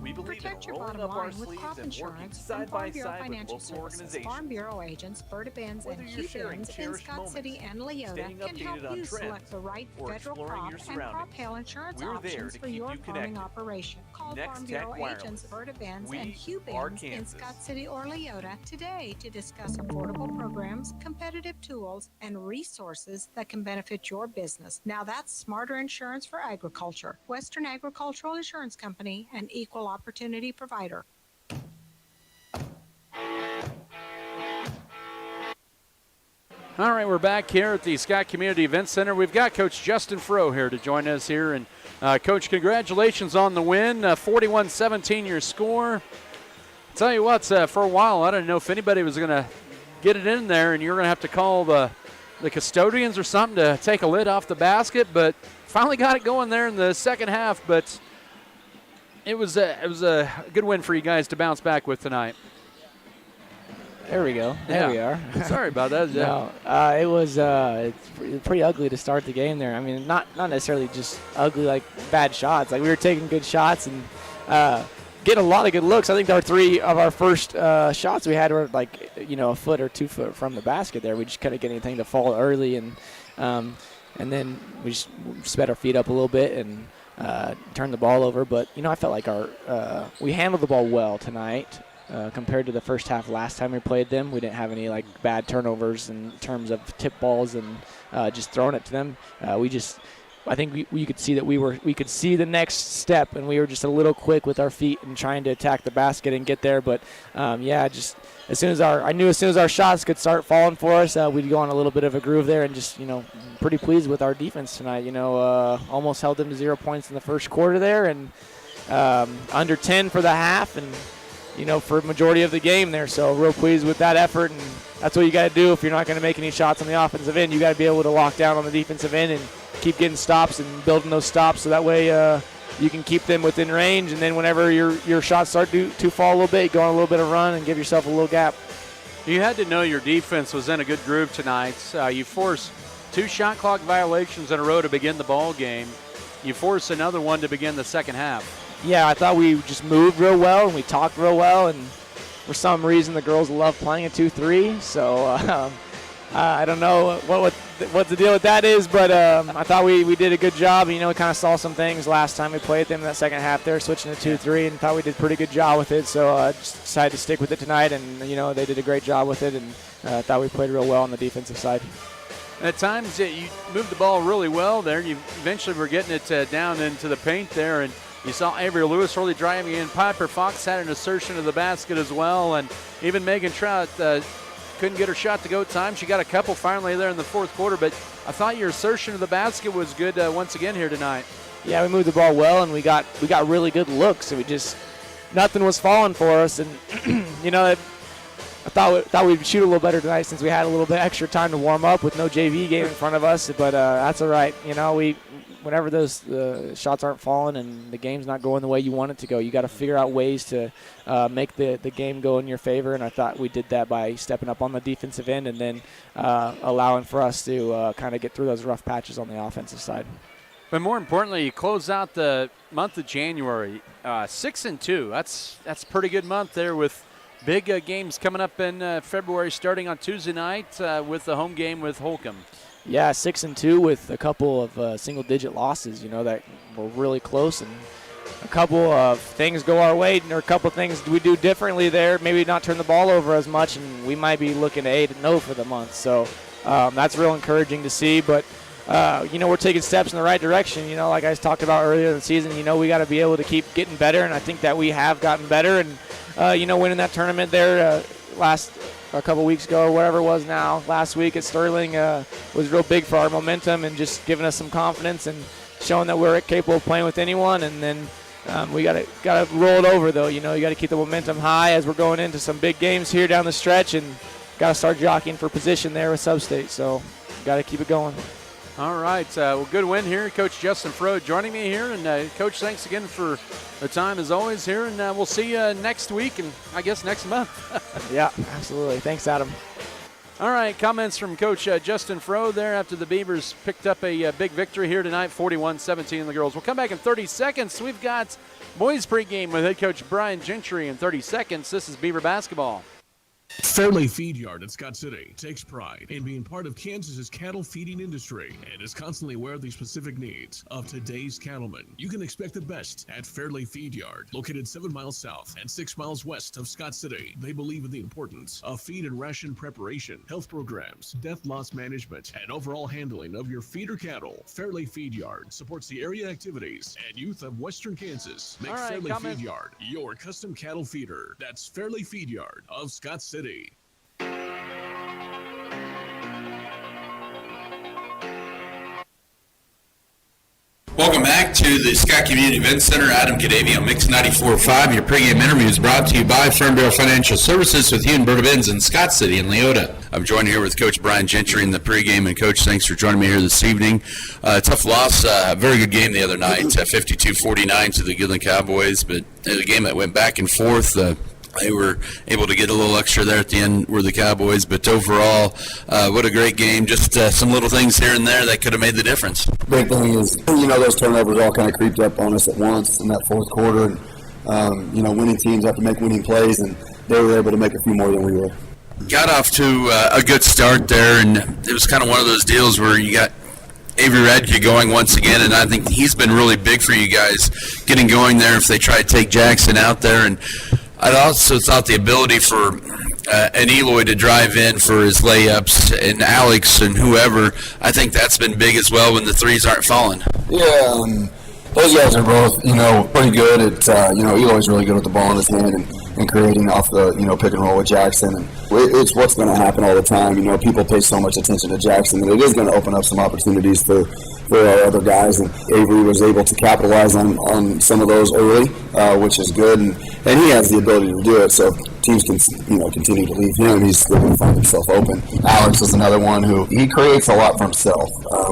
[SPEAKER 18] We believe
[SPEAKER 19] Protect
[SPEAKER 18] in
[SPEAKER 19] your
[SPEAKER 18] rolling
[SPEAKER 19] bottom
[SPEAKER 18] up our
[SPEAKER 19] line with
[SPEAKER 18] sleeves
[SPEAKER 19] crop
[SPEAKER 18] and working
[SPEAKER 19] insurance
[SPEAKER 18] side
[SPEAKER 19] from
[SPEAKER 18] by
[SPEAKER 19] Farm Bureau
[SPEAKER 18] side with
[SPEAKER 19] Financial
[SPEAKER 18] local
[SPEAKER 19] Services.
[SPEAKER 18] organizations.
[SPEAKER 19] Farm Bureau agents Berta Benz
[SPEAKER 18] Whether
[SPEAKER 19] and
[SPEAKER 18] you're
[SPEAKER 19] Hugh
[SPEAKER 18] sharing
[SPEAKER 19] Benz in
[SPEAKER 18] cherished
[SPEAKER 19] Scott
[SPEAKER 18] moments,
[SPEAKER 19] City and Leota
[SPEAKER 18] staying
[SPEAKER 19] can help
[SPEAKER 18] updated on
[SPEAKER 19] you
[SPEAKER 18] trends,
[SPEAKER 19] select the right
[SPEAKER 18] or
[SPEAKER 19] federal
[SPEAKER 18] exploring
[SPEAKER 19] crop
[SPEAKER 18] your
[SPEAKER 19] and crop
[SPEAKER 18] surroundings,
[SPEAKER 19] hail insurance
[SPEAKER 18] we're there
[SPEAKER 19] options
[SPEAKER 18] to
[SPEAKER 19] for
[SPEAKER 18] keep
[SPEAKER 19] your
[SPEAKER 18] you
[SPEAKER 19] farming
[SPEAKER 18] connected.
[SPEAKER 19] operation. Call
[SPEAKER 18] Next
[SPEAKER 19] Farm
[SPEAKER 18] Tech
[SPEAKER 19] Bureau
[SPEAKER 18] Wireless.
[SPEAKER 19] agents Berta Benz
[SPEAKER 18] We
[SPEAKER 19] and Hugh
[SPEAKER 18] are
[SPEAKER 19] Benz in
[SPEAKER 18] Kansas.
[SPEAKER 19] Scott City or Leota today to discuss affordable programs, competitive tools, and resources that can benefit your business. Now that's smarter insurance for agriculture. Western Agricultural Insurance Company, an equal opportunity provider.
[SPEAKER 3] All right, we're back here at the Scott Community Event Center. We've got Coach Justin Froh here to join us here. And, Coach, congratulations on the win. 41-17 your score. I'll tell you what, for a while, I didn't know if anybody was going to get it in there, and you were going to have to call the custodians or something to take a lid off the basket, but finally got it going there in the second half. But it was a good win for you guys to bounce back with tonight.
[SPEAKER 20] There we go. There we are.
[SPEAKER 3] Sorry about that.
[SPEAKER 20] No, it was it's pretty ugly to start the game there. I mean, not necessarily just ugly like bad shots. Like we were taking good shots and getting a lot of good looks. I think our 3 of our first shots we had were like a foot or 2 foot from the basket there. We just couldn't get anything to fall early, and then we just sped our feet up a little bit and turned the ball over. But I felt like we handled the ball well tonight. Compared to the first half last time we played them. We didn't have any bad turnovers in terms of tip balls and just throwing it to them. I think we could see that we could see the next step, and we were just a little quick with our feet and trying to attack the basket and get there. But just as soon as our shots could start falling for us, we'd go on a little bit of a groove there, and just pretty pleased with our defense tonight. Almost held them to 0 points in the first quarter there, and under 10 for the half, and for a majority of the game there. So real pleased with that effort, and that's what you got to do if you're not going to make any shots on the offensive end. You got to be able to lock down on the defensive end and keep getting stops and building those stops, so that way you can keep them within range. And then whenever your shots start to fall a little bit, you go on a little bit of run and give yourself a little gap.
[SPEAKER 3] You had to know your defense was in a good groove tonight. You forced 2 shot clock violations in a row to begin the ball game. You forced another one to begin the second half.
[SPEAKER 20] Yeah, I thought we just moved real well and we talked real well, and for some reason the girls love playing a 2-3. So I don't know what the deal with that is, but I thought we did a good job. We kind of saw some things last time we played them in that second half there, switching to 2-3, and thought we did a pretty good job with it. So I just decided to stick with it tonight, and they did a great job with it, and I thought we played real well on the defensive side.
[SPEAKER 3] At times you moved the ball really well there. You eventually were getting it down into the paint there, and you saw Avery Lewis really driving in. Piper Fox had an assertion of the basket as well, and even Megan Trout couldn't get her shot to go time. She got a couple finally there in the fourth quarter, but I thought your assertion of the basket was good once again here tonight.
[SPEAKER 20] Yeah, we moved the ball well, and we got really good looks. So nothing was falling for us, and I thought we'd shoot a little better tonight since we had a little bit extra time to warm up with no JV game in front of us. But that's all right. Whenever those shots aren't falling and the game's not going the way you want it to go, you got to figure out ways to make the game go in your favor. And I thought we did that by stepping up on the defensive end and then allowing for us to kind of get through those rough patches on the offensive side.
[SPEAKER 3] But more importantly, you close out the month of January 6-2. That's a pretty good month there with big games coming up in February, starting on Tuesday night with the home game with Holcomb.
[SPEAKER 20] Yeah, 6-2 with a couple of single-digit losses, that were really close, and a couple of things go our way, or a couple of things we do differently there. Maybe not turn the ball over as much, and we might be looking at 8-0 for the month. So that's real encouraging to see. But we're taking steps in the right direction. Like I talked about earlier in the season, we got to be able to keep getting better, and I think that we have gotten better. And winning that tournament there a couple weeks ago or whatever it was now, last week at Sterling was real big for our momentum and just giving us some confidence and showing that we're capable of playing with anyone. And then we got to roll it over, though. You got to keep the momentum high as we're going into some big games here down the stretch and got to start jockeying for position there with Sub-State. So got to keep it going.
[SPEAKER 3] All right, well, good win here. Coach Justin Frody joining me here. And, Coach, thanks again for the time as always here. And we'll see you next week and I guess next month.
[SPEAKER 20] Yeah, absolutely. Thanks, Adam.
[SPEAKER 3] All right, comments from Coach Justin Frody there after the Beavers picked up a big victory here tonight, 41-17 the girls. We'll come back in 30 seconds. We've got boys pregame with head coach Brian Gentry in 30 seconds. This is Beaver basketball.
[SPEAKER 12] Fairleigh Feed Yard at Scott City takes pride in being part of Kansas's cattle feeding industry and is constantly aware of the specific needs of today's cattlemen. You can expect the best at Fairleigh Feed Yard, located 7 miles south and 6 miles west of Scott City. They believe in the importance of feed and ration preparation, health programs, death loss management, and overall handling of your feeder cattle. Fairleigh Feed Yard supports the area activities and youth of Western Kansas. Make Fairleigh Feed Yard your custom cattle feeder. That's Fairleigh Feed Yard of Scott City.
[SPEAKER 1] Welcome back to the Scott Community Event Center. Adam Gadavy on Mix 94.5. Your pregame interview is brought to you by Ferndale Financial Services with you and Berta Benz in Scott City and Leota. I'm joined here with Coach Brian Gentry in the pregame. And, Coach, thanks for joining me here this evening. Tough loss. Very good game the other night, 52-49 to the Goodland Cowboys. But the game that went back and forth, they were able to get a little extra there at the end were the Cowboys. But overall, what a great game. Just some little things here and there that could have made the difference.
[SPEAKER 2] Big thing is, those turnovers all kind of creeped up on us at once in that fourth quarter. And, winning teams have to make winning plays, and they were able to make a few more than we were.
[SPEAKER 1] Got off to a good start there, and it was kind of one of those deals where you got Avery Radke going once again, and I think he's been really big for you guys getting going there if they try to take Jackson out there. And I also thought the ability for an Eloy to drive in for his layups and Alex and whoever, I think that's been big as well when the threes aren't falling.
[SPEAKER 2] Yeah, those guys are both, pretty good at, Eloy's really good with the ball in his hand and creating off the, pick and roll with Jackson. And it's what's going to happen all the time. People pay so much attention to Jackson that it is going to open up some opportunities for our other guys, and Avery was able to capitalize on some of those early, which is good, and he has the ability to do it. So if teams can continue to leave him, he's still going to find himself open. Alex is another one who he creates a lot for himself.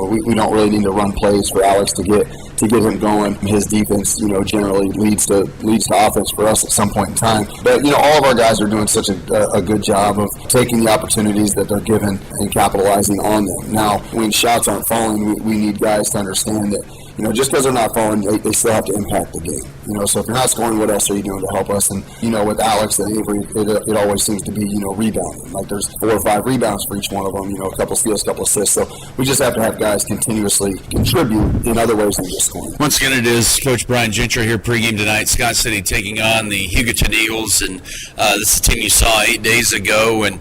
[SPEAKER 2] We don't really need to run plays for Alex to get him going. His defense, generally leads to offense for us at some point in time. But all of our guys are doing such a good job of taking the opportunities that they're given and capitalizing on them. Now, when shots aren't falling, we need guys to understand that just because they're not falling, they still have to impact the game. So if you're not scoring, what else are you doing to help us? And with Alex and Avery, it always seems to be rebounding. Like there's 4 or 5 rebounds for each one of them. A couple steals, a couple assists. So we just have to have guys continuously contribute in other ways than just scoring.
[SPEAKER 1] Once again, it is Coach Brian Gentry here pregame tonight. Scott City taking on the Hugoton Eagles, and this is a team you saw 8 days ago, and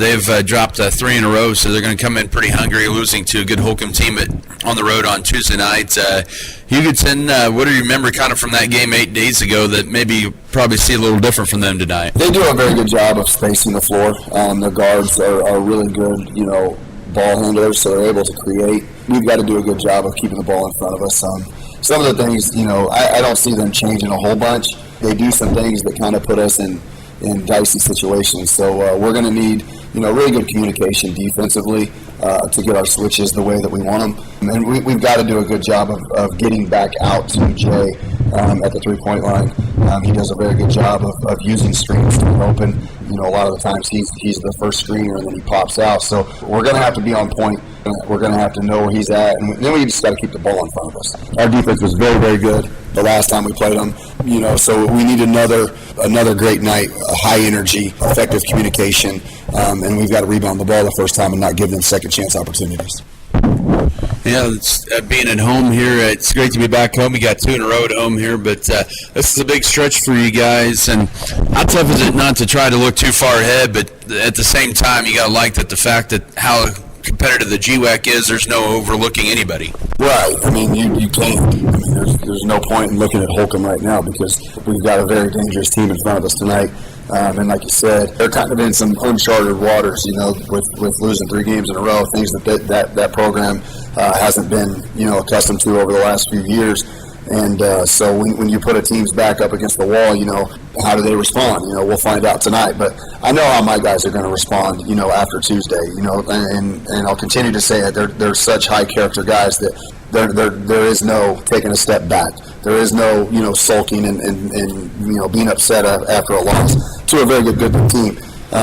[SPEAKER 1] they've dropped 3 in a row, so they're going to come in pretty hungry, losing to a good Holcomb team on the road on Tuesday night. Hugoton, what do you remember kind of from that game 8 days ago that maybe you probably see a little different from them tonight?
[SPEAKER 2] They do a very good job of spacing the floor. Their guards are really good, ball handlers, so they're able to create. We've got to do a good job of keeping the ball in front of us. Some of the things, I don't see them changing a whole bunch. They do some things that kind of put us in dicey situations. So we're going to need, really good communication defensively to get our switches the way that we want them. And we've got to do a good job of getting back out to Jay at the three-point line. He does a very good job of using screens to open. A lot of the times he's the first screener and then he pops out. So we're going to have to be on point. We're going to have to know where he's at. And then we just got to keep the ball in front of us. Our defense was very, very good the last time we played them. So we need another great night, high energy, effective communication. And we've got to rebound the ball the first time and not give them second chance opportunities.
[SPEAKER 1] Yeah, it's, being at home here, it's great to be back home. You got 2 in a row at home here, but this is a big stretch for you guys. And how tough is it not to try to look too far ahead, but at the same time, you got to like that the fact that how competitive the GWAC is, there's no overlooking anybody.
[SPEAKER 2] Right. I mean, you can't. I mean, there's no point in looking at Holcomb right now because we've got a very dangerous team in front of us tonight. And like you said, they're kind of in some uncharted waters, with losing 3 games in a row, things that program hasn't been, accustomed to over the last few years. And so when you put a team's back up against the wall, how do they respond? We'll find out tonight. But I know how my guys are going to respond, after Tuesday, and I'll continue to say it. They're such high character guys that there is no taking a step back. There is no, sulking and being upset after a loss to a very good team.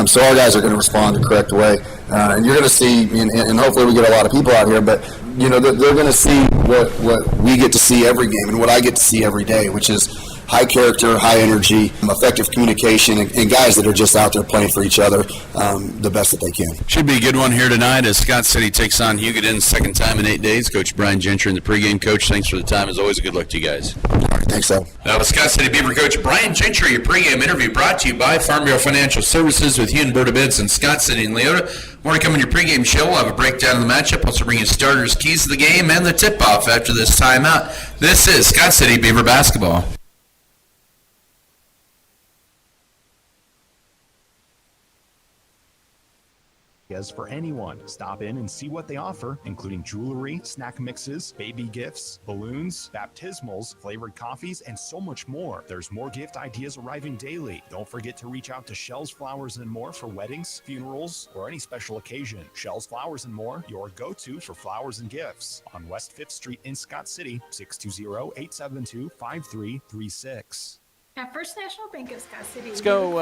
[SPEAKER 2] So our guys are going to respond the correct way. And you're going to see, and hopefully we get a lot of people out here, but, they're going to see what we get to see every game and what I get to see every day, which is high character, high energy, effective communication, and guys that are just out there playing for each other the best that they can.
[SPEAKER 1] Should be a good one here tonight as Scott City takes on Hugoton second time in 8 days. Coach Brian Gentry in the pregame. Coach, thanks for the time. As always, good luck to you guys.
[SPEAKER 2] All right, thanks, Al.
[SPEAKER 1] That was Scott City Beaver coach Brian Gentry. Your pregame interview brought to you by Farm Bureau Financial Services with Hugoton Bids and Scott City and Leota. More to come in your pregame show. We'll have a breakdown of the matchup. Also bring you starters, keys to the game, and the tip-off after this timeout. This is Scott City Beaver basketball.
[SPEAKER 4] For anyone. Stop in and see what they offer, including jewelry, snack mixes, baby gifts, balloons, baptismals, flavored coffees, and so much more. There's more gift ideas arriving daily. Don't forget to reach out to Shell's Flowers and More for weddings, funerals, or any special occasion. Shell's Flowers and More, your go-to for flowers and gifts. On West 5th Street in Scott City, 620-872-5336.
[SPEAKER 10] At First National Bank of Scott City,
[SPEAKER 3] let's go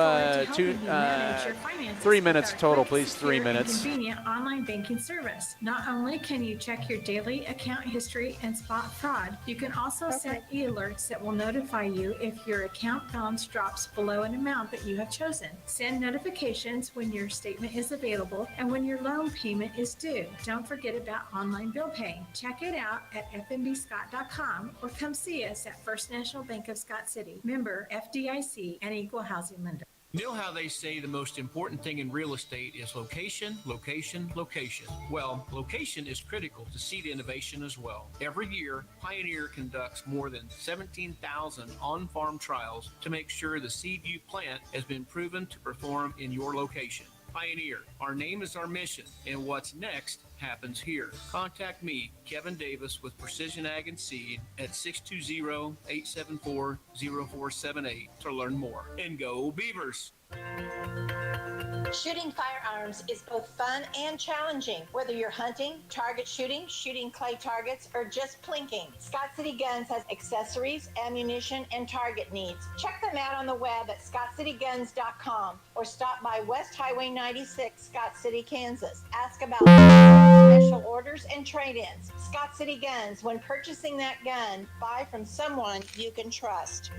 [SPEAKER 3] 3 minutes total, please. 3 minutes.
[SPEAKER 10] Convenient online banking service. Not only can you check your daily account history and spot fraud, you can also set e-alerts that will notify you if your account balance drops below an amount that you have chosen. Send notifications when your statement is available and when your loan payment is due. Don't forget about online bill pay. Check it out at fnbscott.com or come see us at First National Bank of Scott City. Member FDIC and equal housing lender.
[SPEAKER 6] You know how they say the most important thing in real estate is location, location, location. Well, location is critical to seed innovation as well. Every year, Pioneer conducts more than 17,000 on-farm trials to make sure the seed you plant has been proven to perform in your location. Pioneer, our name is our mission, and what's next happens here. Contact me, Kevin Davis, with Precision Ag and Seed at 620-874-0478 to learn more. And go Beavers!
[SPEAKER 21] Shooting firearms is both fun and challenging. Whether you're hunting, target shooting, shooting clay targets, or just plinking, Scott City Guns has accessories, ammunition, and target needs. Check them out on the web at scottcityguns.com or stop by West Highway 96, Scott City, Kansas. Ask about special orders and trade-ins. Scott City Guns. When purchasing that gun, buy from someone you can trust.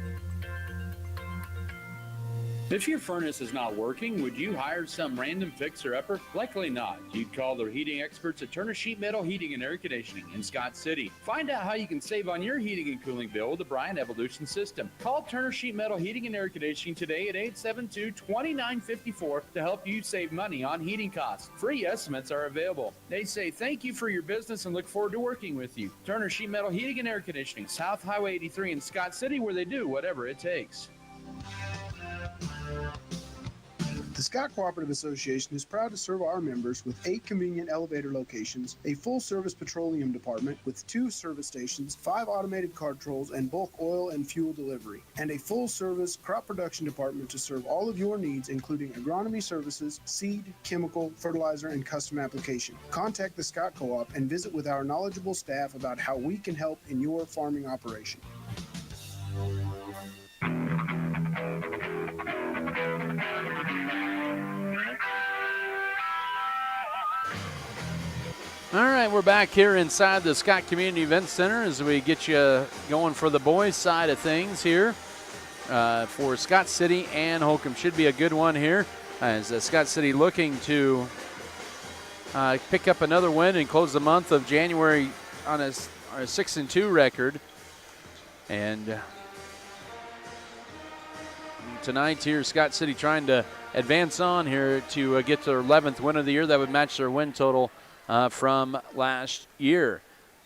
[SPEAKER 3] If your furnace is not working, would you hire some random fixer-upper? Likely not. You'd call the heating experts at Turner Sheet Metal Heating and Air Conditioning in Scott City. Find out how you can save on your heating and cooling bill with the Bryant Evolution System. Call Turner Sheet Metal Heating and Air Conditioning today at 872-2954 to help you save money on heating costs. Free estimates are available. They say thank you for your business and look forward to working with you. Turner Sheet Metal Heating and Air Conditioning, South Highway 83 in Scott City, where they do whatever it takes.
[SPEAKER 22] The Scott Cooperative Association is proud to serve our members with 8 convenient elevator locations, a full-service petroleum department with 2 service stations, 5 automated card trolls and bulk oil and fuel delivery, and a full-service crop production department to serve all of your needs, including agronomy services, seed, chemical, fertilizer, and custom application. Contact the Scott Co-op and visit with our knowledgeable staff about how we can help in your farming operation.
[SPEAKER 3] All right, we're back here inside the Scott Community Event Center as we get you going for the boys' side of things here for Scott City and Holcomb. Should be a good one here as Scott City looking to pick up another win and close the month of January on a 6-2 record. And tonight here, Scott City trying to advance on here to get to their 11th win of the year. That would match their win total from last year.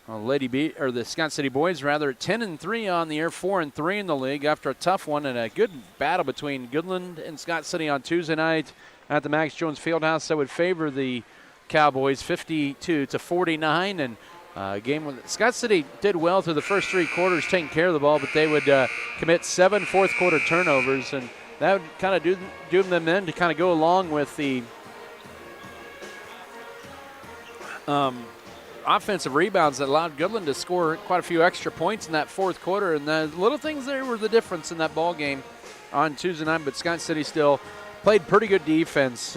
[SPEAKER 3] The Scott City boys rather 10-3 on the year, 4-3 in the league after a tough one and a good battle between Goodland and Scott City on Tuesday night at the Max Jones Fieldhouse that would favor the Cowboys 52-49. And Game when Scott City did well through the first 3 quarters taking care of the ball, but they would commit 7 fourth-quarter turnovers, and that would kind of doom them in to kind of go along with the offensive rebounds that allowed Goodland to score quite a few extra points in that fourth quarter, and the little things there were the difference in that ball game on Tuesday night. But Scott City still played pretty good defense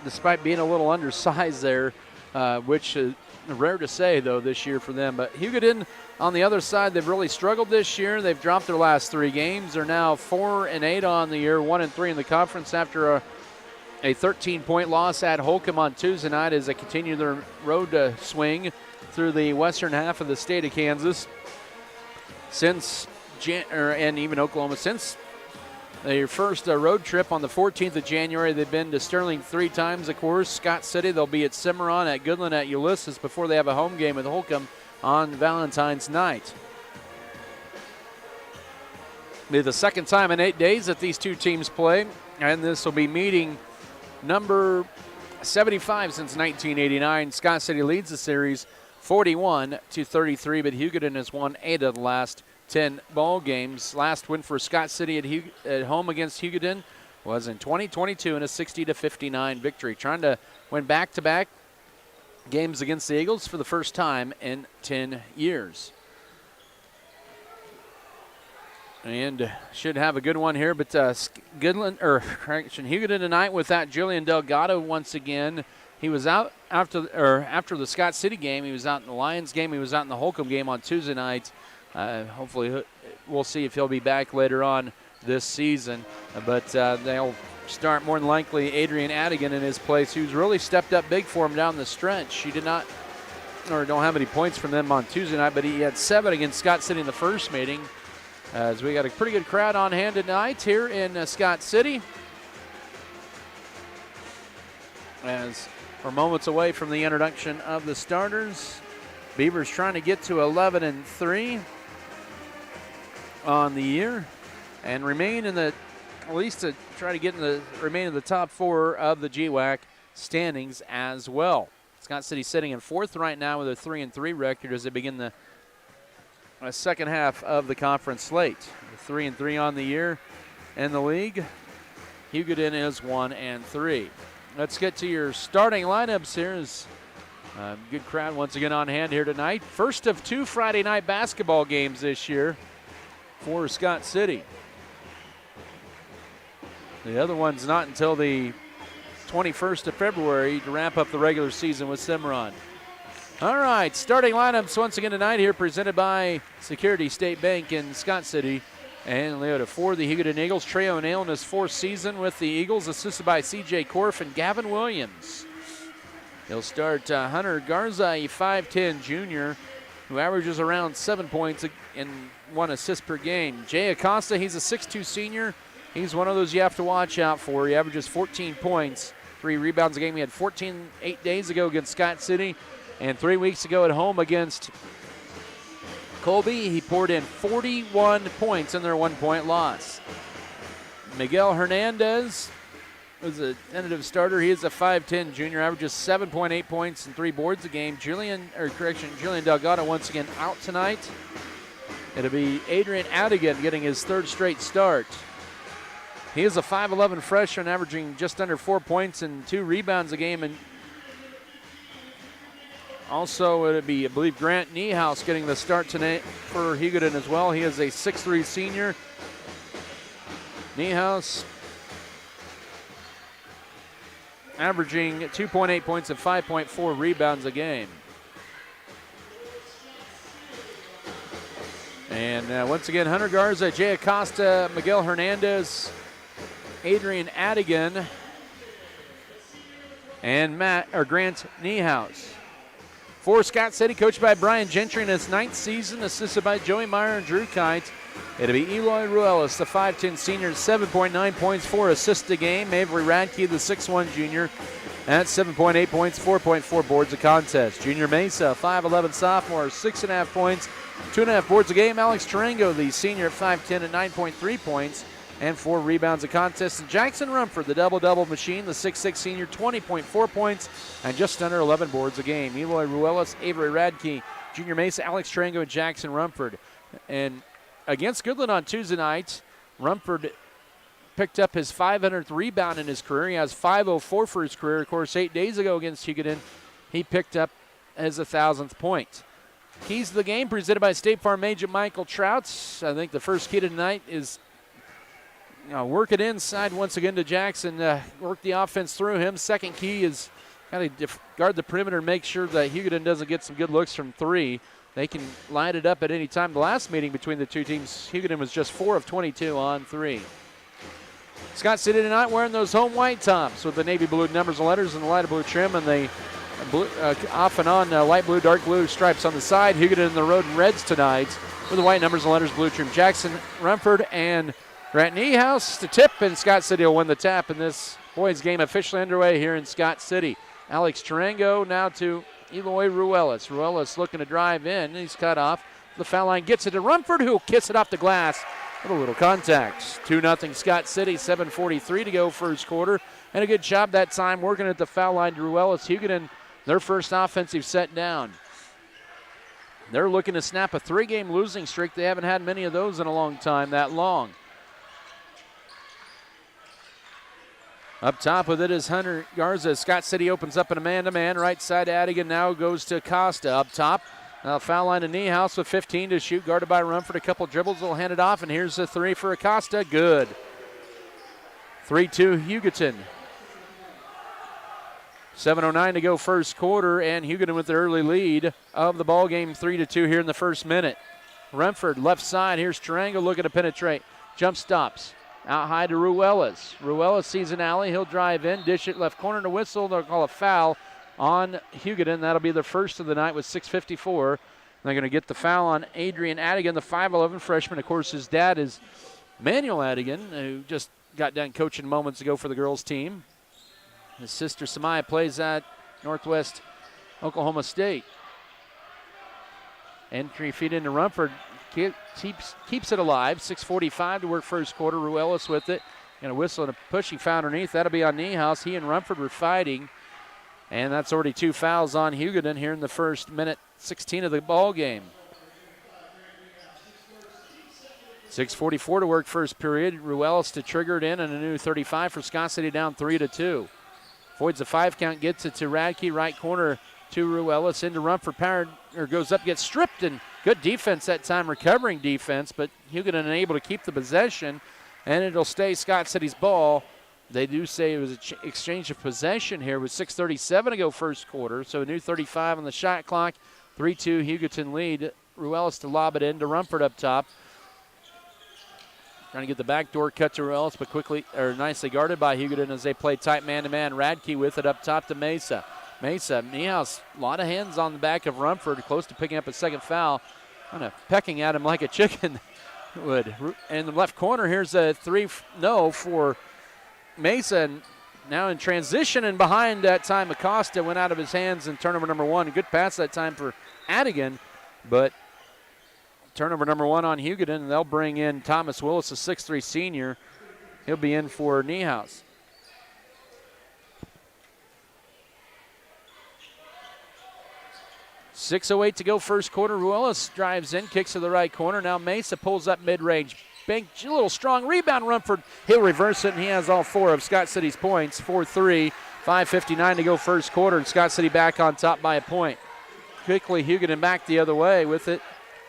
[SPEAKER 3] despite being a little undersized there, which is rare to say, though, this year for them. But Hugoton, on the other side, they've really struggled this year. They've dropped their last 3 games. They're now 4-8 on the year, 1-3 in the conference after a 13-point loss at Holcomb on Tuesday night as they continue their road swing through the western half of the state of Kansas and even Oklahoma. Since their first road trip on the 14th of January, they've been to Sterling 3 times, of course. Scott City, they'll be at Cimarron, at Goodland, at Ulysses before they have a home game with Holcomb on Valentine's night. It'll be the second time in 8 days that these 2 teams play, and this will be meeting number 75 since 1989. Scott City leads the series 41-33, but Hugoton has won 8 of the last 10 ball games. Last win for Scott City at home against Hugoton was in 2022 in a 60-59 victory, trying to win back-to-back games against the Eagles for the first time in 10 years. And should have a good one here, but Hugoton tonight without Julian Delgado once again. He was out after the Scott City game. He was out in the Lions game. He was out in the Holcomb game on Tuesday night. Hopefully we'll see if he'll be back later on this season. But they'll start more than likely Adrian Adigan in his place, who's really stepped up big for him down the stretch. He don't have any points from them on Tuesday night, but he had 7 against Scott City in the first meeting. As we got a pretty good crowd on hand tonight here in Scott City. As we're moments away from the introduction of the starters. Beavers trying to get to 11-3 on the year and remain in remain in the top 4 of the GWAC standings as well. Scott City sitting in 4th right now with a 3-3 record as they begin the second half of the conference slate. 3-3 on the year in the league. Hugoton is 1-3. Let's get to your starting lineups here. Good crowd once again on hand here tonight. First of 2 Friday night basketball games this year for Scott City. The other one's not until the 21st of February to wrap up the regular season with Cimarron. All right, starting lineups once again tonight here presented by Security State Bank in Scott City and Leota. For the Hugoton Eagles, Trey O'Neill in his 4th season with the Eagles, assisted by C.J. Korf and Gavin Williams. He'll start Hunter Garza, a 5'10 junior who averages around 7 points and 1 assist per game. Jay Acosta, he's a 6'2 senior. He's one of those you have to watch out for. He averages 14 points, 3 rebounds a game. He had 14 8 days ago against Scott City. And 3 weeks ago at home against Colby, he poured in 41 points in their 1-point loss. Miguel Hernandez was a tentative starter. He is a 5'10 junior, averages 7.8 points and 3 boards a game. Julian Delgado once again out tonight. It'll be Adrian Adigan getting his 3rd straight start. He is a 5'11 freshman, averaging just under 4 points and 2 rebounds a game. And also, it'll be, I believe, Grant Niehaus getting the start tonight for Hugoton as well. He is a 6'3 senior. Niehaus averaging 2.8 points and 5.4 rebounds a game. And once again, Hunter Garza, Jay Acosta, Miguel Hernandez, Adrian Adigan, and Grant Niehaus. For Scott City, coached by Brian Gentry in his 9th season, assisted by Joey Meyer and Drew Kite. It'll be Eloy Ruelas, the 5'10 senior, 7.9 points, 4 assists a game. Avery Radke, the 6'1 junior, at 7.8 points, 4.4 boards a contest. Junior Mesa, 5'11 sophomore, 6.5 points, 2.5 boards a game. Alex Tarango, the senior, at 5'10 at 9.3 points and 4 rebounds a contest. And Jackson Rumford, the double-double machine, the 6'6 senior, 20.4 points and just under 11 boards a game. Eloy Ruelas, Avery Radke, Junior Mesa, Alex Trango, and Jackson Rumford. And against Goodland on Tuesday night, Rumford picked up his 500th rebound in his career. He has 504 for his career. Of course, 8 days ago against Hugoton, he picked up his 1,000th point. Keys to the game presented by State Farm agent Michael Trouts. I think the first key tonight is work it inside once again to Jackson. Work the offense through him. Second key is kind of guard the perimeter and make sure that Hugoton doesn't get some good looks from three. They can line it up at any time. The last meeting between the two teams, Hugoton was just 4 of 22 on three. Scott City tonight wearing those home white tops with the navy blue numbers and letters and the light blue trim and the blue, off and on light blue, dark blue stripes on the side. Hugoton in the road in reds tonight with the white numbers and letters, blue trim. Jackson, Rumford, and Grant Niehaus to tip, and Scott City will win the tap. And this boys game officially underway here in Scott City. Alex Tarango now to Eloy Ruelas. Ruelas looking to drive in. He's cut off. The foul line gets it to Rumford, who will kiss it off the glass with a little contact. 2-0 Scott City, 7:43 to go first quarter. And a good job that time working at the foul line to Ruelas. Hugoton, their first offensive set down. They're looking to snap a 3-game losing streak. They haven't had many of those in a long time, that long. Up top with it is Hunter Garza. Scott City opens up in a man-to-man. Right side, Adigan now goes to Acosta. Up top, now foul line to Niehaus with 15 to shoot. Guarded by Rumford. A couple dribbles. They'll hand it off, and here's the three for Acosta. Good. 3-2 Hugoton. 7:09 to go first quarter, and Hugoton with the early lead of the ball game, 3-2 here in the first minute. Rumford left side. Here's Tarango looking to penetrate. Jump stops. Out high to Ruelas. Ruelas sees an alley. He'll drive in, dish it left corner to whistle. They'll call a foul on Hugoton. That'll be the first of the night with 6:54. They're going to get the foul on Adrian Adigan, the 5'11 freshman. Of course, his dad is Manuel Adigan, who just got done coaching moments ago for the girls team. His sister Samaya plays at Northwest Oklahoma State. Entry feed into Rumford. Keeps it alive. 6:45 to work first quarter. Ruelas with it. Going to whistle and a push. He found underneath. That'll be on Niehaus. He and Rumford were fighting. And that's already 2 fouls on Hugoton here in the first minute 16 of the ball game. 6:44 to work first period. Ruelas to trigger it in and a new 35 for Scott City down 3-2. Voids a 5 count, gets it to Radke, right corner to Ruelas, into Rumford. Power goes up, gets stripped, and good defense that time, recovering defense, but Hugoton unable to keep the possession, and it'll stay Scott City's ball. They do say it was an exchange of possession here with 6:37 to go first quarter, so a new 35 on the shot clock. 3-2 Hugoton lead. Ruelas to lob it in to Rumford up top. Trying to get the backdoor cut to Ruelas, but nicely guarded by Hugoton as they play tight man-to-man. Radke with it up top to Mesa. Niehaus, a lot of hands on the back of Rumford, close to picking up a second foul. Kind of pecking at him like a chicken would. In the left corner, here's a 3 for Mesa. And now in transition and behind that time, Acosta went out of his hands and turnover number 1. Good pass that time for Adigan, but turnover number 1 on Hugoton, and they'll bring in Thomas Willis, a 6'3 senior. He'll be in for Niehaus. .608 to go first quarter. Ruelas drives in, kicks to the right corner. Now Mesa pulls up mid-range. Bank, a little strong rebound. Rumford, he'll reverse it, and he has all 4 of Scott City's points. 4-3, 5:59 to go first quarter, and Scott City back on top by a point. Quickly, Hugoton back the other way with it.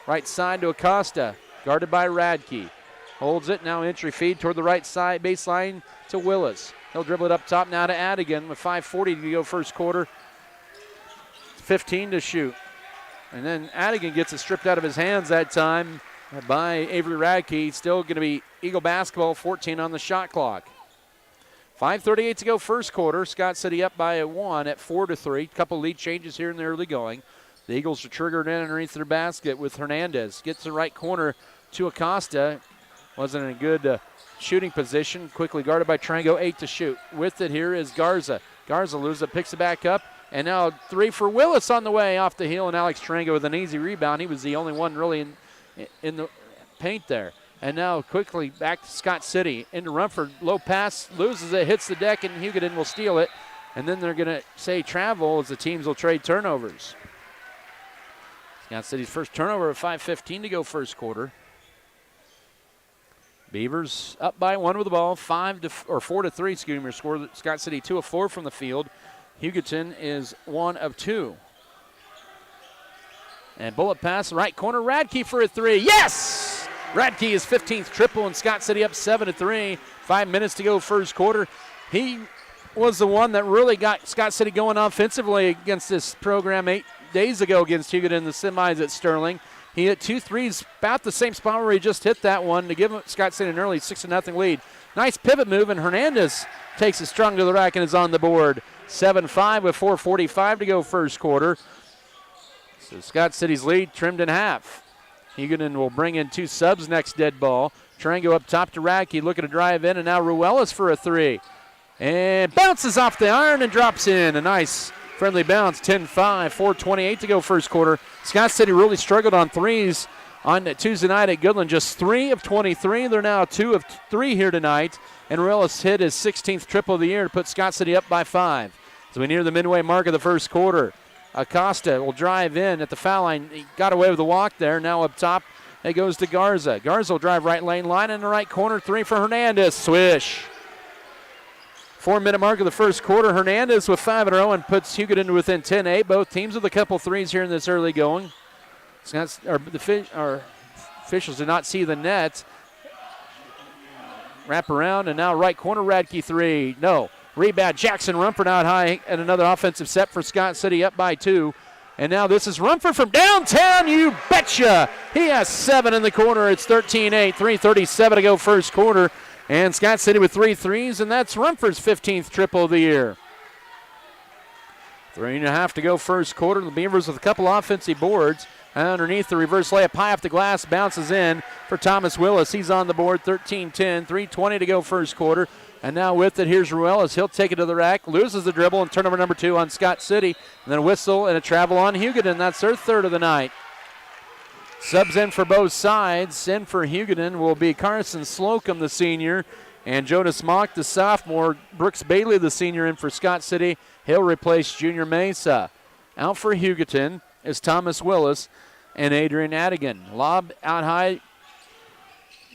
[SPEAKER 3] Right side to Acosta, guarded by Radke. Holds it, now entry feed toward the right side, baseline to Willis. He'll dribble it up top now to Adigan with 5:40 to go first quarter. 15 to shoot. And then Adigan gets it stripped out of his hands that time by Avery Radke. Still going to be Eagle basketball, 14 on the shot clock. 5:38 to go first quarter. Scott City up by 1 at 4-3. Couple lead changes here in the early going. The Eagles are triggered in underneath their basket with Hernandez. Gets the right corner to Acosta. Wasn't in a good shooting position. Quickly guarded by Trango, 8 to shoot. With it here is Garza. Garza loses it, picks it back up. And now 3 for Willis on the way off the heel, and Alex Trango with an easy rebound. He was the only one really in the paint there. And now quickly back to Scott City. Into Rumford, low pass, loses it, hits the deck, and Hugoton will steal it. And then they're going to say travel as the teams will trade turnovers. Scott City's first turnover at 5:15 to go first quarter. Beavers up by 1 with the ball, 4-3. Excuse me. Score Scott City 2 of 4 from the field. Hugoton is 1 of 2. And bullet pass, right corner, Radke for a 3. Yes! Radke is 15th triple, and Scott City up 7-3. 5 minutes to go first quarter. He was the one that really got Scott City going offensively against this program 8 days ago against Hugoton in the semis at Sterling. He hit 2 threes, about the same spot where he just hit that one to give Scott City an early 6-0 lead. Nice pivot move, and Hernandez takes it strong to the rack and is on the board. 7-5 with 4:45 to go first quarter. So Scott City's lead trimmed in half. Hugoton will bring in 2 subs next dead ball. Tarango up top to Radke, looking to drive in, and now Ruiz for a 3. And bounces off the iron and drops in. A nice friendly bounce, 10-5, 4:28 to go first quarter. Scott City really struggled on threes on Tuesday night at Goodland. Just 3 of 23. They're now 2 of 3 here tonight. And Ruiz hit his 16th triple of the year to put Scott City up by 5. As we near the midway mark of the first quarter, Acosta will drive in at the foul line. He got away with the walk there. Now up top, it goes to Garza. Garza will drive right lane, line in the right corner. 3 for Hernandez. Swish. 4-minute mark of the first quarter. Hernandez with 5 in a row and puts Hugoton within 10-8. Both teams with a couple threes here in this early going. Our officials did not see the net. Wrap around, and now right corner, Radke 3. No. Rebound, Jackson Rumford out high, and another offensive set for Scott City up by 2. And now this is Rumford from downtown, you betcha! He has 7 in the corner. It's 13-8, 3:37 to go first quarter. And Scott City with 3 threes, and that's Rumford's 15th triple of the year. 3.5 to go first quarter. The Beavers with a couple offensive boards. Underneath the reverse layup, high off the glass, bounces in for Thomas Willis. He's on the board, 13-10, 3:20 to go first quarter. And now with it, here's Ruiz. He'll take it to the rack, loses the dribble, and turnover number 2 on Scott City. And then a whistle and a travel on Hugoton. That's their 3rd of the night. Subs in for both sides. In for Hugoton will be Carson Slocum, the senior, and Jonas Mock, the sophomore. Brooks Bailey, the senior, in for Scott City. He'll replace Junior Mesa. Out for Hugoton is Thomas Willis and Adrian Adigan. Lob out high.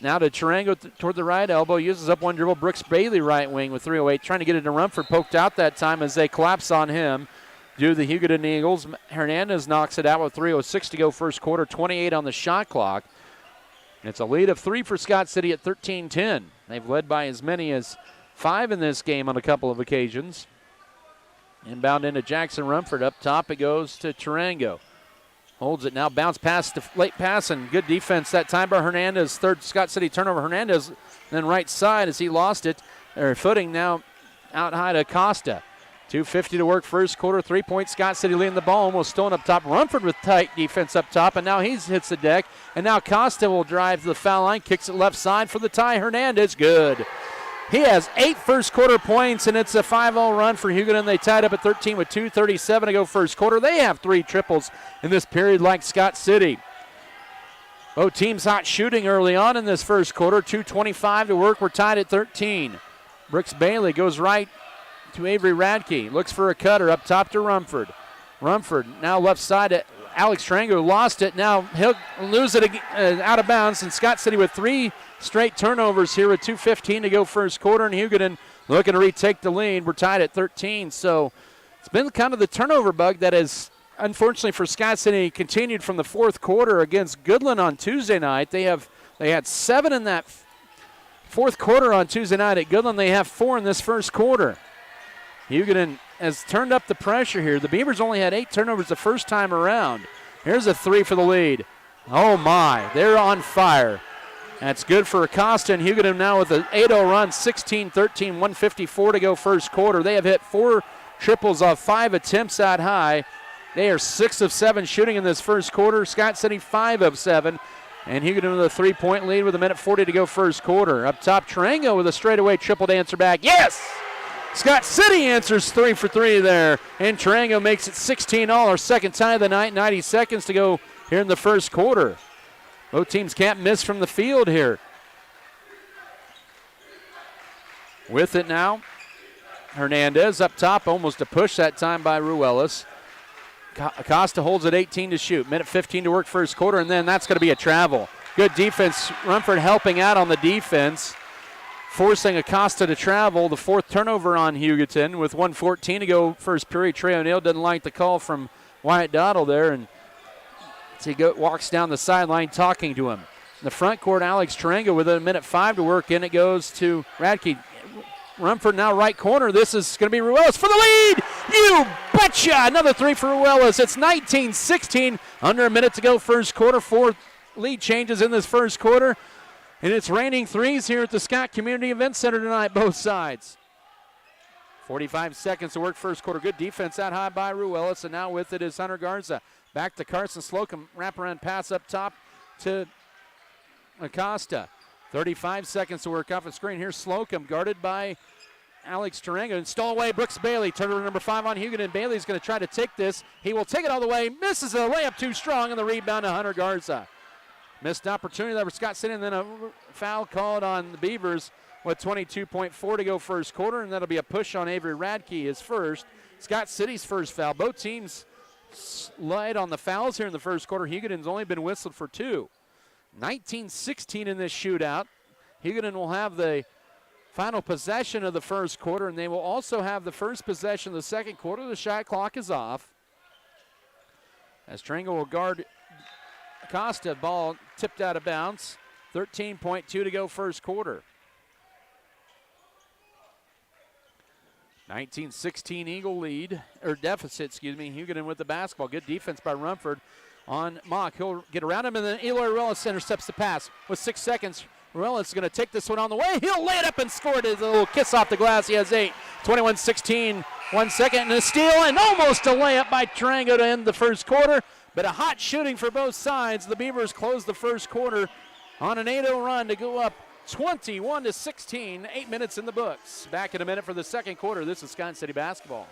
[SPEAKER 3] Now to Tarango toward the right elbow. Uses up one dribble. Brooks Bailey right wing with 3:08. Trying to get it to Rumford. Poked out that time as they collapse on him. Do the Hugoton Eagles. Hernandez knocks it out with 3:06 to go first quarter. 28 on the shot clock. It's a lead of 3 for Scott City at 13-10. They've led by as many as 5 in this game on a couple of occasions. Inbound into Jackson Rumford. Up top it goes to Tarango. Holds it now, bounce pass to late pass, and good defense that time by Hernandez. 3rd Scott City turnover. Hernandez then right side as he lost it. Or footing now out high to Costa. 2:50 to work first quarter. 3-point Scott City leading the ball. Almost stolen up top. Rumford with tight defense up top, and now he hits the deck. And now Costa will drive to the foul line, kicks it left side for the tie. Hernandez, good. He has 8 first quarter points, and it's a 5-0 run for Hugoton. They tied up at 13 with 2:37 to go first quarter. They have 3 triples in this period like Scott City. Both teams hot shooting early on in this first quarter. 2:25 to work. We're tied at 13. Brooks Bailey goes right to Avery Radke. Looks for a cutter up top to Rumford. Rumford now left side to Alex Tarango. Lost it. Now he'll lose it out of bounds, and Scott City with 3 straight turnovers here with 2:15 to go first quarter, and Hugoton looking to retake the lead. We're tied at 13, so it's been kind of the turnover bug that has, unfortunately for Scott City, continued from the fourth quarter against Goodland on Tuesday night. They had 7 in that fourth quarter on Tuesday night at Goodland. They have 4 in this first quarter. Hugoton has turned up the pressure here. The Beavers only had 8 turnovers the first time around. Here's a 3 for the lead. Oh my, they're on fire. That's good for Acosta, and Hugoton now with an 8-0 run, 16-13, 1:54 to go first quarter. They have hit 4 triples off 5 attempts out high. They are 6 of 7 shooting in this first quarter. Scott City 5 of 7. And Hugoton with a 3-point lead with 1:40 to go first quarter. Up top, Tarango with a straightaway triple to answer back. Yes! Scott City answers 3 for 3 there. And Tarango makes it 16-all, our second tie of the night. 90 seconds to go here in the first quarter. Both teams can't miss from the field here. With it now, Hernandez up top, almost a push that time by Ruelas. Acosta holds at 18 to shoot. Minute 15 to work first quarter, and then that's going to be a travel. Good defense. Rumford helping out on the defense, forcing Acosta to travel. The fourth turnover on Hugoton with 1:14 to go first period. Trey O'Neill doesn't like the call from Wyatt Dottle there, and he walks down the sideline talking to him. In the front court, Alex Tarango with a minute 5 to work in. It goes to Radke. Rumford now right corner. This is going to be Ruiz for the lead. You betcha. Another three for Ruiz. It's 19-16. Under a minute to go first quarter. 4 lead changes in this first quarter. And it's raining threes here at the Scott Community Event Center tonight, both sides. 45 seconds to work first quarter. Good defense out high by Ruelas, and now with it is Hunter Garza. Back to Carson Slocum. Wraparound pass up top to Acosta. 35 seconds to work off a screen. Here's Slocum guarded by Alex Tarango. And stall away Brooks Bailey. Turnover number 5 on Hugoton. Bailey's going to try to take this. He will take it all the way. Misses a layup too strong, and the rebound to Hunter Garza. Missed opportunity there for Scott City, and then a foul called on the Beavers with 22.4 to go first quarter, and that'll be a push on Avery Radke, his first. Scott City's first foul. Both teams light on the fouls here in the first quarter. Hugoton's only been whistled for 2. 19-16 in this shootout. Hugoton will have the final possession of the first quarter, and they will also have the first possession of the second quarter. The shot clock is off. As Tarango will guard Acosta, ball tipped out of bounds. 13.2 to go first quarter. 19-16 Eagle lead, or deficit, excuse me. Hugoton with the basketball. Good defense by Rumford on Mock. He'll get around him, and then Eloy Ruelas intercepts the pass with 6 seconds. Ruelas is going to take this one on the way. He'll lay it up and score it. It's a little kiss off the glass. He has 8. 21-16, 1 second, and a steal, and almost a layup by Tarango to end the first quarter. But a hot shooting for both sides. The Beavers close the first quarter on an 8-0 run to go up 21-16, 8 minutes in the books. Back in a minute for the second quarter. This is Scott City basketball.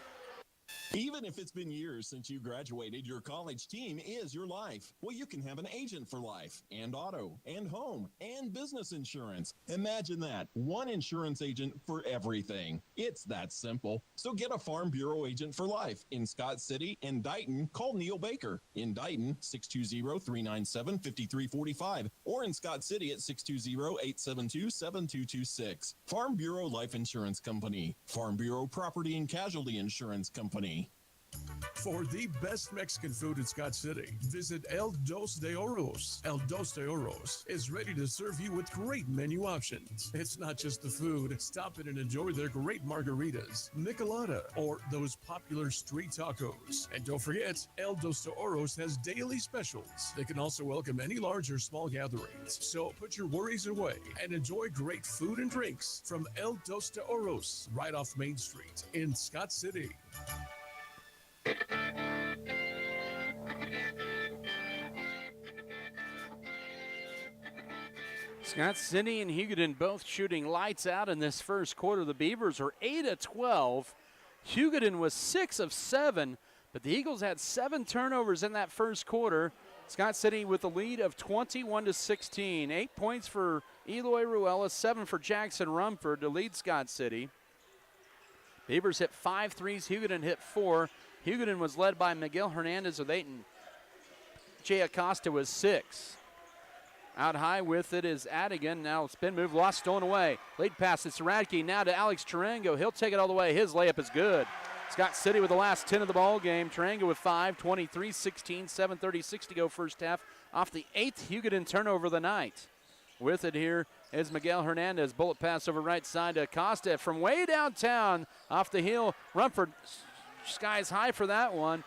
[SPEAKER 5] Even if it's been years since you graduated, your college team is your life. Well, you can have an agent for life, and auto, and home, and business insurance. Imagine that. One insurance agent for everything. It's that simple. So get a Farm Bureau agent for life. In Scott City and Dighton, call Neil Baker. In Dighton, 620-397-5345. Or in Scott City at 620-872-7226. Farm Bureau Life Insurance Company. Farm Bureau Property and Casualty Insurance Company.
[SPEAKER 12] For the best Mexican food in Scott City, visit El Dos de Oros. El Dos de Oros is ready to serve you with great menu options. It's not just the food. Stop in and enjoy their great margaritas, michelada, or those popular street tacos. And don't forget, El Dos de Oros has daily specials. They can also welcome any large or small gatherings. So put your worries away and enjoy great food and drinks from El Dos de Oros, right off Main Street in Scott City.
[SPEAKER 3] Scott City and Hugoton both shooting lights out in this first quarter. The Beavers are 8 of 12. Hugoton was 6 of 7, but the Eagles had 7 turnovers in that first quarter. Scott City with a lead of 21-16. 8 points for Eloy Ruelas, 7 for Jackson Rumford to lead Scott City. Beavers hit 5 threes. Hugoton hit 4. Hugoton was led by Miguel Hernandez with 8, and Jay Acosta was 6. Out high with it is Adigan. Now spin move, lost, stolen away. Lead pass, it's Radke now to Alex Tarango. He'll take it all the way. His layup is good. Scott City with the last 10 of the ball game. Tarango with 5, 23-16, 7:36 to go first half. Off the 8th Hugoton turnover of the night. With it here is Miguel Hernandez. Bullet pass over right side to Acosta from way downtown. Off the heel, Rumford skies high for that one.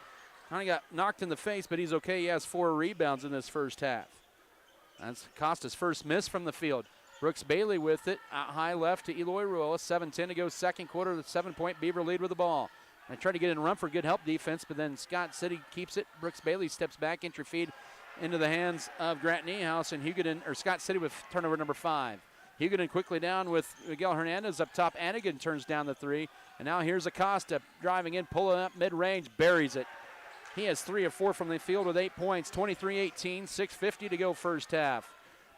[SPEAKER 3] Kind of got knocked in the face, but he's okay. He has 4 rebounds in this first half. That's Acosta's first miss from the field. Brooks Bailey with it, out high left to Eloy Ruelas. 7:10 to go second quarter, the 7-point Beaver lead with the ball. They try to get in run for good help defense, but then Scott City keeps it. Brooks Bailey steps back, entry feed into the hands of Grant Niehaus, and Scott City with turnover number 5. Hugoton quickly down with Miguel Hernandez up top. Anigan turns down the 3, and now here's Acosta driving in, pulling up mid-range, buries it. He has 3 of 4 from the field with 8 points, 23-18, 6:50 to go first half.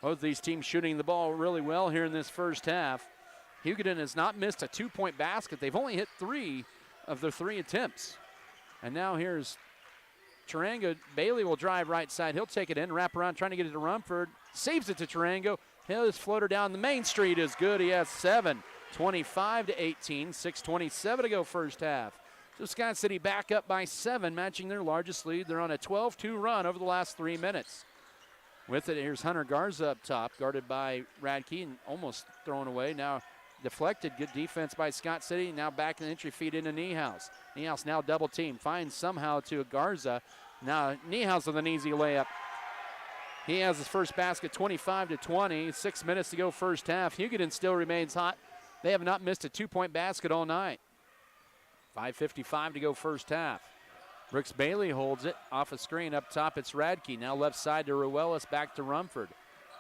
[SPEAKER 3] Both these teams shooting the ball really well here in this first half. Hugoton has not missed a 2-point basket. They've only hit 3 of their 3 attempts. And now here's Tarango. Bailey will drive right side. He'll take it in, wrap around, trying to get it to Rumford. Saves it to Tarango. He'll just float her down the main street is good. He has 7, 25-18, 6:27 to go first half. So Scott City back up by 7, matching their largest lead. They're on a 12-2 run over the last 3 minutes. With it, here's Hunter Garza up top, guarded by Radke and almost thrown away. Now deflected, good defense by Scott City. Now back in the entry feed into Niehaus. Niehaus now double team, finds somehow to Garza. Now Niehaus with an easy layup. He has his first basket, 25-20, 6 minutes to go first half. Hugoton still remains hot. They have not missed a 2-point basket all night. 5:55 to go first half. Brooks Bailey holds it off a screen up top. It's Radke. Now left side to Ruelas, back to Rumford.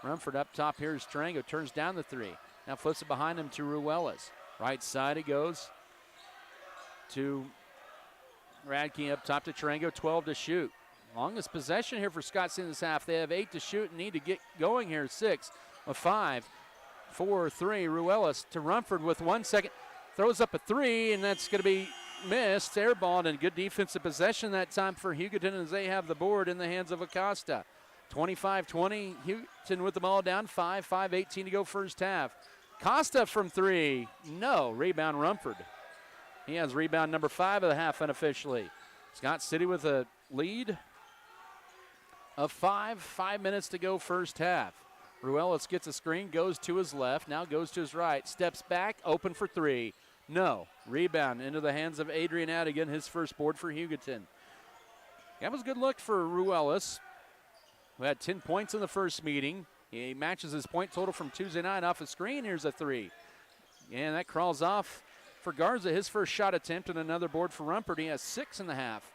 [SPEAKER 3] Rumford up top. Here's Tarango. Turns down the 3. Now flips it behind him to Ruelas. Right side it goes to Radke up top to Tarango. 12 to shoot. Longest possession here for Scott City this half. They have 8 to shoot and need to get going here. 6, a 5, 4, 3. Ruelas to Rumford with 1 second. Throws up a 3, and that's going to be missed. Airball, and good defensive possession that time for Hugoton as they have the board in the hands of Acosta. 25-20, Hugoton with the ball down, 5:18 to go first half. Costa from 3, no. Rebound Rumford. He has rebound number 5 of the half unofficially. Scott City with a lead of 5 minutes to go first half. Ruelas gets a screen, goes to his left, now goes to his right, steps back, open for 3. No. Rebound into the hands of Adrian Adigan, his first board for Hugoton. That was a good look for Ruelas, who had 10 points in the first meeting. He matches his point total from Tuesday night off a screen. Here's a 3. And that crawls off for Garza, his first shot attempt, and another board for Rumford. He has 6 in the half.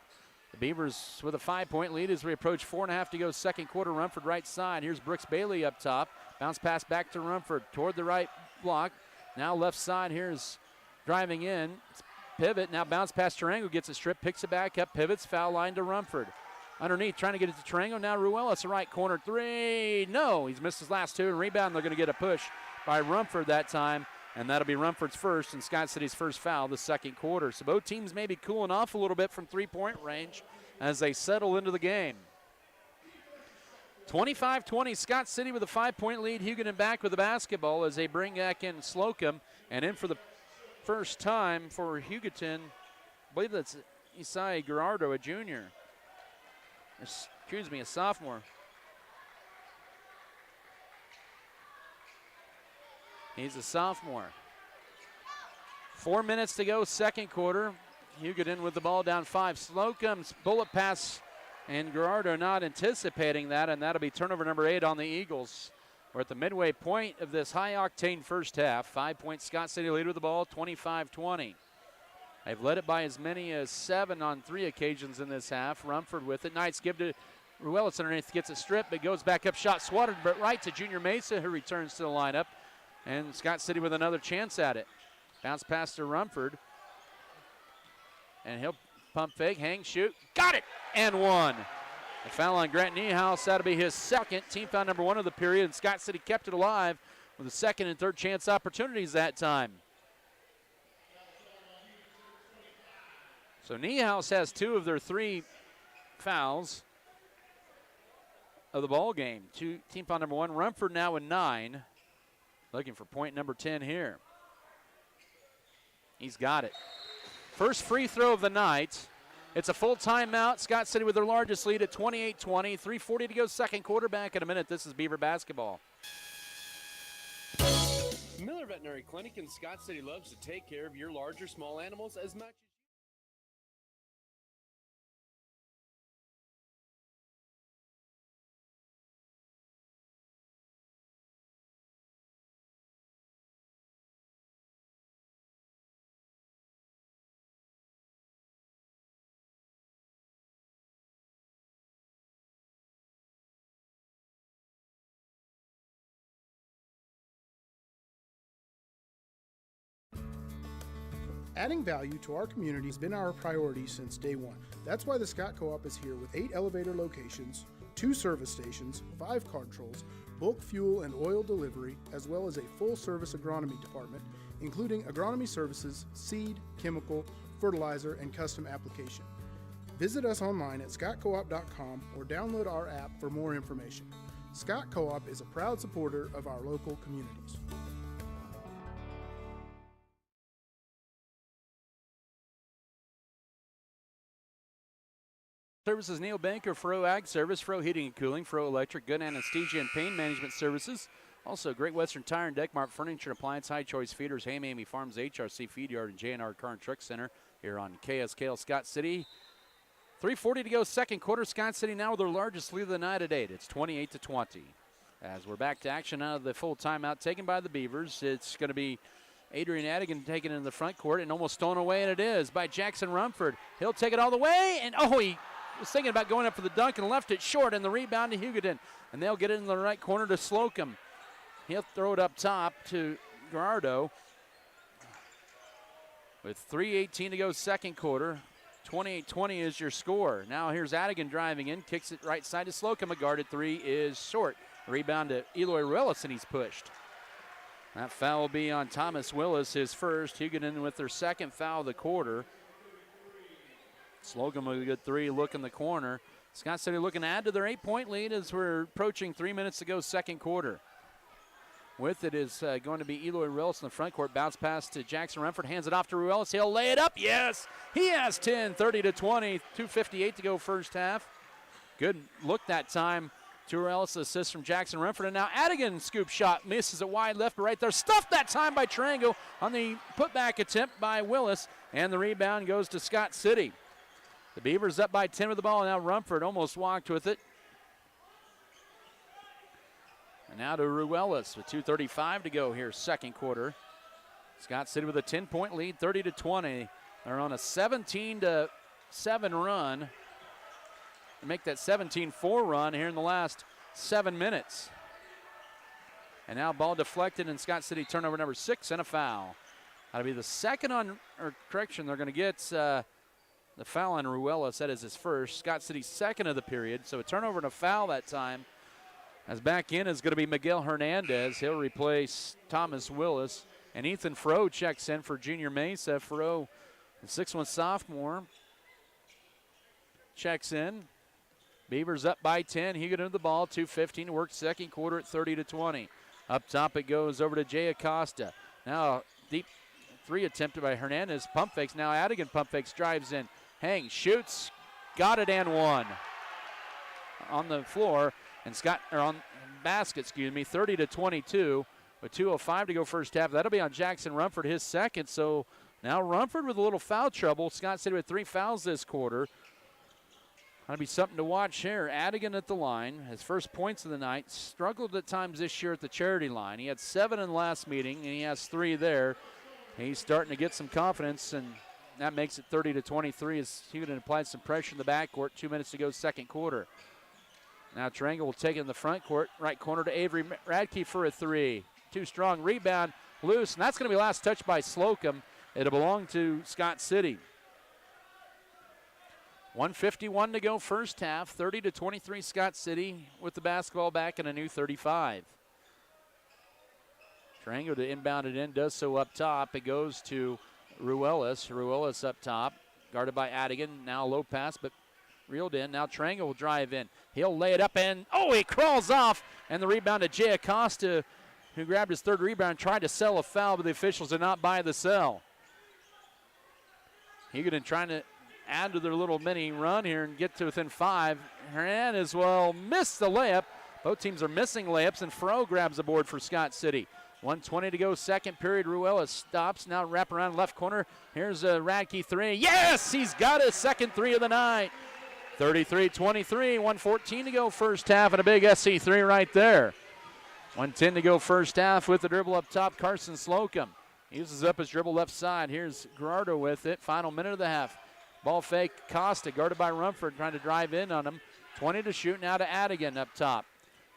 [SPEAKER 3] The Beavers with a 5-point lead as we approach 4.5 to go second quarter. Rumford right side. Here's Brooks Bailey up top. Bounce pass back to Rumford toward the right block. Now left side. Here's driving in. It's pivot. Now bounce pass Tarango. Gets a strip. Picks it back up. Pivots. Foul line to Rumford. Underneath. Trying to get it to Tarango. Now Ruelas. The right corner. 3. No. He's missed his last 2. And rebound. They're going to get a push by Rumford that time. And that'll be Rumford's first and Scott City's first foul the second quarter. So both teams may be cooling off a little bit from three-point range as they settle into the game. 25-20, Scott City with a 5-point lead. Hugoton back with the basketball as they bring back in Slocum. And in for the first time for Hugoton, I believe that's Isai Gerardo, a junior. Excuse me, a sophomore. He's a sophomore. 4 minutes to go, second quarter. Hugoton with the ball down 5. Slocum's bullet pass, and Gerardo not anticipating that, and that'll be turnover number 8 on the Eagles. We're at the midway point of this high-octane first half. 5-point Scott City lead with the ball, 25-20. They've led it by as many as 7 on 3 occasions in this half. Rumford with it. Knights give to Ruelas underneath, gets a strip, but goes back up, shot swatted, but right to Junior Mesa, who returns to the lineup. And Scott City with another chance at it. Bounce pass to Rumford. And he'll pump fake, hang, shoot. Got it! And 1. The foul on Grant Niehaus. That'll be his second. Team foul number 1 of the period. And Scott City kept it alive with the second and third chance opportunities that time. So Niehaus has 2 of their 3 fouls of the ball game. Team foul number 1. Rumford now with 9. Looking for point number 10 here. He's got it. First free throw of the night. It's a full timeout. Scott City with their largest lead at 28-20. 3:40 to go second quarter. Back in a minute. This is Beaver basketball.
[SPEAKER 7] Miller Veterinary Clinic in Scott City loves to take care of your large or small animals as much as
[SPEAKER 22] Adding value to our community has been our priority since day one. That's why the Scott Co-op is here with 8 elevator locations, 2 service stations, 5 card trolls, bulk fuel and oil delivery, as well as a full-service agronomy department, including agronomy services, seed, chemical, fertilizer, and custom application. Visit us online at scottcoop.com or download our app for more information. Scott Co-op is a proud supporter of our local communities.
[SPEAKER 3] Services Neil Banker, Fro Ag Service, Fro Heating and Cooling, Fro Electric, Good Anesthesia and Pain Management Services. Also, Great Western Tire and Deckmart Furniture and Appliance, High Choice Feeders, Hey Mamie Farms, HRC Feed Yard, and J&R Car and Truck Center here on KSKL Scott City. 3:40 to go, second quarter. Scott City now with their largest lead of the night at 8. It's 28-20. As we're back to action out of the full timeout taken by the Beavers, it's going to be Adrian Adigan taking it in the front court and almost stolen away, and it is by Jackson Rumford. He'll take it all the way, and he was thinking about going up for the dunk and left it short, and the rebound to Hugoton. And they'll get it in the right corner to Slocum. He'll throw it up top to Gerardo. With 3:18 to go, second quarter. 28-20 is your score. Now here's Adigan driving in, kicks it right side to Slocum. A guarded three is short. Rebound to Eloy Willis, and he's pushed. That foul will be on Thomas Willis, his first. Hugoton with their second foul of the quarter. Slocum with a good three, look in the corner. Scott City looking to add to their 8-point lead as we're approaching 3 minutes to go, second quarter. With it is going to be Eloy Willis in the front court. Bounce pass to Jackson Rumford. Hands it off to Ruiz. He'll lay it up. Yes! He has 10, 30-20. 2:58 to go first half. Good look that time to Ruiz. Assist from Jackson Rumford. And now Adigan scoop shot. Misses it wide left, but right there. Stuffed that time by Triangle on the putback attempt by Willis. And the rebound goes to Scott City. The Beavers up by 10 with the ball. Now Rumford almost walked with it. And now to Ruelas with 2:35 to go here, second quarter. Scott City with a 10-point lead, 30-20. They're on a 17-7 run. They make that 17-4 run here in the last 7 minutes. And now ball deflected, and Scott City turnover number 6 and a foul. That'll be the second on, or correction, they're going to get the foul on Ruelas. That is his first. Scott City's second of the period, so a turnover and a foul that time. As back in is going to be Miguel Hernandez. He'll replace Thomas Willis. And Ethan Fro checks in for Junior Mesa. Fro, the 6'1" sophomore, checks in. Beavers up by 10. Hugoton to the ball. 2:15 to work, second quarter at 30-20. Up top it goes over to Jay Acosta. Now deep three attempted by Hernandez. Pump fakes. Now Adigan pump fakes. Drives in. Hangs. Shoots. Got it and one. On the floor. And on basket, 30-22 with 2:05 to go first half. That'll be on Jackson Rumford, his second. So now Rumford with a little foul trouble. Scott City with 3 fouls this quarter. That'll be something to watch here. Adigan at the line, his first points of the night. Struggled at times this year at the charity line. He had 7 in the last meeting, and he has 3 there. He's starting to get some confidence, and that makes it 30-23 as Hugoton applied some pressure in the backcourt. 2 minutes to go, second quarter. Now Triangle will take it in the front court. Right corner to Avery Radke for a three. Too strong. Rebound loose. And that's going to be last touch by Slocum. It'll belong to Scott City. 1:51 to go first half. 30-23 Scott City with the basketball back and a new 35. Triangle to inbound it in. Does so up top. It goes to Ruelas. Ruelas up top. Guarded by Adigan. Now low pass, but reeled in. Now Triangle will drive in. He'll lay it up and, he crawls off. And the rebound to Jay Acosta, who grabbed his third rebound, tried to sell a foul, but the officials did not buy the sell. Hugoton trying to add to their little mini run here and get to within 5. Hernandez missed the layup. Both teams are missing layups, and Fro grabs the board for Scott City. 1:20 to go, second period. Ruelas stops, now wrap around left corner. Here's a Radke three. Yes, he's got his second three of the night. 33-23, 1:14 to go first half, and a big SC three right there. 1:10 to go first half with the dribble up top, Carson Slocum. Uses up his dribble left side. Here's Gerardo with it, final minute of the half. Ball fake, Costa, guarded by Rumford, trying to drive in on him. 20 to shoot, now to Adigan up top.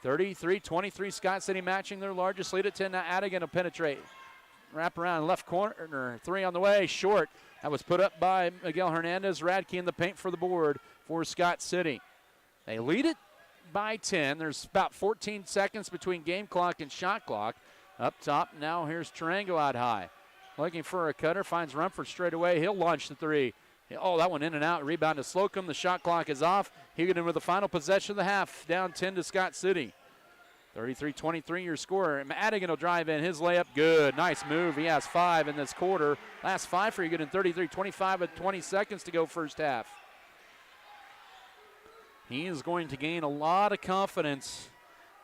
[SPEAKER 3] 33-23, Scott City matching their largest lead at 10. Now Adigan will penetrate. Wrap around left corner, three on the way, short. That was put up by Miguel Hernandez. Radke in the paint for the board for Scott City. They lead it by 10. There's about 14 seconds between game clock and shot clock. Up top, now here's Triangle out high. Looking for a cutter, finds Rumford straight away. He'll launch the three. Oh, that one in and out. Rebound to Slocum. The shot clock is off. Hugoton with the final possession of the half. Down 10 to Scott City. 33-23 your score. Madigan will drive in. His layup, good. Nice move. He has 5 in this quarter. Last 5 for Hugoton. 33-25 with 20 seconds to go first half. He is going to gain a lot of confidence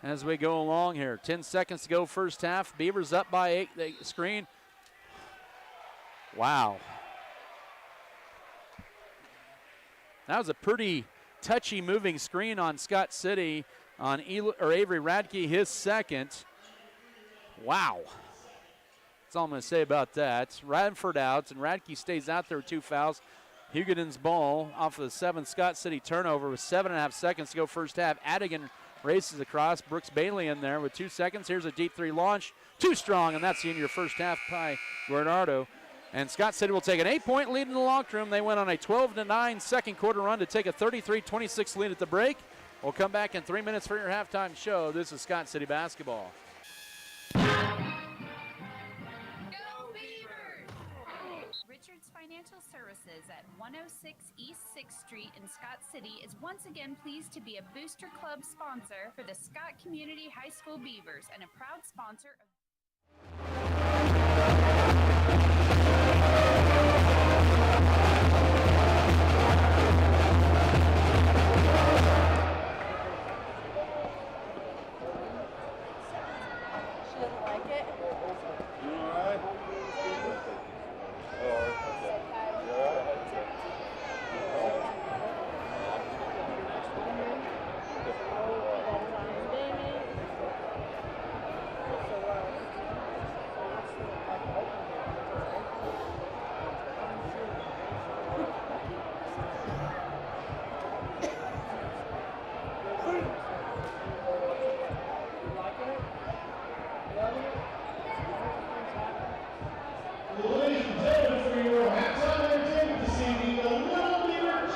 [SPEAKER 3] as we go along here. 10 seconds to go first half. Beavers up by 8. They screen. Wow. That was a pretty touchy moving screen on Scott City on Avery Radke, his second. Wow. That's all I'm going to say about that. Radford out, and Radke stays out there with 2 fouls. Hugoton's ball off of the 7th Scott City turnover with 7.5 seconds to go first half. Adigan races across. Brooks Bailey in there with 2 seconds. Here's a deep 3 launch. Too strong, and that's the end of your first half by Bernardo. And Scott City will take an 8-point lead in the locker room. They went on a 12-9 second quarter run to take a 33-26 lead at the break. We'll come back in 3 minutes for your halftime show. This is Scott City basketball.
[SPEAKER 8] Richards Financial Services at 106 East 6th Street in Scott City is once again pleased to be a Booster Club sponsor for the Scott Community High School Beavers and a proud sponsor of
[SPEAKER 16] Ladies and gentlemen, for your halftime entertainment this evening, the Little Beaver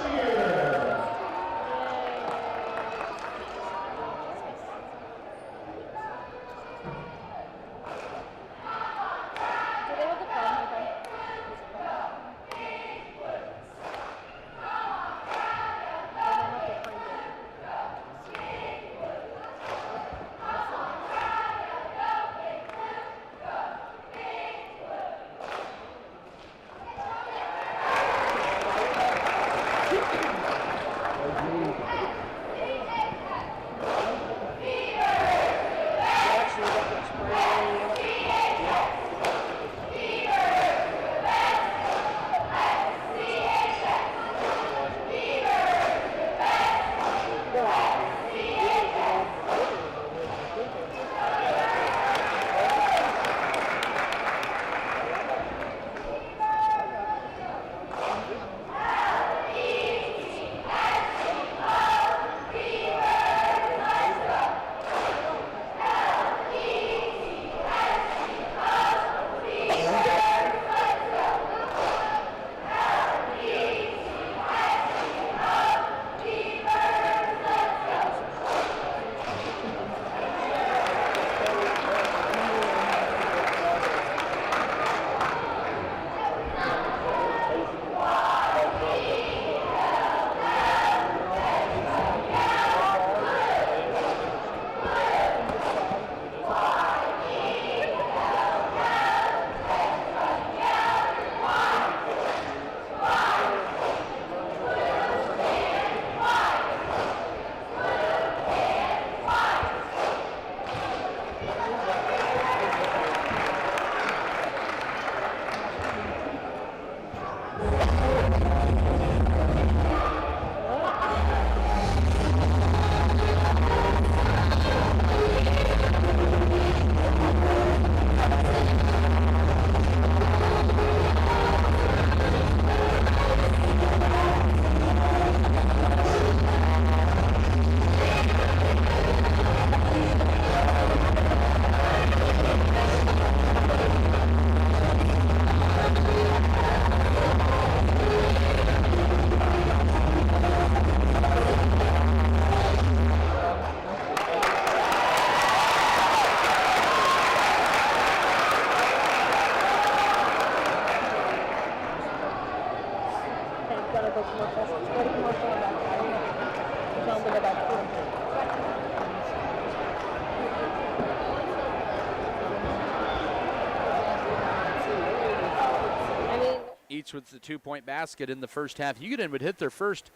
[SPEAKER 3] Alex with the 2-point basket in the first half. Hugoton would hit their first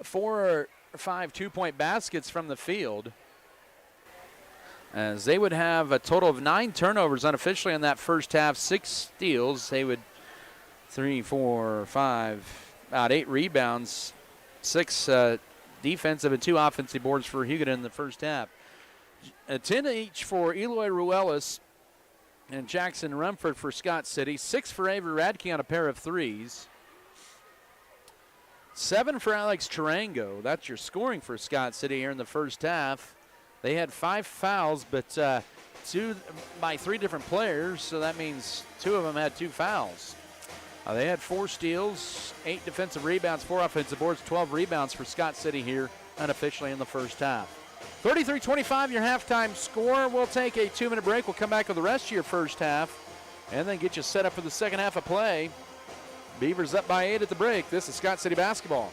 [SPEAKER 3] 4 or 5 2-point baskets from the field, as they would have a total of 9 turnovers unofficially in that first half, 6 steals. They would 3, 4, 5, about 8 rebounds, 6 defensive and 2 offensive boards for Hugoton in the first half. 10 each for Eloy Ruelas and Jackson Rumford for Scott City. 6 for Avery Radke on a pair of threes. 7 for Alex Tarango. That's your scoring for Scott City here in the first half. They had 5 fouls, but 2 by 3 different players, so that means 2 of them had 2 fouls. They had 4 steals, 8 defensive rebounds, 4 offensive boards, 12 rebounds for Scott City here unofficially in the first half. 33-25 your halftime score. We'll take a 2-minute break. We'll come back with the rest of your first half and then get you set up for the second half of play. Beavers up by 8 at the break. This is Scott City basketball.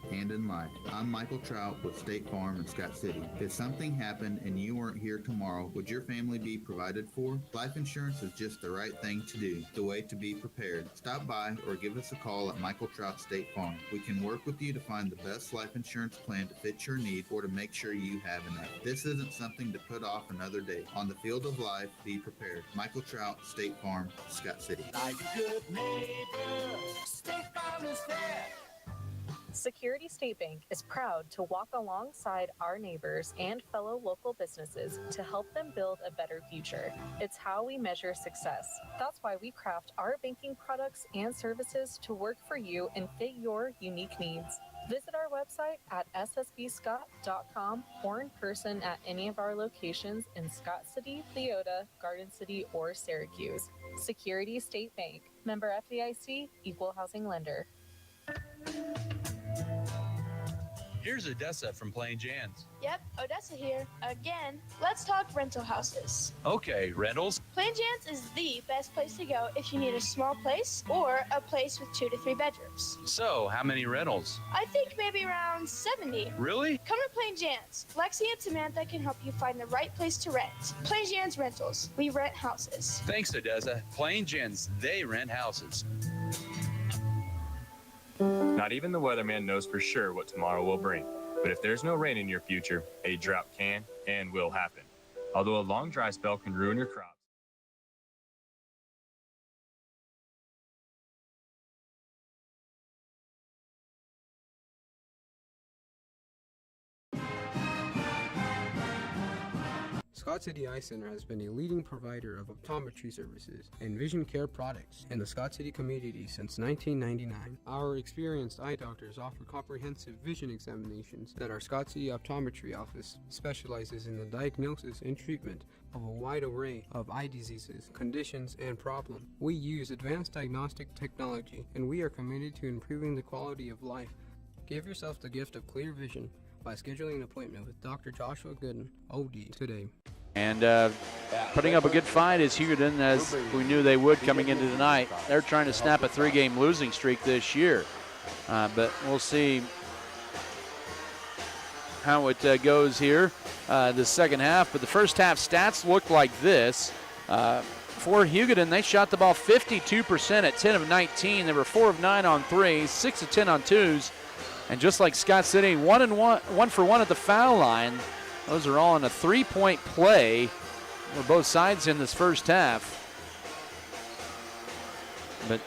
[SPEAKER 9] Hand in life. I'm Michael Trout with State Farm in Scott City. If something happened and you weren't here tomorrow, would your family be provided for? Life insurance is just the right thing to do, the way to be prepared. Stop by or give us a call at Michael Trout State Farm. We can work with you to find the best life insurance plan to fit your need or to make sure you have enough. This isn't something to put off another day. On the field of life, be prepared. Michael Trout State Farm, Scott City.
[SPEAKER 11] Like a good neighbor, State Farm is there.
[SPEAKER 13] Security State Bank is proud to walk alongside our neighbors and fellow local businesses to help them build a better future. It's how we measure success. That's why we craft our banking products and services to work for you and fit your unique needs. Visit our website at ssbscott.com or in person at any of our locations in Scott City, Leota, Garden City, or Syracuse. Security State Bank. Member FDIC, Equal Housing Lender.
[SPEAKER 15] Here's Odessa from Plain Jan's.
[SPEAKER 24] Yep, Odessa here. Again, let's talk rental houses.
[SPEAKER 15] Okay, rentals.
[SPEAKER 24] Plain Jan's is the best place to go if you need a small place or a place with 2 to 3 bedrooms.
[SPEAKER 15] So, how many rentals?
[SPEAKER 24] I think maybe around 70.
[SPEAKER 15] Really?
[SPEAKER 24] Come to Plain Jan's. Lexi and Samantha can help you find the right place to rent. Plain Jan's Rentals. We rent houses.
[SPEAKER 15] Thanks, Odessa. Plain Jan's, they rent houses.
[SPEAKER 25] Not even the weatherman knows for sure what tomorrow will bring. But if there's no rain in your future, a drought can and will happen. Although a long dry spell can ruin your crops.
[SPEAKER 26] Scott City Eye Center has been a leading provider of optometry services and vision care products in the Scott City community since 1999. Our experienced eye doctors offer comprehensive vision examinations that our Scott City Optometry Office specializes in the diagnosis and treatment of a wide array of eye diseases, conditions, and problems. We use advanced diagnostic technology, and we are committed to improving the quality of life. Give yourself the gift of clear vision by scheduling an appointment with Dr. Joshua Gooden, OD, today.
[SPEAKER 3] And putting up a good fight is Hugoton, as we knew they would coming into tonight. They're trying to snap a 3-game losing streak this year. But we'll see how it goes here the second half. But the first half stats look like this. For Hugoton, they shot the ball 52% at 10 of 19. They were 4 of 9 on threes, 6 of 10 on twos. And just like Scott City, 1 for 1 at the foul line. Those are all in a 3-point play for both sides in this first half. But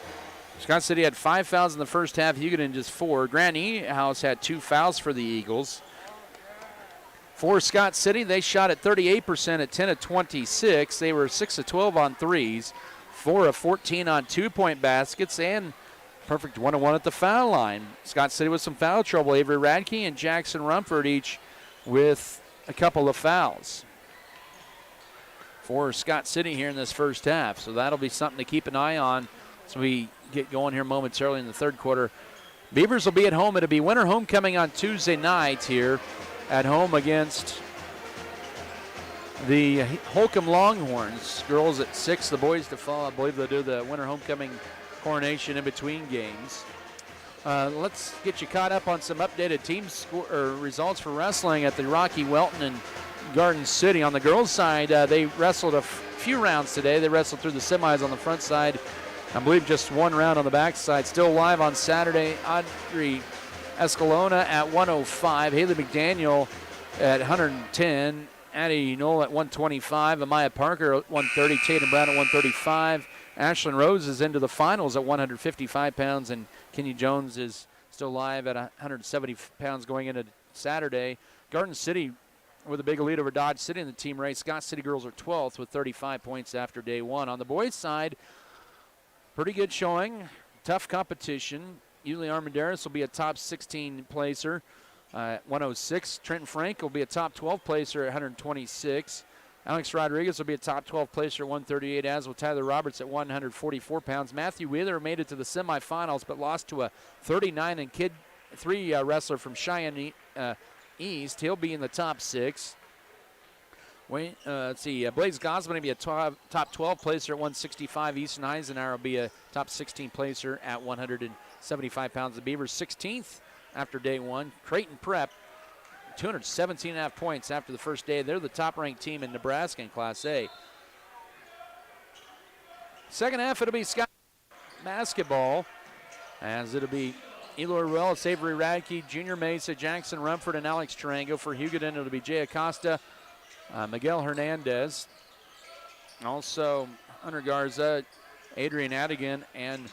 [SPEAKER 3] Scott City had 5 fouls in the first half, Hugoton just 4. Grand Ehouse had 2 fouls for the Eagles. For Scott City, they shot at 38% at 10 of 26. They were 6 of 12 on threes, 4 of 14 on 2-point baskets, and perfect 1-1 at the foul line. Scott City with some foul trouble. Avery Radke and Jackson Rumford each with a couple of fouls for Scott City here in this first half. So that'll be something to keep an eye on as we get going here momentarily in the third quarter. Beavers will be at home. It'll be winter homecoming on Tuesday night here at home against the Holcomb Longhorns. Girls at 6, the boys to follow. I believe they'll do the winter homecoming coronation in between games. Let's get you caught up on some updated team results for wrestling at the Rocky Welton and Garden City. On the girls' side, they wrestled a few rounds today. They wrestled through the semis on the front side I believe just one round on the backside. Still live on Saturday. Audrey Escalona at 105. Haley McDaniel at 110. Addie Knoll at 125. Amaya Parker at 130. Tatum Brown at 135. Ashlyn Rose is into the finals at 155 pounds. And Kenny Jones is still live at 170 pounds going into Saturday. Garden City with a big lead over Dodge City in the team race. Scott City girls are 12th with 35 points after day one. On the boys' side, pretty good showing. Tough competition. Usually Armandaris will be a top 16 placer at 106. Trenton Frank will be a top 12 placer at 126. Alex Rodriguez will be a top 12 placer at 138, as will Tyler Roberts at 144 pounds. Matthew Wheeler made it to the semifinals but lost to a 39 and Kid 3 wrestler from Cheyenne East. He'll be in the top 6. Let's see. Blaze Gosman will be a top 12 placer at 165. Easton Eisenhower will be a top 16 placer at 175 pounds. The Beavers 16th after day one. Creighton Prep, 217.5 points after the first day. They're the top-ranked team in Nebraska in Class A. Second half, it'll be Scott basketball, as it'll be Eloy Ruelas, Avery Radke, Junior Mesa, Jackson Rumford, and Alex Tarango. For Hugoton, it'll be Jay Acosta, Miguel Hernandez, also Hunter Garza, Adrian Adigan, and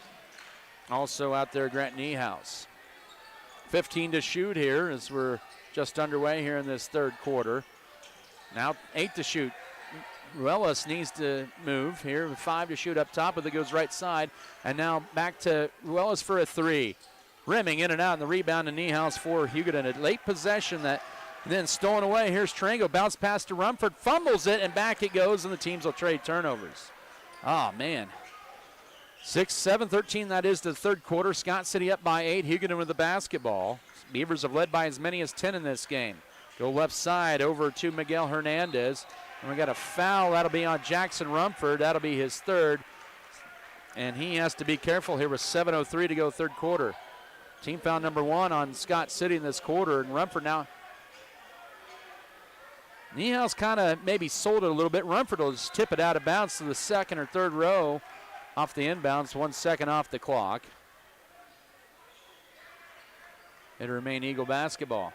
[SPEAKER 3] also out there Grant Niehaus. 15 to shoot here as we're just underway here in this third quarter. Now 8 to shoot. Ruelas needs to move here with 5 to shoot up top, but it goes right side. And now back to Ruelas for a 3. Rimming in and out, and the rebound to Niehaus for Hugoton. A late possession that then stolen away. Here's Tarango, bounce pass to Rumford, fumbles it, and back it goes, and the teams will trade turnovers. Oh, man. 6-7-13, that is the third quarter. Scott City up by 8. Hugoton with the basketball. Beavers have led by as many as 10 in this game. Go left side over to Miguel Hernandez. And we got a foul. That'll be on Jackson Rumford. That'll be his third. And he has to be careful here with 7:03 to go third quarter. Team foul number 1 on Scott City in this quarter. And Rumford now. Niehaus kind of maybe sold it a little bit. Rumford will just tip it out of bounds to the second or third row off the inbounds. 1 second off the clock. It'll remain Eagle basketball.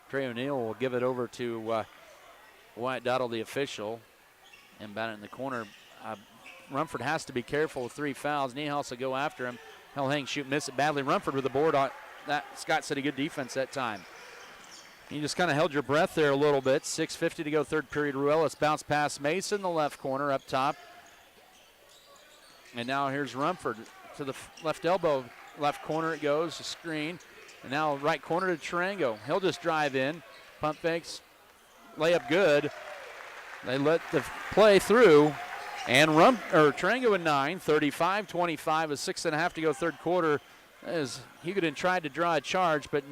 [SPEAKER 3] Trey O'Neill will give it over to Wyatt Dottle, the official. Inbound it in the corner. Rumford has to be careful with 3 fouls. Niehaus will go after him. He'll hang, shoot, miss it badly. Rumford with the board on that. Scott City, good defense that time. You just kind of held your breath there a little bit. 6:50 to go third period. Ruelas bounce past Mason, the left corner up top. And now here's Rumford to the left elbow. Left corner it goes, a screen. And now right corner to Tarango. He'll just drive in. Pump fakes. Layup good. They let the play through. And Tarango in 9. 35-25 with 6.5 to go third quarter. As Hugoton tried to draw a charge, but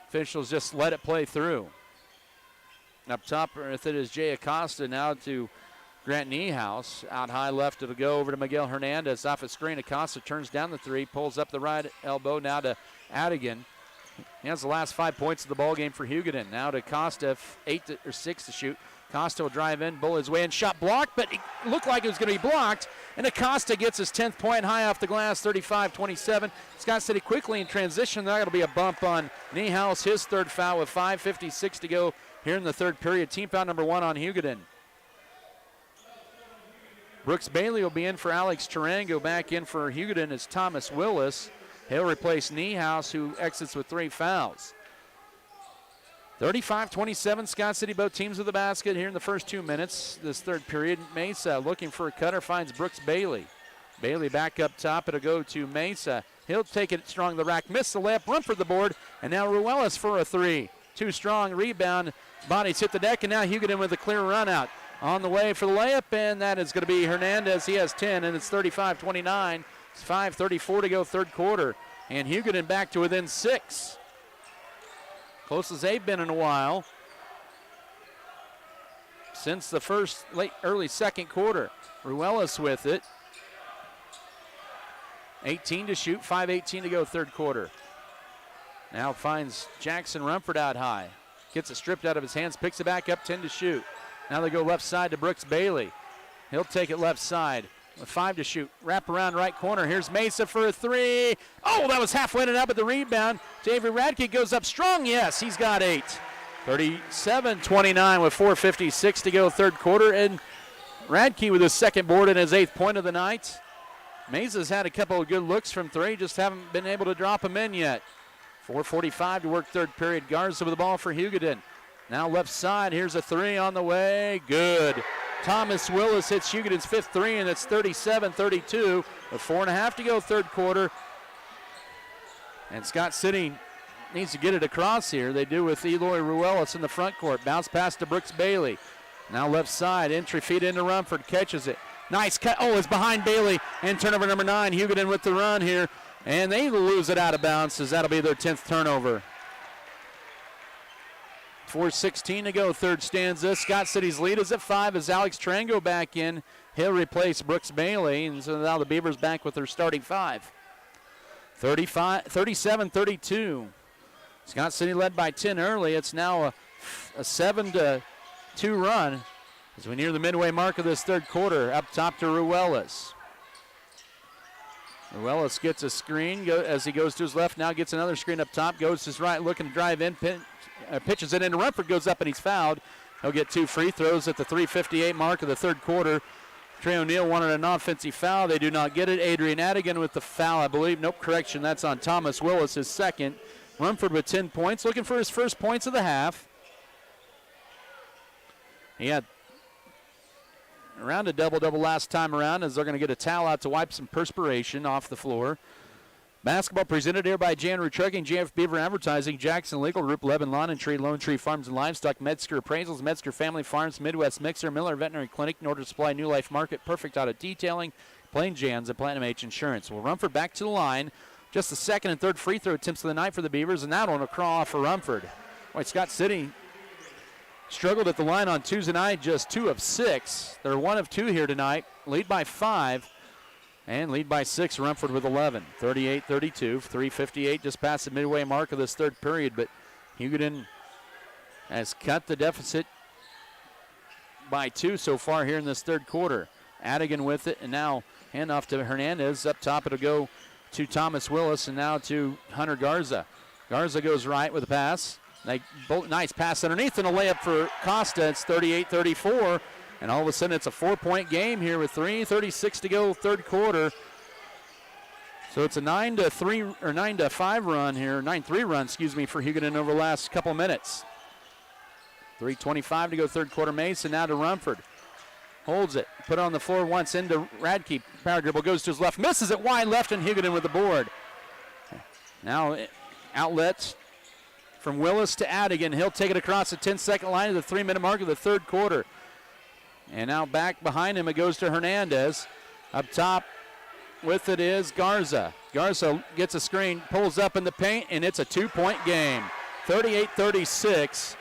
[SPEAKER 3] officials just let it play through. Up top with it is Jay Acosta now to Grant Niehaus. Out high left, it'll go over to Miguel Hernandez. Off a screen, Acosta turns down the 3, pulls up the right elbow now to Adigan. He has the last 5 points of the ball game for Hugoton. Now to Acosta, 6 to shoot. Acosta will drive in, bull his way in, shot blocked, but it looked like it was going to be blocked. And Acosta gets his 10th point high off the glass, 35-27. Scott City quickly in transition. That'll be a bump on Niehaus, his third foul with 5:56 to go here in the third period. Team foul number 1 on Hugoton. Brooks Bailey will be in for Alex Tarango. Back in for Hugoton is Thomas Willis. He'll replace Niehaus, who exits with 3 fouls. 35-27, Scott City, both teams with the basket here in the first 2 minutes. This third period, Mesa looking for a cutter, finds Brooks Bailey. Bailey back up top, it'll go to Mesa. He'll take it strong the rack, miss the layup, run for the board, and now Ruelas for a 3. Too strong, rebound, bodies hit the deck, and now Hugoton with a clear run out. On the way for the layup, and that is going to be Hernandez. He has 10, and it's 35-29. It's 5:34 to go third quarter, and Hugoton back to within 6. Closest they've been in a while since the early second quarter. Ruelas with it. 18 to shoot, 5:18 to go third quarter. Now finds Jackson Rumford out high. Gets it stripped out of his hands, picks it back up, 10 to shoot. Now they go left side to Brooks Bailey. He'll take it left side. with 5 to shoot. Wrap around right corner. Here's Mesa for a 3. Oh, that was halfway and up at the rebound. Avery Radke goes up strong. Yes, he's got 8. 37-29 with 4:56 to go third quarter. And Radke with his second board and his 8th point of the night. Mesa's had a couple of good looks from 3, just haven't been able to drop them in yet. 4:45 to work third period. Garza with the ball for Hugoton. Now left side, here's a 3 on the way. Good. Thomas Willis hits Hugoton's 5th 3, and it's 37-32 with 4.5 to go third quarter. And Scott City needs to get it across here. They do with Eloy Ruelas in the front court. Bounce pass to Brooks Bailey. Now left side, entry feed into Rumford, catches it. Nice cut. Oh, it's behind Bailey, and turnover number 9. Hugoton with the run here, and they lose it out of bounds, as that'll be their 10th turnover. 4:16 to go, third stanza. Scott City's lead is at 5 as Alex Trango back in. He'll replace Brooks Bailey, and so now the Beavers back with their starting 5. 37-32. Scott City led by 10 early. It's now a 7-2 run as we near the midway mark of this third quarter. Up top to Ruelas. Ruelas gets a screen as he goes to his left. Now gets another screen up top. Goes to his right, looking to drive in. Pitches it into Rumford, goes up and he's fouled. He'll get 2 free throws at the 3:58 mark of the third quarter. Trey O'Neill wanted an offensive foul. They do not get it. Adrian Adigan with the foul, I believe. Nope, correction. That's on Thomas Willis, his second. Rumford with 10 points, looking for his first points of the half. He had around a double-double last time around, as they're going to get a towel out to wipe some perspiration off the floor. Basketball presented here by Jan Root Trucking, JF Beaver Advertising, Jackson Legal Group, Lebanon Lawn and Tree, Lone Tree Farms and Livestock, Metzger Appraisals, Metzger Family Farms, Midwest Mixer, Miller Veterinary Clinic, Northern Supply, New Life Market, Perfect Auto Detailing, Plain Jan's, and Platinum H Insurance. Well, Rumford back to the line. Just the second and third free throw attempts of the night for the Beavers, and that one will crawl off for Rumford. Boy, Scott City struggled at the line on Tuesday night, just 2 of 6. They're 1 of 2 here tonight. Lead by 5. And lead by 6, Rumford with 11. 38-32, 3:58 just past the midway mark of this third period. But Hugoton has cut the deficit by 2 so far here in this third quarter. Adigan with it, and now handoff to Hernandez. Up top, it'll go to Thomas Willis, and now to Hunter Garza. Garza goes right with a pass. Nice pass underneath, and a layup for Costa. It's 38-34. And all of a sudden, it's a 4-point game here with 3:36 to go, third quarter. So it's a 9-3 or 9-5 run here, 9-3 run, for Hugoton over the last couple minutes. 3:25 to go, third quarter. Mason now to Rumford. Holds it, put it on the floor once into Radke. Power dribble goes to his left, misses it wide left, and Hugoton with the board. Now outlets from Willis to Adigan. He'll take it across the 10-second line of the 3-minute mark of the third quarter. And now back behind him, it goes to Hernandez. Up top with it is Garza. Garza gets a screen, pulls up in the paint, and it's a 2-point game. 38-36.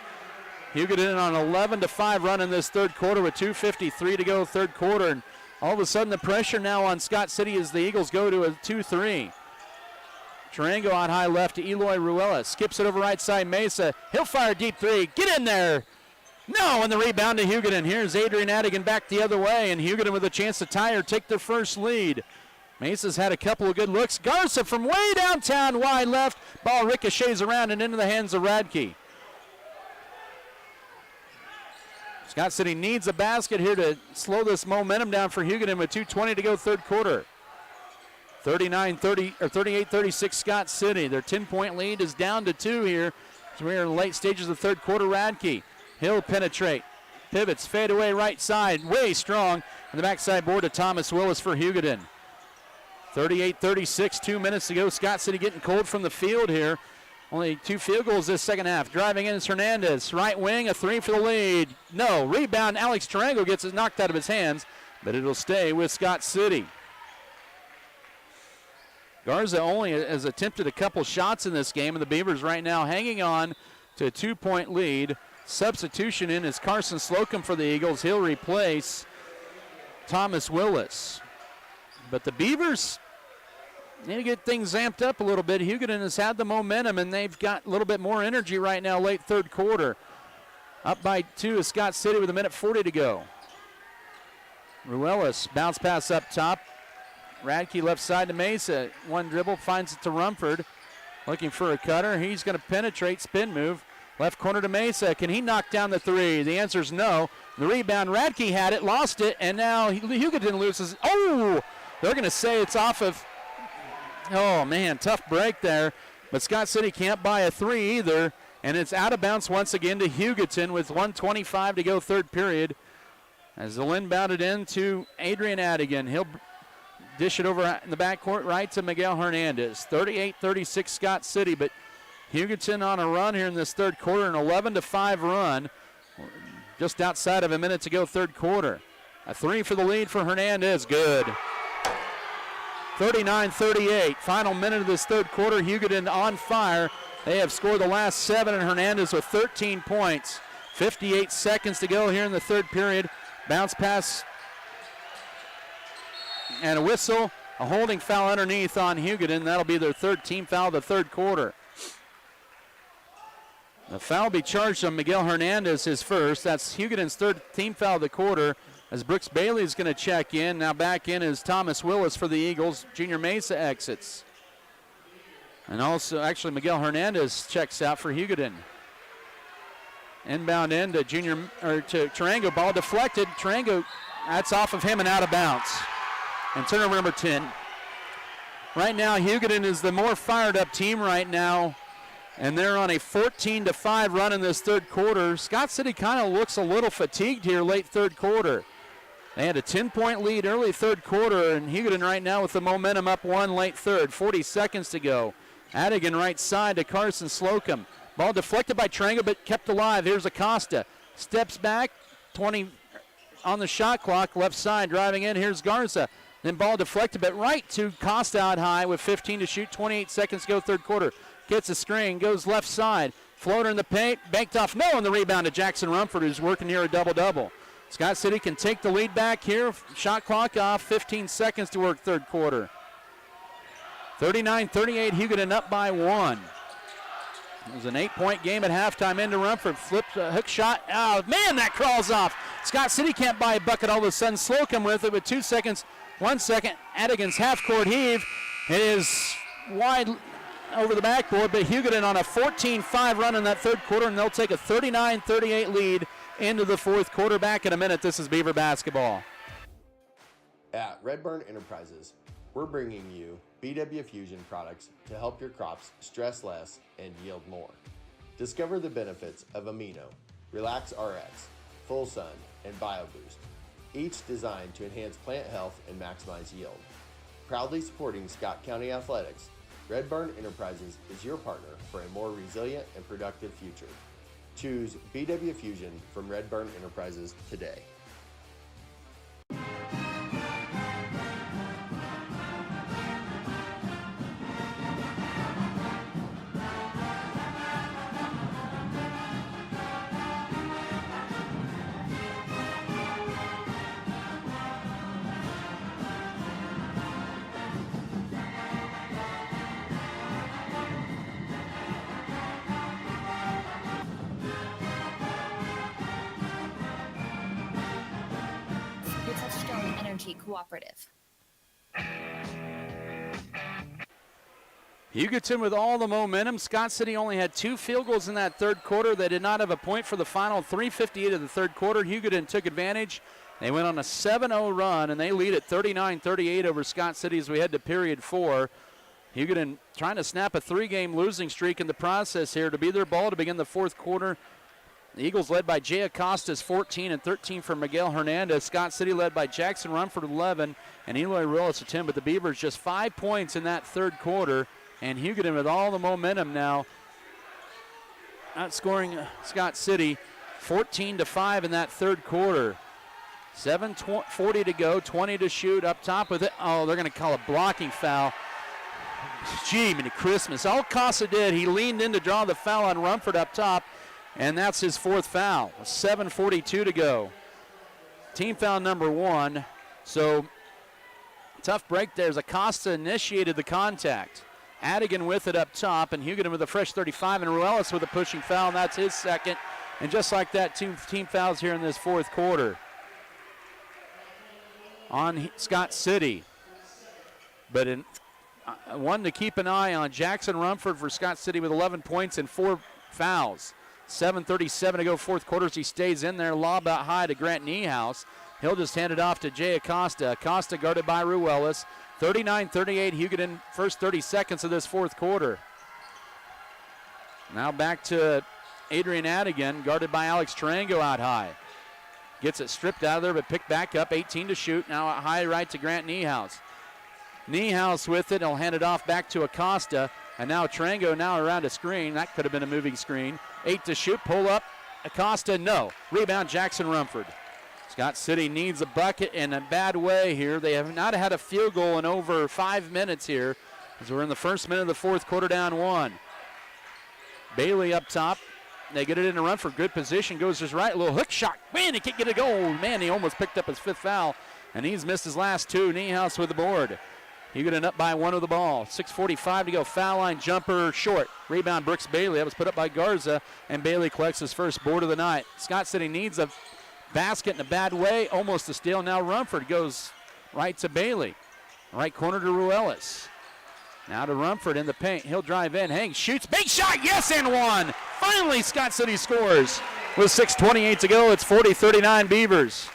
[SPEAKER 3] Hugoton on an 11-5 run in this third quarter with 2:53 to go third quarter. And all of a sudden the pressure now on Scott City as the Eagles go to a 2-3. Tarango out high left to Eloy Ruelas. Skips it over right side, Mesa. He'll fire a deep 3. Get in there. No, and the rebound to Hugoton. Here's Adrian Adigan back the other way, and Hugoton with a chance to tie or take their first lead. Mesa's had a couple of good looks. Garza from way downtown, wide left. Ball ricochets around and into the hands of Radke. Scott City needs a basket here to slow this momentum down for Hugoton with 2:20 to go third quarter. 38-36 Scott City. Their 10-point lead is down to 2 here. So we're in the late stages of the third quarter. Radke. He'll penetrate. Pivots, fade away right side. Way strong. And the backside board to Thomas Willis for Hugoton. 38-36, 2 minutes to go. Scott City getting cold from the field here. Only 2 field goals this second half. Driving in is Hernandez. Right wing, a 3 for the lead. No, rebound. Alex Tarango gets it knocked out of his hands, but it'll stay with Scott City. Garza only has attempted a couple shots in this game, and the Beavers right now hanging on to a 2-point lead. Substitution in is Carson Slocum for the Eagles. He'll replace Thomas Willis. But the Beavers need to get things amped up a little bit. Hugoton has had the momentum, and they've got a little bit more energy right now, late third quarter. Up by 2 is Scott City with 1:40 to go. Ruiz, bounce pass up top. Radke left side to Mesa. One dribble, finds it to Rumford. Looking for a cutter. He's going to penetrate, spin move. Left corner to Mesa. Can he knock down the three? The answer is no. The rebound, Radke had it, lost it, and now Hugoton loses. Oh! They're going to say it's off of, oh man, tough break there. But Scott City can't buy a three either. And it's out of bounds once again to Hugoton with 1:25 to go third period. As the inbound it in to Adrian Adigan. He'll dish it over in the backcourt right to Miguel Hernandez. 38-36 Scott City, but Hugoton on a run here in this third quarter, an 11-5 run. Just outside of a minute to go third quarter. A three for the lead for Hernandez, good. 39-38, final minute of this third quarter. Hugoton on fire. They have scored the last 7, and Hernandez with 13 points. 58 seconds to go here in the third period. Bounce pass and a whistle. A holding foul underneath on Hugoton. That'll be their third team foul of the third quarter. The foul will be charged on Miguel Hernandez, his first. That's Hugoton's third team foul of the quarter. As Brooks Bailey is going to check in. Now back in is Thomas Willis for the Eagles. Junior Mesa exits. And also, actually, Miguel Hernandez checks out for Hugoton. Inbound in to to Tarango. Ball deflected. Tarango, that's off of him and out of bounds. And turnover number 10. Right now, Hugoton is the more fired up team right now. And they're on a 14-5 run in this third quarter. Scott City kind of looks a little fatigued here late third quarter. They had a 10-point lead early third quarter, and Hugoton right now with the momentum up one late third. 40 seconds to go. Adigan right side to Carson Slocum. Ball deflected by Tarango, but kept alive. Here's Acosta. Steps back, 20 on the shot clock, left side, driving in. Here's Garza. Then ball deflected, but right to Costa out high with 15 to shoot. 28 seconds to go third quarter. Gets a screen, goes left side. Floater in the paint, banked off. No, on the rebound to Jackson Rumford, who's working here a double-double. Scott City can take the lead back here. Shot clock off, 15 seconds to work third quarter. 39-38, Hugoton up by 1. It was an 8-point game at halftime into Rumford. Flips a hook shot. Oh, man, that crawls off. Scott City can't buy a bucket. All of a sudden, Slocum with it with 2 seconds. 1 second. Adigan's half-court heave. It is wide over the backboard, but Hugoton on a 14-5 run in that third quarter, and they'll take a 39-38 lead into the fourth quarter. Back in a minute. This is Beaver basketball.
[SPEAKER 14] At Redburn Enterprises, we're bringing you BW Fusion products to help your crops stress less and yield more. Discover the benefits of Amino, Relax RX, Full Sun, and BioBoost, each designed to enhance plant health and maximize yield. Proudly supporting Scott County Athletics, Redburn Enterprises is your partner for a more resilient and productive future. Choose BW Fusion from Redburn Enterprises today.
[SPEAKER 17] Cooperative.
[SPEAKER 3] Hugoton with all the momentum. Scott City only had 2 field goals in that third quarter. They did not have a point for the final 3:58 of the third quarter. Hugoton took advantage. They went on a 7-0 run, and they lead at 39-38 over Scott City as we head to period 4. Hugoton trying to snap a 3-game losing streak in the process here to be their ball to begin the fourth quarter. The Eagles led by Jay Acosta's 14 and 13 for Miguel Hernandez. Scott City led by Jackson Rumford 11 and Eloy Ruiz at 10. But the Beavers just 5 points in that third quarter. And Hugoton with all the momentum now, outscoring Scott City 14-5 in that third quarter. 7:40 to go, 20 to shoot up top with it. Oh, they're going to call a blocking foul. Gee, many Christmas. All Acosta did, he leaned in to draw the foul on Rumford up top. And that's his fourth foul. 7:42 to go. Team foul number 1. So, tough break there as Acosta initiated the contact. Adigan with it up top, and Hugoton with a fresh 35, and Ruelas with a pushing foul, and that's his second. And just like that, 2 team fouls here in this fourth quarter. on Scott City. But one to keep an eye on, Jackson Rumford for Scott City with 11 points and 4 fouls. 7:37 to go, fourth quarter. He stays in there. Lob out high to Grant Niehaus. He'll just hand it off to Jay Acosta. Acosta guarded by Ruelas. 39-38, Hugoton, first 30 seconds of this fourth quarter. Now back to Adrian Adigan, guarded by Alex Tarango out high. Gets it stripped out of there, but picked back up. 18 to shoot. Now out high right to Grant Niehaus. Niehaus with it. He'll hand it off back to Acosta. And now Tarango now around a screen. That could have been a moving screen. 8 to shoot. Pull up. Acosta, no. Rebound, Jackson Rumford. Scott City needs a bucket in a bad way here. They have not had a field goal in over 5 minutes here, as we're in the first minute of the fourth quarter, down 1. Bailey up top. They get it in a run for good position. Goes his right, a little hook shot. Man, he can't get a goal. Man, he almost picked up his 5th foul, and he's missed his last 2. Niehaus with the board. Hugoton up by 1 with the ball. 6:45 to go. Foul line jumper short. Rebound Brooks Bailey. That was put up by Garza, and Bailey collects his first board of the night. Scott City needs a basket in a bad way. Almost a steal. Now Rumford goes right to Bailey. Right corner to Ruelas. Now to Rumford in the paint. He'll drive in. Hangs, shoots. Big shot. Yes, and 1. Finally, Scott City scores. With 6:28 to go, it's 40-39 Beavers.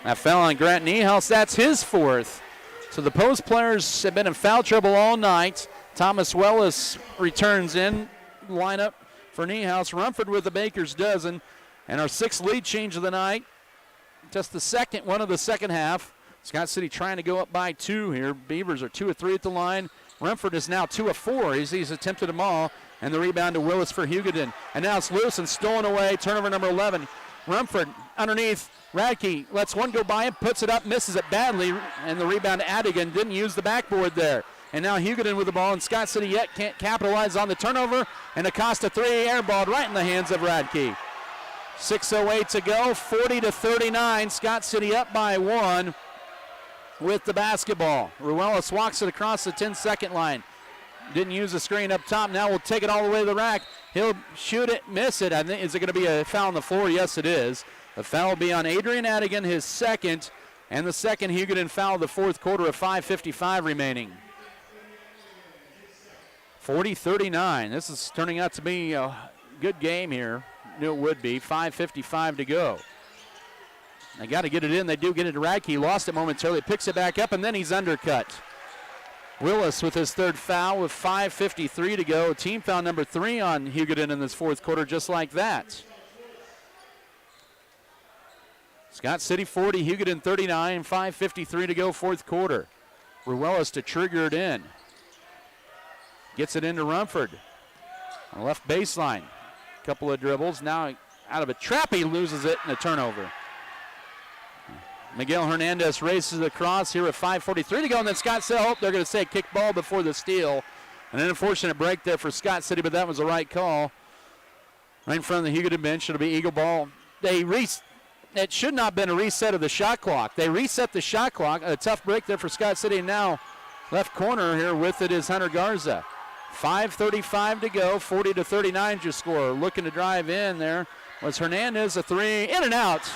[SPEAKER 3] That fell on Grant Niehaus. That's his 4th. So the post players have been in foul trouble all night. Thomas Wellis returns in lineup for Niehaus. Rumford with the baker's dozen. And our 6th lead change of the night. Just the second one of the second half. Scott City trying to go up by 2 here. Beavers are 2 of 3 at the line. Rumford is now 2 of 4. He's attempted them all. And the rebound to Willis for Hugoton. And now it's loose and stolen away. Turnover number 11. Rumford underneath. Radke lets one go by him, puts it up, misses it badly. And the rebound to Adigan. Didn't use the backboard there. And now Hugoton with the ball. And Scott City yet can't capitalize on the turnover. And Acosta 3 airballed right in the hands of Radke. 6:08 to go. 40-39. Scott City up by 1 with the basketball. Ruelas walks it across the 10-second line. Didn't use the screen up top. Now we'll take it all the way to the rack. He'll shoot it, miss it. I think, is it going to be a foul on the floor? Yes, it is. The foul will be on Adrian Adigan, his 2nd, and the 2nd Hugoton foul of the fourth quarter of 5:55 remaining. 40-39. This is turning out to be a good game here. Knew it would be. 5:55 to go. They got to get it in. They do get it to Radke. He lost it momentarily. Picks it back up, and then he's undercut. Willis with his 3rd foul with 5:53 to go. Team foul number 3 on Hugoton in this fourth quarter, just like that. Scott City 40, Hugoton 39, 5:53 to go, fourth quarter. Ruelas to trigger it in. Gets it into Rumford on the left baseline. Couple of dribbles. Now out of a trap, he loses it in a turnover. Miguel Hernandez races across here with 5:43 to go, and then Scott City, they're going to say kick ball before the steal. An unfortunate break there for Scott City, but that was the right call. Right in front of the Hugoton bench, it'll be Eagle ball. It should not have been a reset of the shot clock. They reset the shot clock. A tough break there for Scott City. Now left corner here with it is Hunter Garza. 5:35 to go, 40-39 your score. Looking to drive in there was Hernandez, a 3, in and out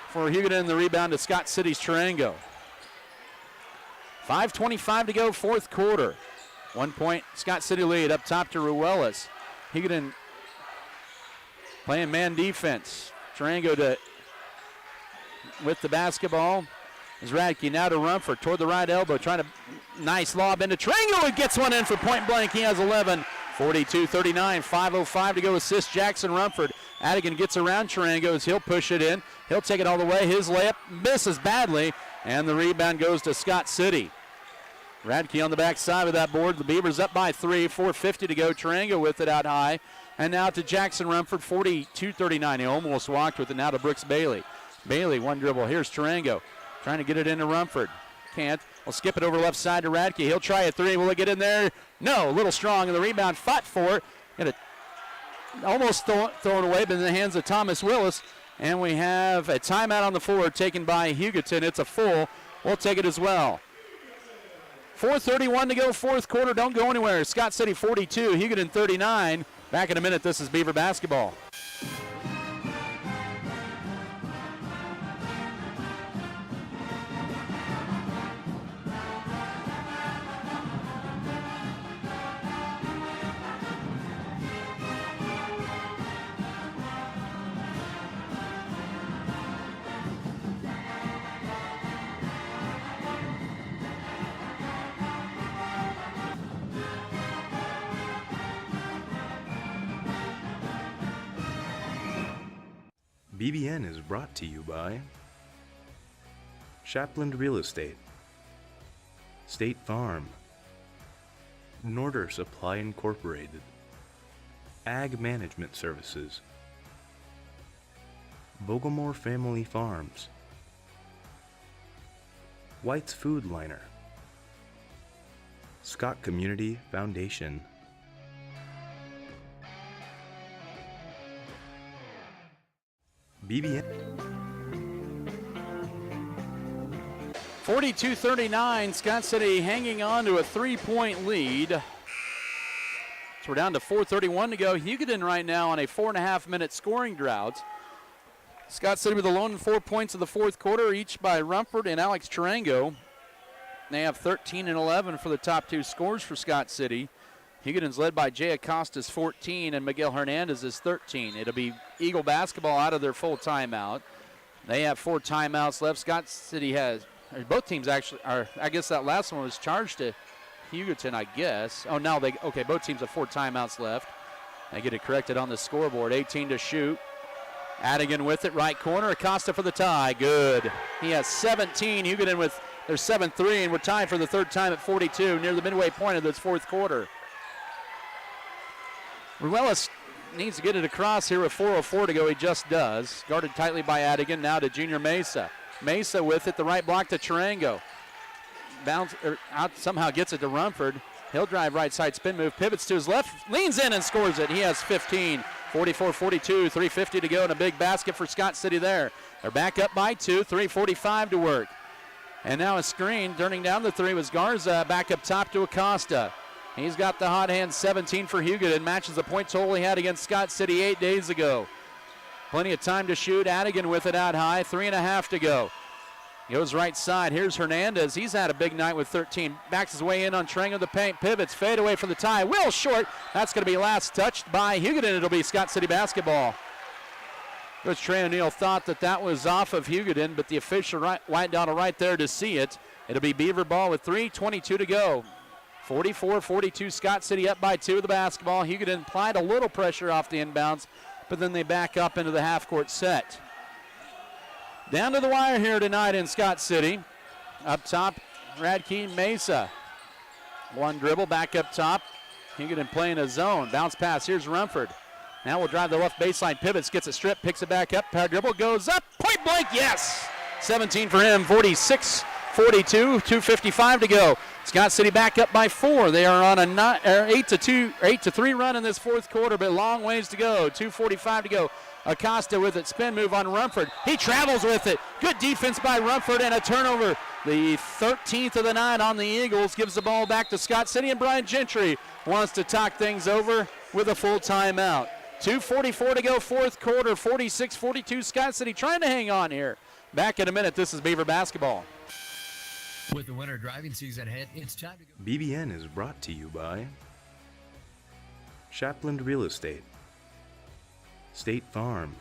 [SPEAKER 3] for Hugoton. The rebound to Scott City's Tarango. 5:25 to go, fourth quarter. 1 point Scott City lead up top to Ruelas. Hugoton playing man defense. Tarango with the basketball is Radke. Now to Rumford toward the right elbow, trying to nice lob into Tarango, and gets one in for point blank. He has 11. 42-39, 5:05 to go. Assist Jackson Rumford. Adigan gets around Tarango as he'll push it in. He'll take it all the way. His layup misses badly, and the rebound goes to Scott City. Radke on the backside of that board. The Beavers up by 3, 4:50 to go. Tarango with it out high. And now to Jackson Rumford, 42-39. He almost walked with it. Now to Brooks Bailey. Bailey, one dribble. Here's Tarango trying to get it into Rumford. Can't. We'll skip it over left side to Radke. He'll try a 3. Will it get in there? No. A little strong. And the rebound fought for it. Almost thrown away, but in the hands of Thomas Willis. And we have a timeout on the floor taken by Hugoton. It's a full. We'll take it as well. 4:31 to go, fourth quarter. Don't go anywhere. Scott City 42, Hugoton 39. Back in a minute. This is Beaver basketball.
[SPEAKER 2] BBN is brought to you by Shapland Real Estate, State Farm, Norder Supply Incorporated, Ag Management Services, Vogelmore Family Farms, White's Food Liner, Scott Community Foundation. BBN.
[SPEAKER 3] 42-39, Scott City hanging on to a 3-point lead. So we're down to 4:31 to go. Hugoton right now on a 4.5-minute scoring drought. Scott City with the lone 4 points of the fourth quarter, each by Rumford and Alex Tarango. They have 13 and 11 for the top two scores for Scott City. Hugoton's led by Jay Acosta's 14 and Miguel Hernandez's 13. It'll be Eagle basketball out of their full timeout. They have 4 timeouts left. Scott City has, both teams actually are, I guess that last one was charged to Hugoton, I guess. Oh, now both teams have 4 timeouts left. They get it corrected on the scoreboard. 18 to shoot. Adigan with it, right corner. Acosta for the tie. Good. He has 17. Hugoton with their 7-3, and we're tied for the third time at 42 near the midway point of this fourth quarter. Ruiz needs to get it across here with 4:04 to go. He just does. Guarded tightly by Adigan. Now to Junior Mesa. Mesa with it. The right block to Tarango. Out somehow gets it to Rumford. He'll drive right side spin move. Pivots to his left. Leans in and scores it. He has 15. 44-42. 3:50 to go and a big basket for Scott City there. They're back up by 2. 3:45 to work. And now a screen. Turning down the 3 was Garza. Back up top to Acosta. He's got the hot hand, 17 for Hugoton. Matches the point total he had against Scott City 8 days ago. Plenty of time to shoot. Adigan with it out high. 3.5 to go. Goes right side. Here's Hernandez. He's had a big night with 13. Backs his way in on Tarango the paint. Pivots. Fade away for the tie. Will short. That's going to be last touched by Hugoton. It'll be Scott City basketball. Coach Trey O'Neill thought that was off of Hugoton, but the official White Donald right there to see it. It'll be Beaver ball with 3:22 to go. 44-42, Scott City up by 2 of the basketball. Hugoton applied a little pressure off the inbounds, but then they back up into the half-court set. Down to the wire here tonight in Scott City. Up top, Radke Mesa. One dribble back up top. Hugoton playing a zone. Bounce pass. Here's Rumford. Now we'll drive the left baseline. Pivots, gets it stripped, picks it back up. Power dribble goes up. Point blank, yes! 17 for him, 46-42, 2:55 to go. Scott City back up by 4. They are on a 8-3 run in this fourth quarter, but long ways to go. 2:45 to go. Acosta with it, spin move on Rumford. He travels with it. Good defense by Rumford and a turnover. The 13th of the night on the Eagles gives the ball back to Scott City, and Brian Gentry wants to talk things over with a full timeout. 2:44 to go, fourth quarter, 46-42. Scott City trying to hang on here. Back in a minute. This is Beaver basketball.
[SPEAKER 17] With the winter driving season ahead, it's time to go.
[SPEAKER 2] BBN is brought to you by Shapland Real Estate, State Farm,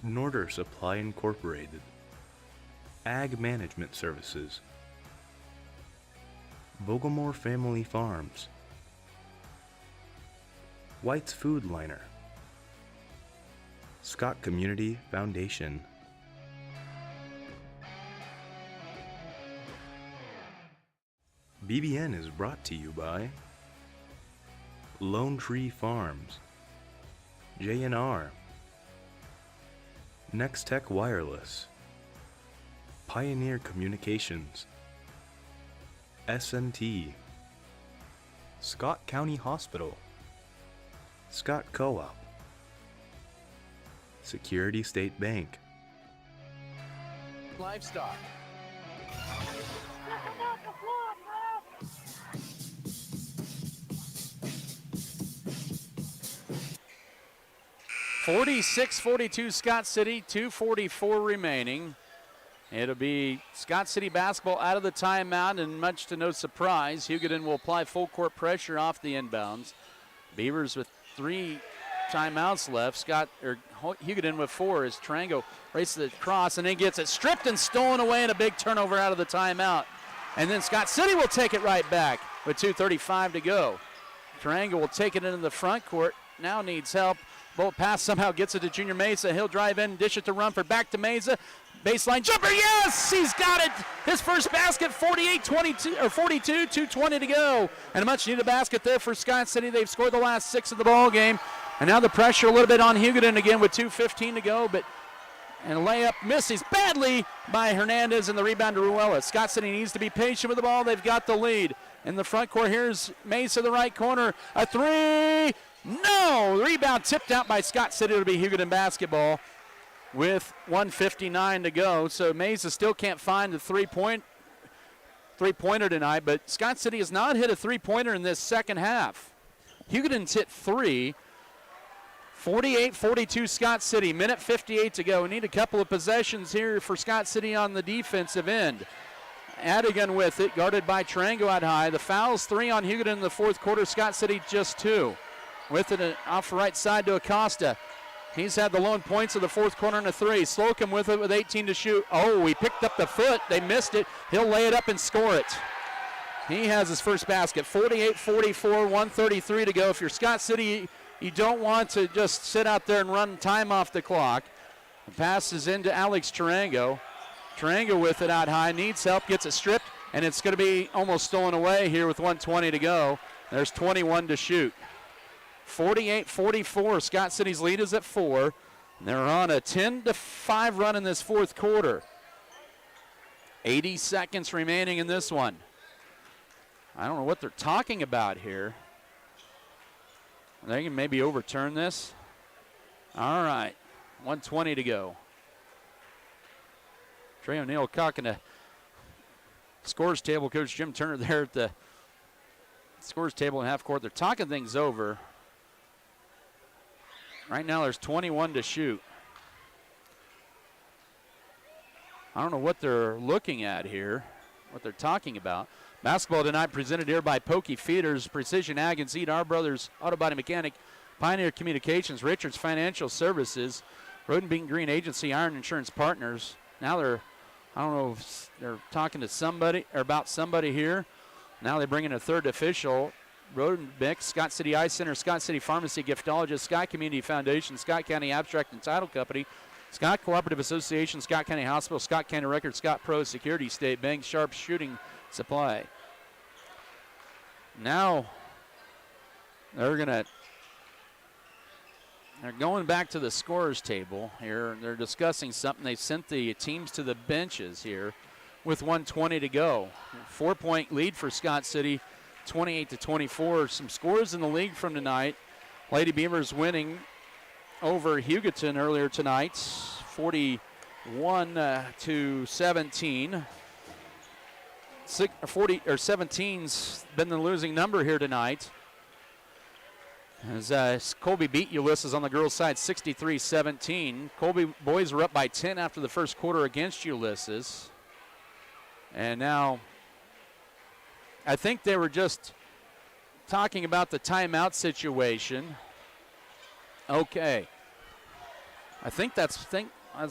[SPEAKER 2] Norder Supply Incorporated, Ag Management Services, Vogelmore Family Farms, White's Food Liner, Scott Community Foundation. BBN is brought to you by Lone Tree Farms, J&R, Nextech Wireless, Pioneer Communications, S&T, Scott County Hospital, Scott Co-op, Security State Bank,
[SPEAKER 3] Livestock. (46-42) Scott City, 2:44 remaining. It'll be Scott City basketball out of the timeout, and much to no surprise, Hugoton will apply full court pressure off the inbounds. Beavers with 3 timeouts left. Hugoton with 4 as Tarango races it across and then gets it stripped and stolen away, and a big turnover out of the timeout. And then Scott City will take it right back with 2:35 to go. Tarango will take it into the front court. Now needs help Bullet pass somehow gets it to Junior Mesa. He'll drive in, dish it to Rumford. Back to Mesa. Baseline jumper, yes! He's got it! His first basket, 48-22, or 42, 2:20 to go. And a much-needed basket there for Scott City. They've scored the last 6 of the ball game. And now the pressure a little bit on Hugoton again with 2:15 to go. And a layup misses badly by Hernandez, and the rebound to Ruiz. Scott City needs to be patient with the ball. They've got the lead. In the front court, here's Mesa, the right corner. A three! No! Rebound tipped out by Scott City. It'll be Hugoton basketball with 1:59 to go. So Mesa still can't find the three-pointer tonight, but Scott City has not hit a three-pointer in this second half. Hugoton's hit 3. 48-42 Scott City, minute 58 to go. We need a couple of possessions here for Scott City on the defensive end. Adigan with it, guarded by Tarango out high. The foul's 3 on Hugoton in the fourth quarter. Scott City just 2. With it off the right side to Acosta. He's had the lone points of the fourth quarter and a 3. Slocum with it with 18 to shoot. Oh, he picked up the foot. They missed it. He'll lay it up and score it. He has his first basket. 48-44, 1:33 to go. If you're Scott City, you don't want to just sit out there and run time off the clock. The pass is into Alex Tarango. Tarango with it out high, needs help, gets it stripped, and it's going to be almost stolen away here with 1:20 to go. There's 21 to shoot. 48-44, Scott City's lead is at 4. They're on a 10-5 run in this fourth quarter. 80 seconds remaining in this one. I don't know what they're talking about here. They can maybe overturn this. All right, 1:20 to go. Trey O'Neill cocking the scores table. Coach Jim Turner there at the scores table in half court. They're talking things over. Right now there's 21 to shoot. I don't know what they're looking at here, what they're talking about. Basketball tonight presented here by Pokey Feeders, Precision Ag and Seed, Our Brothers Auto Body Mechanic, Pioneer Communications, Richards Financial Services, Road and Beaton Green Agency, Iron Insurance Partners. Now I don't know if they're talking to somebody or about somebody here. Now they bring in a third official. Road Mix, Scott City Eye Center, Scott City Pharmacy, Giftologist, Scott Community Foundation, Scott County Abstract and Title Company, Scott Cooperative Association, Scott County Hospital, Scott County Records, Scott Pro Security State Bank, Sharp Shooting Supply. Now they're going back to the scorers table here. They're discussing something. They sent the teams to the benches here with 1:20 to go. 4-point lead for Scott City, 28-24. Some scores in the league from tonight. Lady Beavers winning over Hugoton earlier tonight, 41-17. 17's been the losing number here tonight. As Colby beat Ulysses on the girls' side, 63-17. Colby boys were up by 10 after the first quarter against Ulysses. And now I think they were just talking about the timeout situation. Okay. I think that's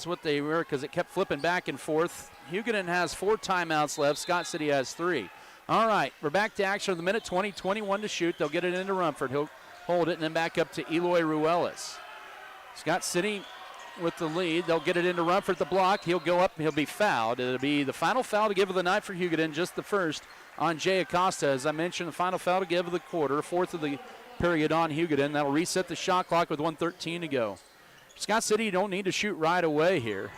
[SPEAKER 3] what they were, because it kept flipping back and forth. Hugoton has 4 timeouts left. Scott City has 3. All right, we're back to action with a minute 20, 21 to shoot. They'll get it into Rumford. He'll hold it and then back up to Eloy Ruelas. Scott City with the lead. They'll get it into Rumford, the block. He'll go up. He'll be fouled. It'll be the final foul to give of the night for Hugoton, just the first on Jay Acosta. As I mentioned, the final foul to give of the quarter, 4th of the period on Hugoton. That'll reset the shot clock with 1:13 to go. Scott City don't need to shoot right away here.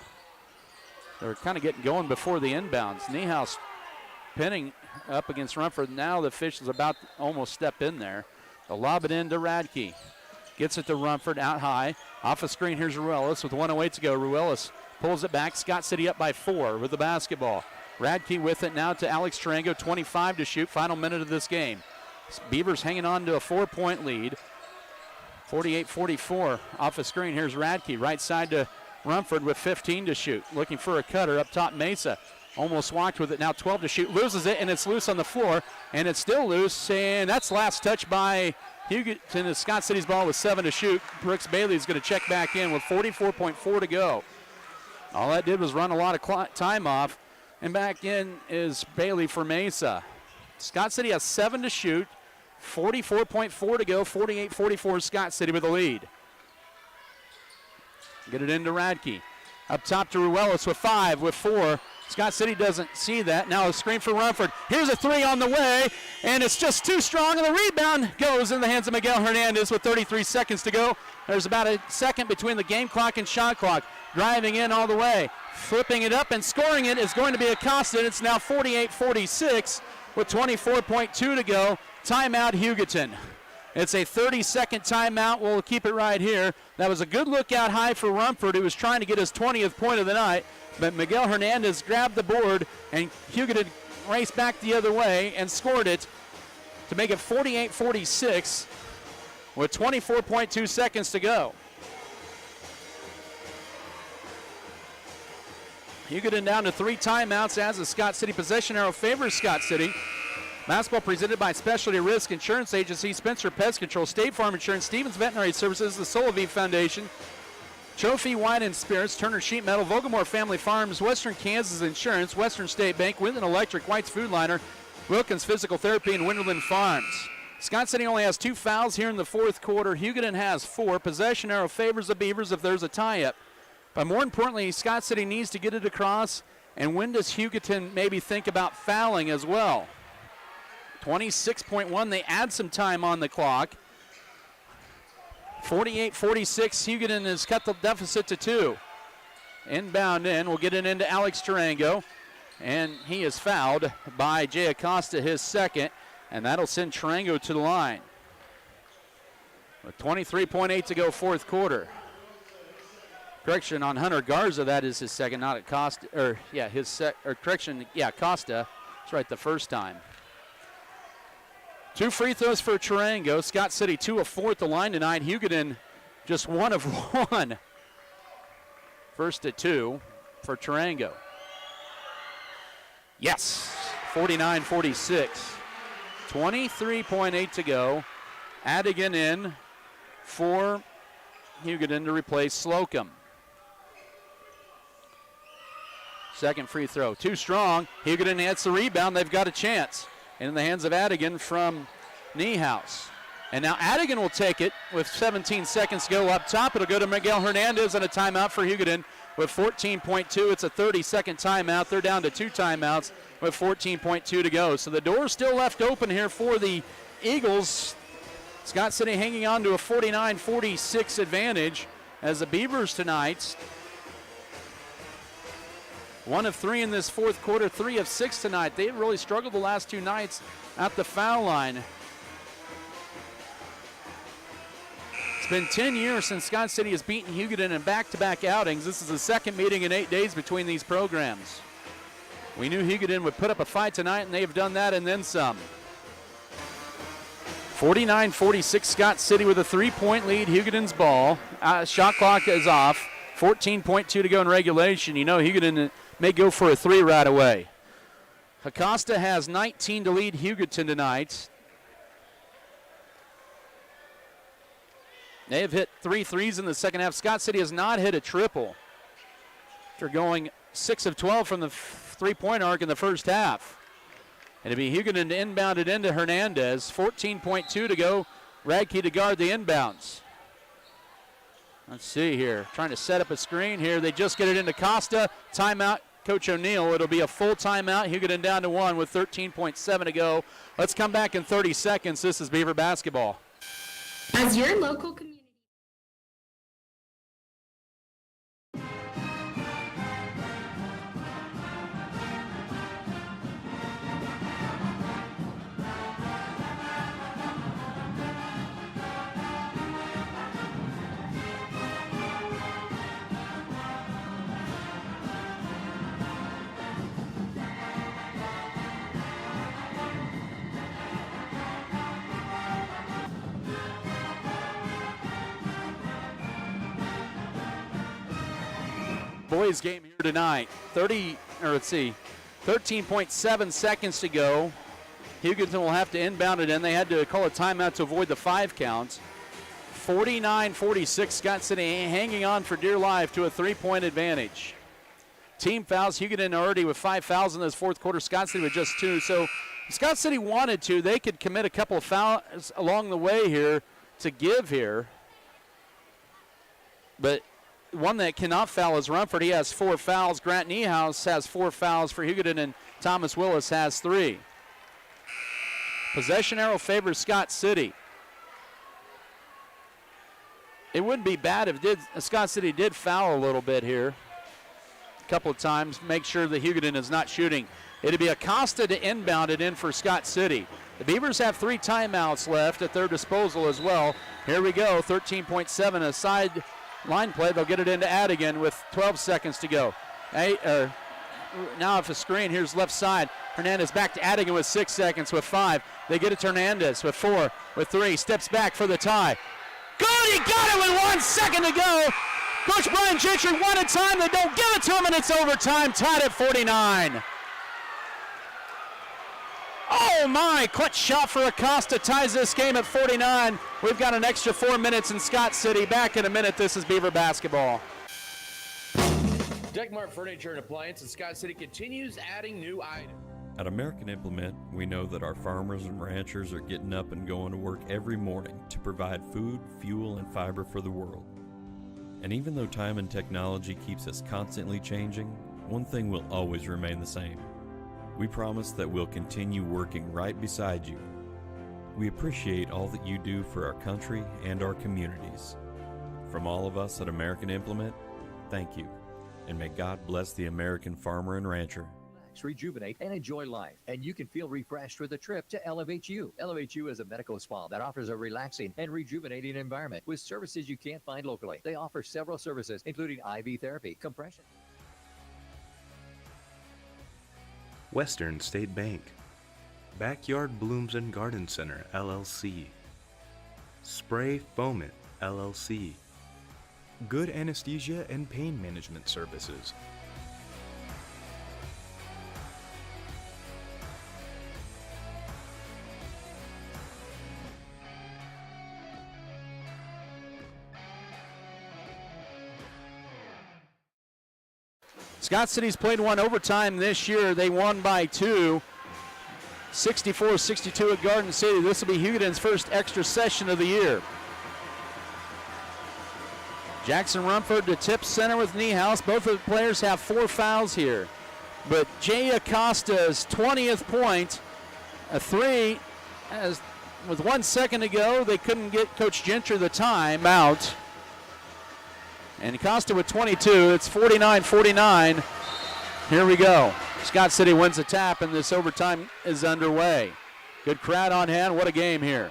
[SPEAKER 3] They're kind of getting going before the inbounds. Niehaus pinning up against Rumford. Now the officials about to almost step in there. They'll lob it in to Radke. Gets it to Rumford out high. Off a screen, here's Ruelas with 1:08 to go. Ruelas pulls it back. Scott City up by 4 with the basketball. Radke with it now to Alex Tarango, 25 to shoot. Final minute of this game. Beavers hanging on to a 4-point lead. 48-44. Off a screen, here's Radke. Right side to Rumford with 15 to shoot. Looking for a cutter up top. Mesa almost walked with it. Now 12 to shoot. Loses it, and it's loose on the floor. And it's still loose, and that's last touch by Hugoton. It's Scott City's ball with 7 to shoot. Brooks Bailey is going to check back in with 44.4 to go. All that did was run a lot of time off. And back in is Bailey for Mesa. Scott City has 7 to shoot. 44.4 to go. 48-44 Scott City with the lead. Get it into Radke. Up top to Ruelas with 5, with 4. Scott City doesn't see that. Now a screen for Rumford. Here's a 3 on the way, and it's just too strong, and the rebound goes in the hands of Miguel Hernandez with 33 seconds to go. There's about a second between the game clock and shot clock. Driving in all the way, flipping it up and scoring it is going to be Acosta. It's now 48-46 with 24.2 to go. Timeout, Hugoton. It's a 30-second timeout. We'll keep it right here. That was a good look out high for Rumford, who was trying to get his 20th point of the night. But Miguel Hernandez grabbed the board, and Hugoton raced back the other way and scored it to make it 48-46 with 24.2 seconds to go. Hugoton down to 3 timeouts as the Scott City possession arrow favors Scott City. Basketball presented by Specialty Risk Insurance Agency, Spencer Pest Control, State Farm Insurance, Stevens Veterinary Services, the Solovie Foundation, Trophy Wine and Spirits, Turner Sheet Metal, Vogelmore Family Farms, Western Kansas Insurance, Western State Bank, Windland Electric, White's Food Liner, Wilkins Physical Therapy, and Windland Farms. Scott City only has 2 fouls here in the fourth quarter. Hugoton has 4. Possession arrow favors the Beavers if there's a tie-up. But more importantly, Scott City needs to get it across, and when does Hugoton maybe think about fouling as well? 26.1, they add some time on the clock. 48-46, Hugoton has cut the deficit to 2. Inbound in, we'll get it into Alex Tarango, and he is fouled by Jay Acosta, his second, and that'll send Tarango to the line. With 23.8 to go, fourth quarter. Correction on Hunter Garza, that is his second, not Acosta, Acosta. That's right, the first time. 2 free throws for Tarango. Scott City 2 of 4 at the line tonight. Hugoton just 1 of 1. First at 2 for Tarango. Yes, 49-46. 23.8 to go. Adigan in for Hugoton to replace Slocum. Second free throw, too strong. Hugoton gets the rebound. They've got a chance. In the hands of Adigan from Niehaus. And now Adigan will take it with 17 seconds to go up top. It'll go to Miguel Hernandez and a timeout for Hugoton with 14.2. It's a 30-second timeout. They're down to 2 timeouts with 14.2 to go. So the door's still left open here for the Eagles. Scott City hanging on to a 49-46 advantage as the Beavers tonight 1 of 3 in this fourth quarter, 3 of 6 tonight. They've really struggled the last 2 nights at the foul line. It's been 10 years since Scott City has beaten Hugoton in back-to-back outings. This is the second meeting in 8 days between these programs. We knew Hugoton would put up a fight tonight, and they've done that and then some. 49-46, Scott City with a 3-point lead. Hugoton's ball. Shot clock is off. 14.2 to go in regulation. You know Hugoton may go for a 3 right away. Acosta has 19 to lead Hugoton tonight. They have hit 3 threes in the second half. Scott City has not hit a triple after going 6 of 12 from the three-point arc in the first half. And it'll be Hugoton to inbound it into Hernandez. 14.2 to go. Radke to guard the inbounds. Let's see here. Trying to set up a screen here. They just get it into Costa. Timeout, Coach O'Neill. It'll be a full timeout. Hugoton down to 1 with 13.7 to go. Let's come back in 30 seconds. This is Beaver basketball.
[SPEAKER 10] As your local community.
[SPEAKER 3] Boys game here tonight. 13.7 seconds to go. Hugoton will have to inbound it in. They had to call a timeout to avoid the 5 counts. 49-46, Scott City hanging on for dear life to a 3-point advantage. Team fouls, Hugoton already with 5 fouls in this fourth quarter. Scott City with just 2. So if Scott City wanted to, they could commit a couple of fouls along the way here to give here. But one that cannot foul is Rumford. He has 4 fouls. Grant Niehaus has 4 fouls for Hugoton, and Thomas Willis has 3. Possession arrow favors Scott City. It wouldn't be bad if Scott City did foul a little bit here. A couple of times, make sure that Hugoton is not shooting. It'd be Acosta to inbound it in for Scott City. The Beavers have 3 timeouts left at their disposal as well. Here we go, 13.7, a side line play. They'll get it into Adigan with 12 seconds to go. Now off a screen, here's left side. Hernandez back to Adigan with 6 seconds, with 5. They get it to Hernandez with 4, with 3. Steps back for the tie. Good, he got it with 1 second to go. Coach Brian Gentry wanted time. They don't give it to him, and it's overtime, tied at 49. Oh my, clutch shot for Acosta ties this game at 49. We've got an extra 4 minutes in Scott City. Back in a minute, this is Beaver basketball.
[SPEAKER 7] Deckmart Furniture and Appliance in Scott City continues adding new items.
[SPEAKER 1] At American Implement, we know that our farmers and ranchers are getting up and going to work every morning to provide food, fuel, and fiber for the world. And even though time and technology keeps us constantly changing, one thing will always remain the same. We promise that we'll continue working right beside you. We appreciate all that you do for our country and our communities. From all of us at American Implement, thank you, and may God bless the American farmer and rancher.
[SPEAKER 4] Rejuvenate, and enjoy life. And you can feel refreshed with a trip to Elevate You. Elevate You is a medical spa that offers a relaxing and rejuvenating environment with services you can't find locally. They offer several services, including IV therapy, compression.
[SPEAKER 2] Western State Bank, Backyard Blooms and Garden Center, LLC, Spray Foamit, LLC, Good Anesthesia and Pain Management Services,
[SPEAKER 3] Scott City's played one overtime this year. They won by 2, 64-62 at Garden City. This will be Hugoton's first extra session of the year. Jackson Rumford to tip center with Niehaus. Both of the players have 4 fouls here. But Jay Acosta's 20th point, a 3, with 1 second to go. They couldn't get Coach Gentry the time out. And Acosta with 22. It's 49-49. Here we go. Scott City wins the tap, and this overtime is underway. Good crowd on hand. What a game here.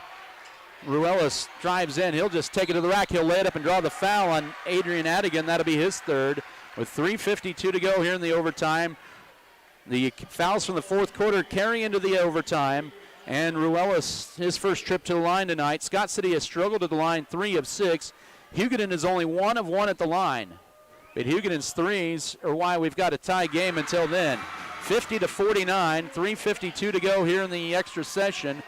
[SPEAKER 3] Ruelas drives in. He'll just take it to the rack. He'll lay it up and draw the foul on Adrian Adigan. That'll be his 3rd. With 3:52 to go here in the overtime. The fouls from the 4th quarter carry into the overtime. And Ruelas, his first trip to the line tonight. Scott City has struggled at the line, 3 of 6. Hugoton is only 1 of 1 at the line. But Hugoton's 3s are why we've got a tie game until then. 50-49, 3:52 to go here in the extra session.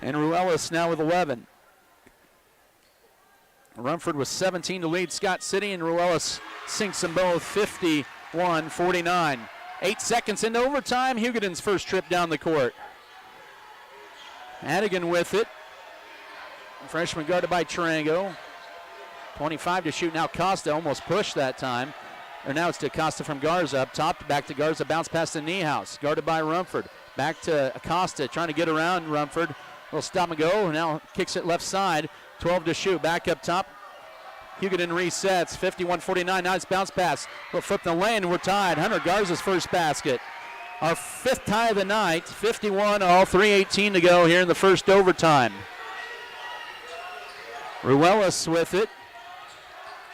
[SPEAKER 3] And Ruelas now with 11. Rumford with 17 to lead Scott City, and Ruelas sinks them both 51-49. 8 seconds into overtime, Hugoton's first trip down the court. Adigan with it. Freshman guarded by Tarango. 25 to shoot now. Costa almost pushed that time. Or now it's to Costa from Garza. Up top, back to Garza. Bounce pass to Niehaus. Guarded by Rumford. Back to Acosta, trying to get around Rumford. Little stop and go. Now kicks it left side. 12 to shoot. Back up top. Hugoton resets. 51-49. Nice bounce pass. We'll flip the lane. We're tied. Hunter Garza's first basket. Our 5th tie of the night. 51 all. 3:18 to go here in the first overtime. Ruelas with it.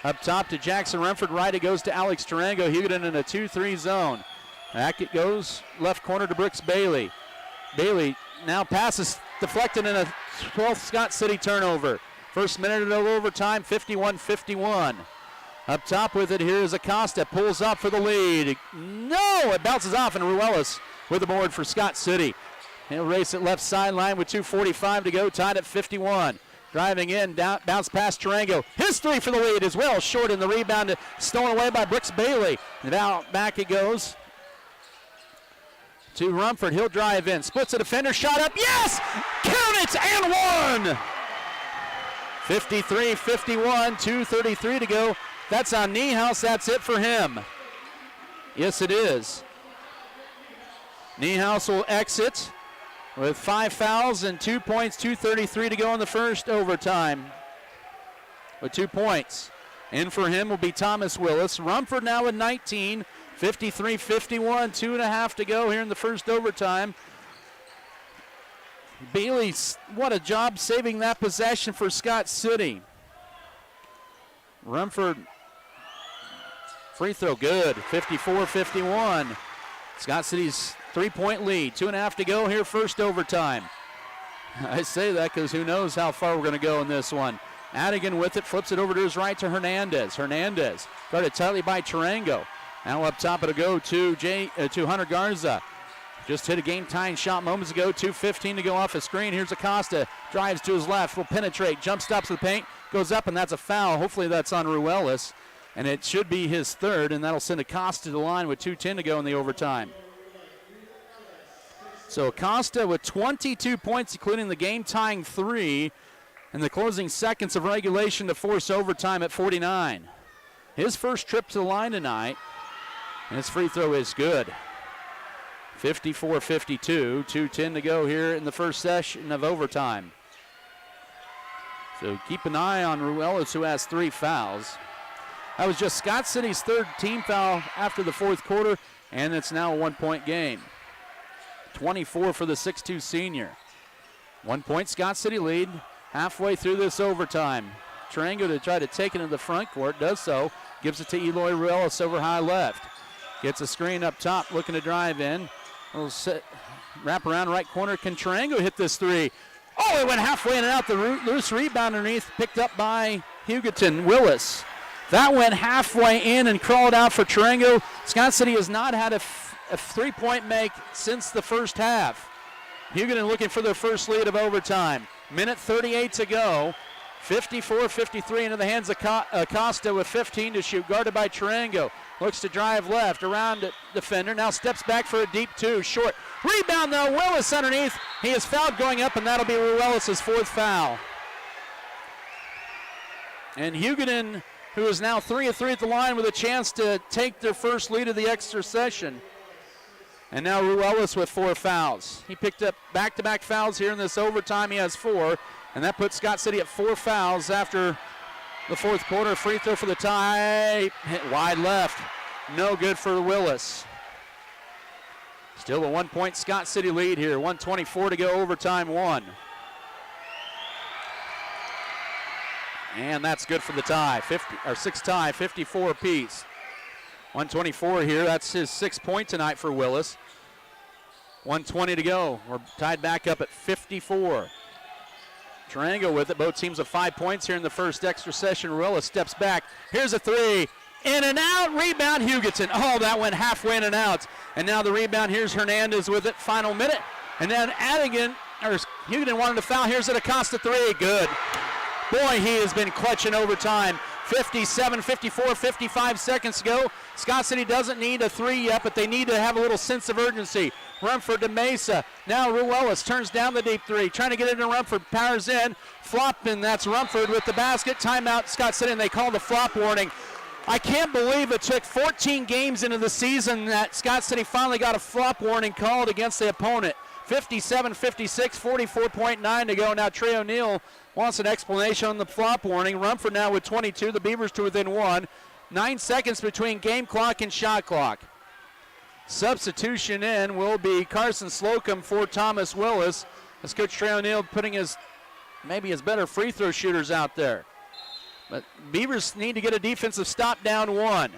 [SPEAKER 3] Up top to Jackson Rumford. Right, it goes to Alex Tarango. Hugoton in a 2-3 zone. Back it goes. Left corner to Brooks Bailey. Bailey now passes deflected in a 12th Scott City turnover. First minute of overtime, 51-51. Up top with it here is Acosta. Pulls up for the lead. No, it bounces off, and Ruelas with the board for Scott City. He'll race it left sideline with 2:45 to go, tied at 51. Driving in, bounce past Tarango. His 3 for the lead as well. Short in the rebound, stolen away by Brooks Bailey. Now back it goes to Rumford. He'll drive in, splits a defender, shot up. Yes! Count it, and one! 53-51, 2:33 to go. That's on Niehaus. That's it for him. Yes, it is. Niehaus will exit with 5 fouls and 2 points, 2:33 to go in the first overtime with 2 points. In for him will be Thomas Willis. Rumford now with 19, 53-51, 2.5 to go here in the first overtime. Bailey, what a job saving that possession for Scott City. Rumford, free throw good, 54-51. Scott City's 3-point lead, 2.5 to go here first overtime. I say that because who knows how far we're going to go in this one. Adigan with it, flips it over to his right to Hernandez. Hernandez guarded tightly by Tarango. Now up top it'll go to Hunter Garza. Just hit a game-tying shot moments ago, 2:15 to go off a screen. Here's Acosta, drives to his left, will penetrate, jump stops the paint, goes up, and that's a foul. Hopefully that's on Ruelas, and it should be his third, and that'll send Acosta to the line with 2:10 to go in the overtime. So Acosta with 22 points, including the game-tying 3, and the closing seconds of regulation to force overtime at 49. His first trip to the line tonight, and his free throw is good. 54-52, 2:10 to go here in the first session of overtime. So keep an eye on Ruelas, who has 3 fouls. That was just Scott City's third team foul after the fourth quarter, and it's now a 1-point game. 24 for the 6'2 senior. 1 point Scott City lead halfway through this overtime. Tarango to try to take it into the front court, does so, gives it to Eloy Ruelas over high left. Gets a screen up top, looking to drive in. Wrap around right corner. Can Tarango hit this 3? Oh, it went halfway in and out. The loose rebound underneath, picked up by Hugoton. Willis. That went halfway in and crawled out for Tarango. Scott City has not had a 3-point make since the first half. Hugoton looking for their first lead of overtime. Minute 38 to go. 54-53 into the hands of Acosta with 15 to shoot, guarded by Tarango. Looks to drive left, around the defender, now steps back for a deep 2, short. Rebound though, Willis underneath. He is fouled going up, and that'll be Ruelas' 4th foul. And Hugoton, who is now 3 of 3 at the line with a chance to take their first lead of the extra session. And now Ruelas with 4 fouls. He picked up back-to-back fouls here in this overtime. He has 4, and that puts Scott City at 4 fouls after the fourth quarter. Free throw for the tie, hit wide left. No good for Willis. Still a 1-point Scott City lead here. 1:24 to go, overtime 1. And that's good for the tie, 6 tie, 54 apiece. 1:24 here, that's his 6th point tonight for Willis. 1:20 to go, we're tied back up at 54. Tarango with it, both teams with 5 points here in the first extra session. Ruelas steps back, here's a 3, in and out, rebound Hugoton. Oh, that went halfway in and out. And now the rebound, here's Hernandez with it, final minute. And then Hugoton wanted to foul, here's it, Acosta 3, good. Boy, he has been clutching overtime. 57, 54, 55 seconds to go. Scott City doesn't need a 3 yet, but they need to have a little sense of urgency. Rumford to Mesa. Now Ruelas turns down the deep 3, trying to get it into Rumford, powers in, flop, and that's Rumford with the basket. Timeout, Scott City, and they call the flop warning. I can't believe it took 14 games into the season that Scott City finally got a flop warning called against the opponent. 57-56, 44.9 to go. Now Trey O'Neill wants an explanation on the flop warning. Rumford now with 22, the Beavers to within 1. 9 seconds between game clock and shot clock. Substitution in will be Carson Slocum for Thomas Willis, as Coach Trey O'Neill putting maybe his better free throw shooters out there. But Beavers need to get a defensive stop, down 1.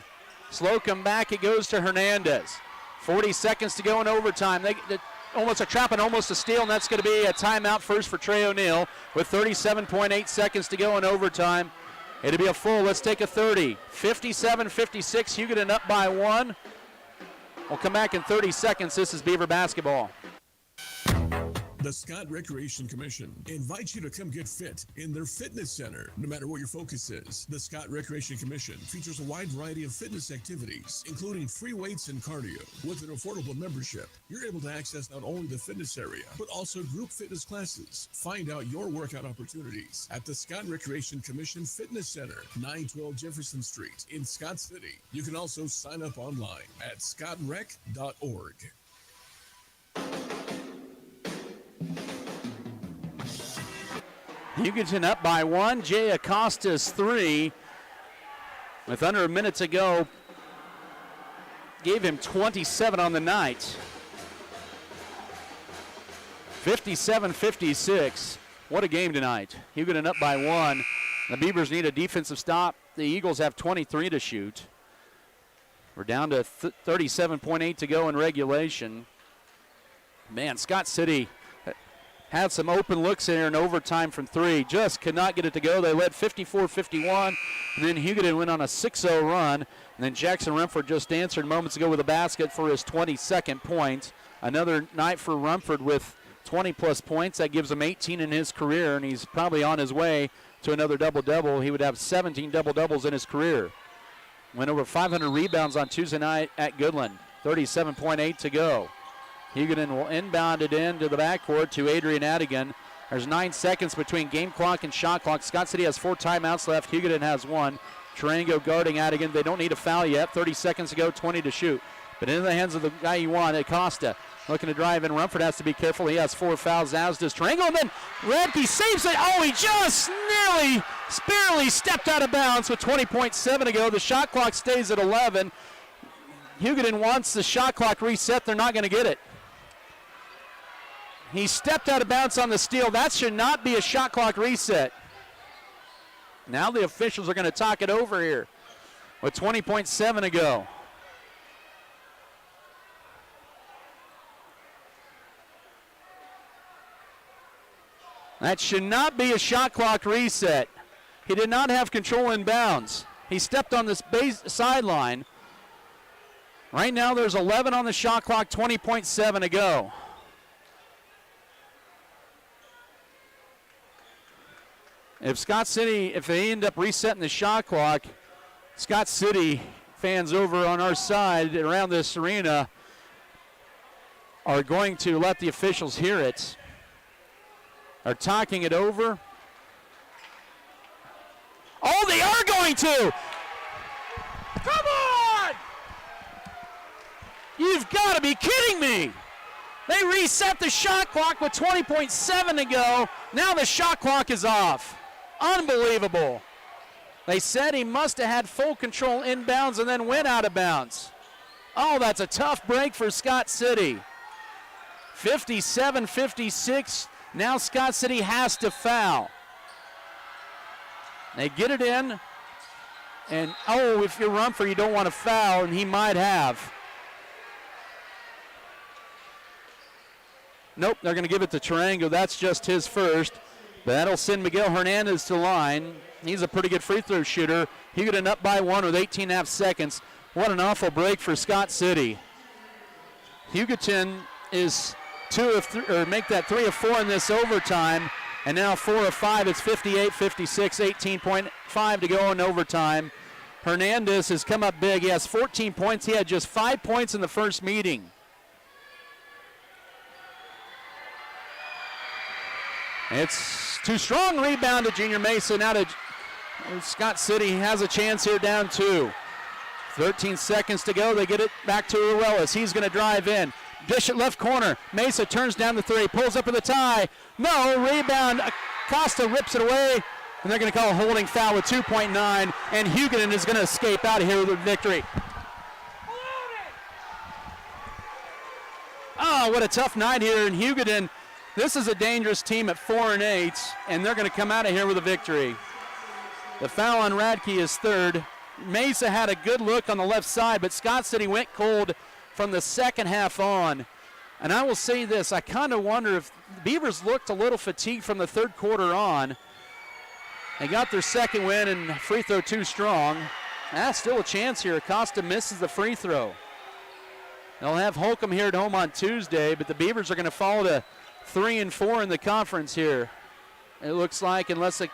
[SPEAKER 3] Slocum back, it goes to Hernandez. 40 seconds to go in overtime. They almost a trap and almost a steal, and that's going to be a timeout first for Trey O'Neill with 37.8 seconds to go in overtime. It'll be a full. Let's take a 30. 57-56, Hugoton up by 1. We'll come back in 30 seconds. This is Beaver basketball.
[SPEAKER 12] The Scott Recreation Commission invites you to come get fit in their fitness center, no matter what your focus is. The Scott Recreation Commission features a wide variety of fitness activities, including free weights and cardio. With an affordable membership, you're able to access not only the fitness area, but also group fitness classes. Find out your workout opportunities at the Scott Recreation Commission Fitness Center, 912 Jefferson Street in Scott City. You can also sign up online at scottrec.org.
[SPEAKER 3] Hugoton up by 1. Jay Acosta's 3. With under a minute to go, gave him 27 on the night. 57-56. What a game tonight. Hugoton up by 1. The Beavers need a defensive stop. The Eagles have 23 to shoot. We're down to 37.8 to go in regulation. Man, Scott City had some open looks in here in overtime from 3. Just could not get it to go. They led 54-51, and then Hugoton went on a 6-0 run. And then Jackson Rumford just answered moments ago with a basket for his 22nd point. Another night for Rumford with 20-plus points. That gives him 18 in his career, and he's probably on his way to another double-double. He would have 17 double-doubles in his career. Went over 500 rebounds on Tuesday night at Goodland. 37.8 to go. Hugoton will inbound it into the backcourt to Adrian Adigan. There's 9 seconds between game clock and shot clock. Scott City has 4 timeouts left. Hugoton has 1. Tarango guarding Adigan. They don't need a foul yet. 30 seconds to go, 20 to shoot. But into the hands of the guy you want, Acosta. Looking to drive in. Rumford has to be careful. He has 4 fouls, as does Tarango. And then Radke saves it. Oh, he just barely stepped out of bounds with 20.7 to go. The shot clock stays at 11. Hugoton wants the shot clock reset. They're not going to get it. He stepped out of bounds on the steal. That should not be a shot clock reset. Now the officials are going to talk it over here with 20.7 to go. That should not be a shot clock reset. He did not have control in bounds. He stepped on this sideline. Right now there's 11 on the shot clock, 20.7 to go. If Scott City, if they end up resetting the shot clock, Scott City fans over on our side around this arena are going to let the officials hear it. Are talking it over. Oh, they are going to! Come on! You've got to be kidding me! They reset the shot clock with 20.7 to go. Now the shot clock is off. Unbelievable. They said he must have had full control inbounds and then went out of bounds. Oh, that's a tough break for Scott City. 57-56. Now Scott City has to foul. They get it in. And, oh, if you're Rumford, you don't want to foul, and he might have. Nope, they're going to give it to Tarango. That's just his first. But that'll send Miguel Hernandez to line. He's a pretty good free throw shooter. Hugoton up by 1 with 18.5 seconds. What an awful break for Scott City. Hugoton is 2 of 3, or make that 3 of 4 in this overtime. And now 4 of 5. It's 58-56, 18.5 to go in overtime. Hernandez has come up big. He has 14 points. He had just 5 points in the first meeting. It's too strong. Rebound to Junior Mesa. Now to Scott City has a chance here, down 2. 13 seconds to go. They get it back to Ruiz. He's going to drive in. Dish it left corner. Mesa turns down the 3. Pulls up with the tie. No. Rebound. Acosta rips it away. And they're going to call a holding foul with 2.9. And Hugoton is going to escape out of here with a victory. Oh, what a tough night here in Hugoton. This is a dangerous team at 4-8, and they're going to come out of here with a victory. The foul on Radke is 3rd. Mesa had a good look on the left side, but Scott City went cold from the second half on. And I will say this, I kind of wonder if the Beavers looked a little fatigued from the third quarter on. They got their second win, and free throw too strong. That's still a chance here. Acosta misses the free throw. They'll have Holcomb here at home on Tuesday, but the Beavers are going to fall to 3-4 in the conference here. It looks like, unless they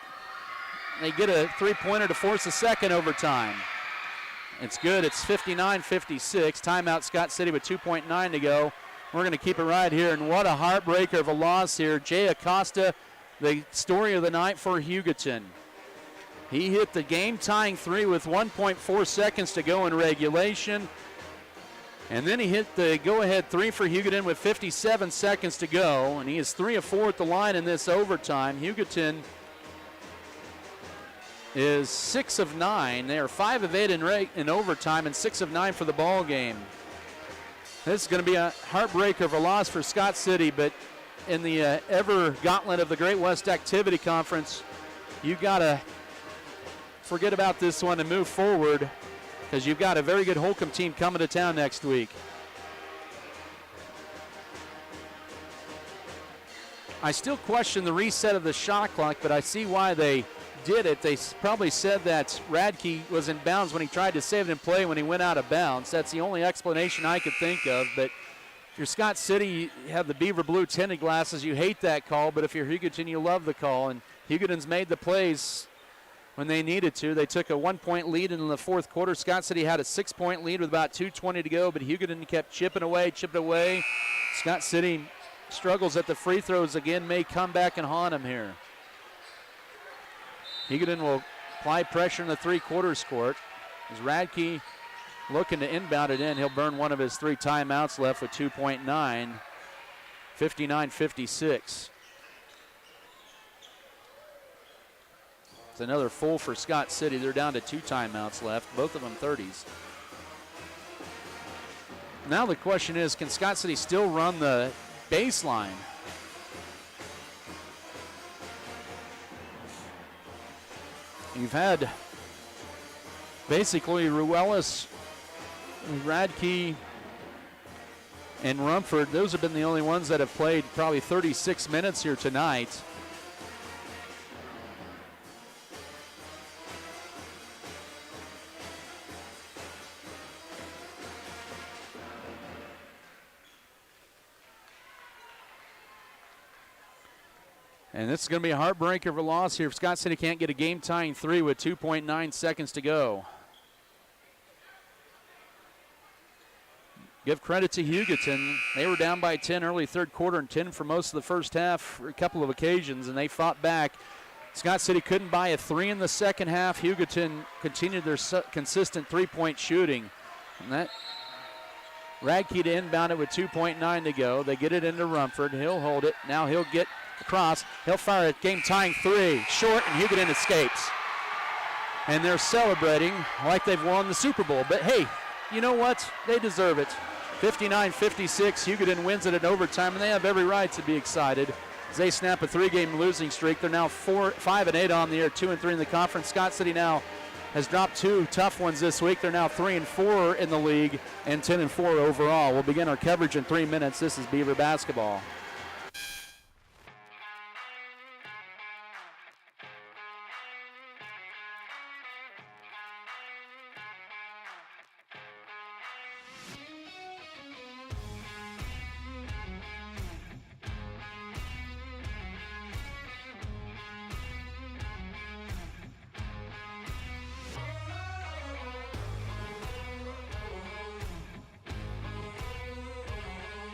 [SPEAKER 3] get a three-pointer to force a second overtime. It's good. It's 59-56. Timeout Scott City with 2.9 to go. We're going to keep it right here, and what a heartbreaker of a loss here. Jay Acosta, the story of the night for Hugoton. He hit the game-tying three with 1.4 seconds to go in regulation. And then he hit the go-ahead three for Hugoton with 57 seconds to go. And he is 3 of 4 at the line in this overtime. Hugoton is 6 of 9. They are 5 of 8 in overtime and 6 of 9 for the ball game. This is going to be a heartbreaker of a loss for Scott City, but in the ever gauntlet of the Great West Activity Conference, you got to forget about this one and move forward, because you've got a very good Holcomb team coming to town next week. I still question the reset of the shot clock, but I see why they did it. They probably said that Radke was in bounds when he tried to save it in play when he went out of bounds. That's the only explanation I could think of. But if you're Scott City, you have the Beaver Blue tinted glasses, you hate that call. But if you're Hugoton, you love the call. And Hugoton's made the plays when they needed to. They took a 1-point lead in the fourth quarter. Scott City had a 6-point lead with about 2:20 to go, but Hugoton kept chipping away. Scott City struggles at the free throws again, may come back and haunt him here. Hugoton will apply pressure in the three-quarters court. As Radke looking to inbound it in, he'll burn one of his 3 timeouts left with 2.9, 59-56. It's another full for Scott City. They're down to 2 timeouts left, both of them 30s. Now the question is, can Scott City still run the baseline? You've had basically Ruelas, Radke, and Rumford. Those have been the only ones that have played probably 36 minutes here tonight. And this is going to be a heartbreaker of a loss here if Scott City can't get a game-tying 3 with 2.9 seconds to go. Give credit to Hugoton. They were down by 10 early third quarter and 10 for most of the first half for a couple of occasions, and they fought back. Scott City couldn't buy a 3 in the second half. Hugoton continued their consistent three-point shooting. And that Radke to inbound it with 2.9 to go. They get it into Rumford. He'll hold it. Now he'll get across. He'll fire a game-tying 3. Short, and Hugoton escapes. And they're celebrating like they've won the Super Bowl. But, hey, you know what? They deserve it. 59-56. Hugoton wins it in overtime, and they have every right to be excited as they snap a 3-game losing streak. They're now 5-8 on the year, 2-3 in the conference. Scott City now has dropped 2 tough ones this week. They're now 3-4 in the league and 10-4 overall. We'll begin our coverage in 3 minutes. This is Beaver basketball.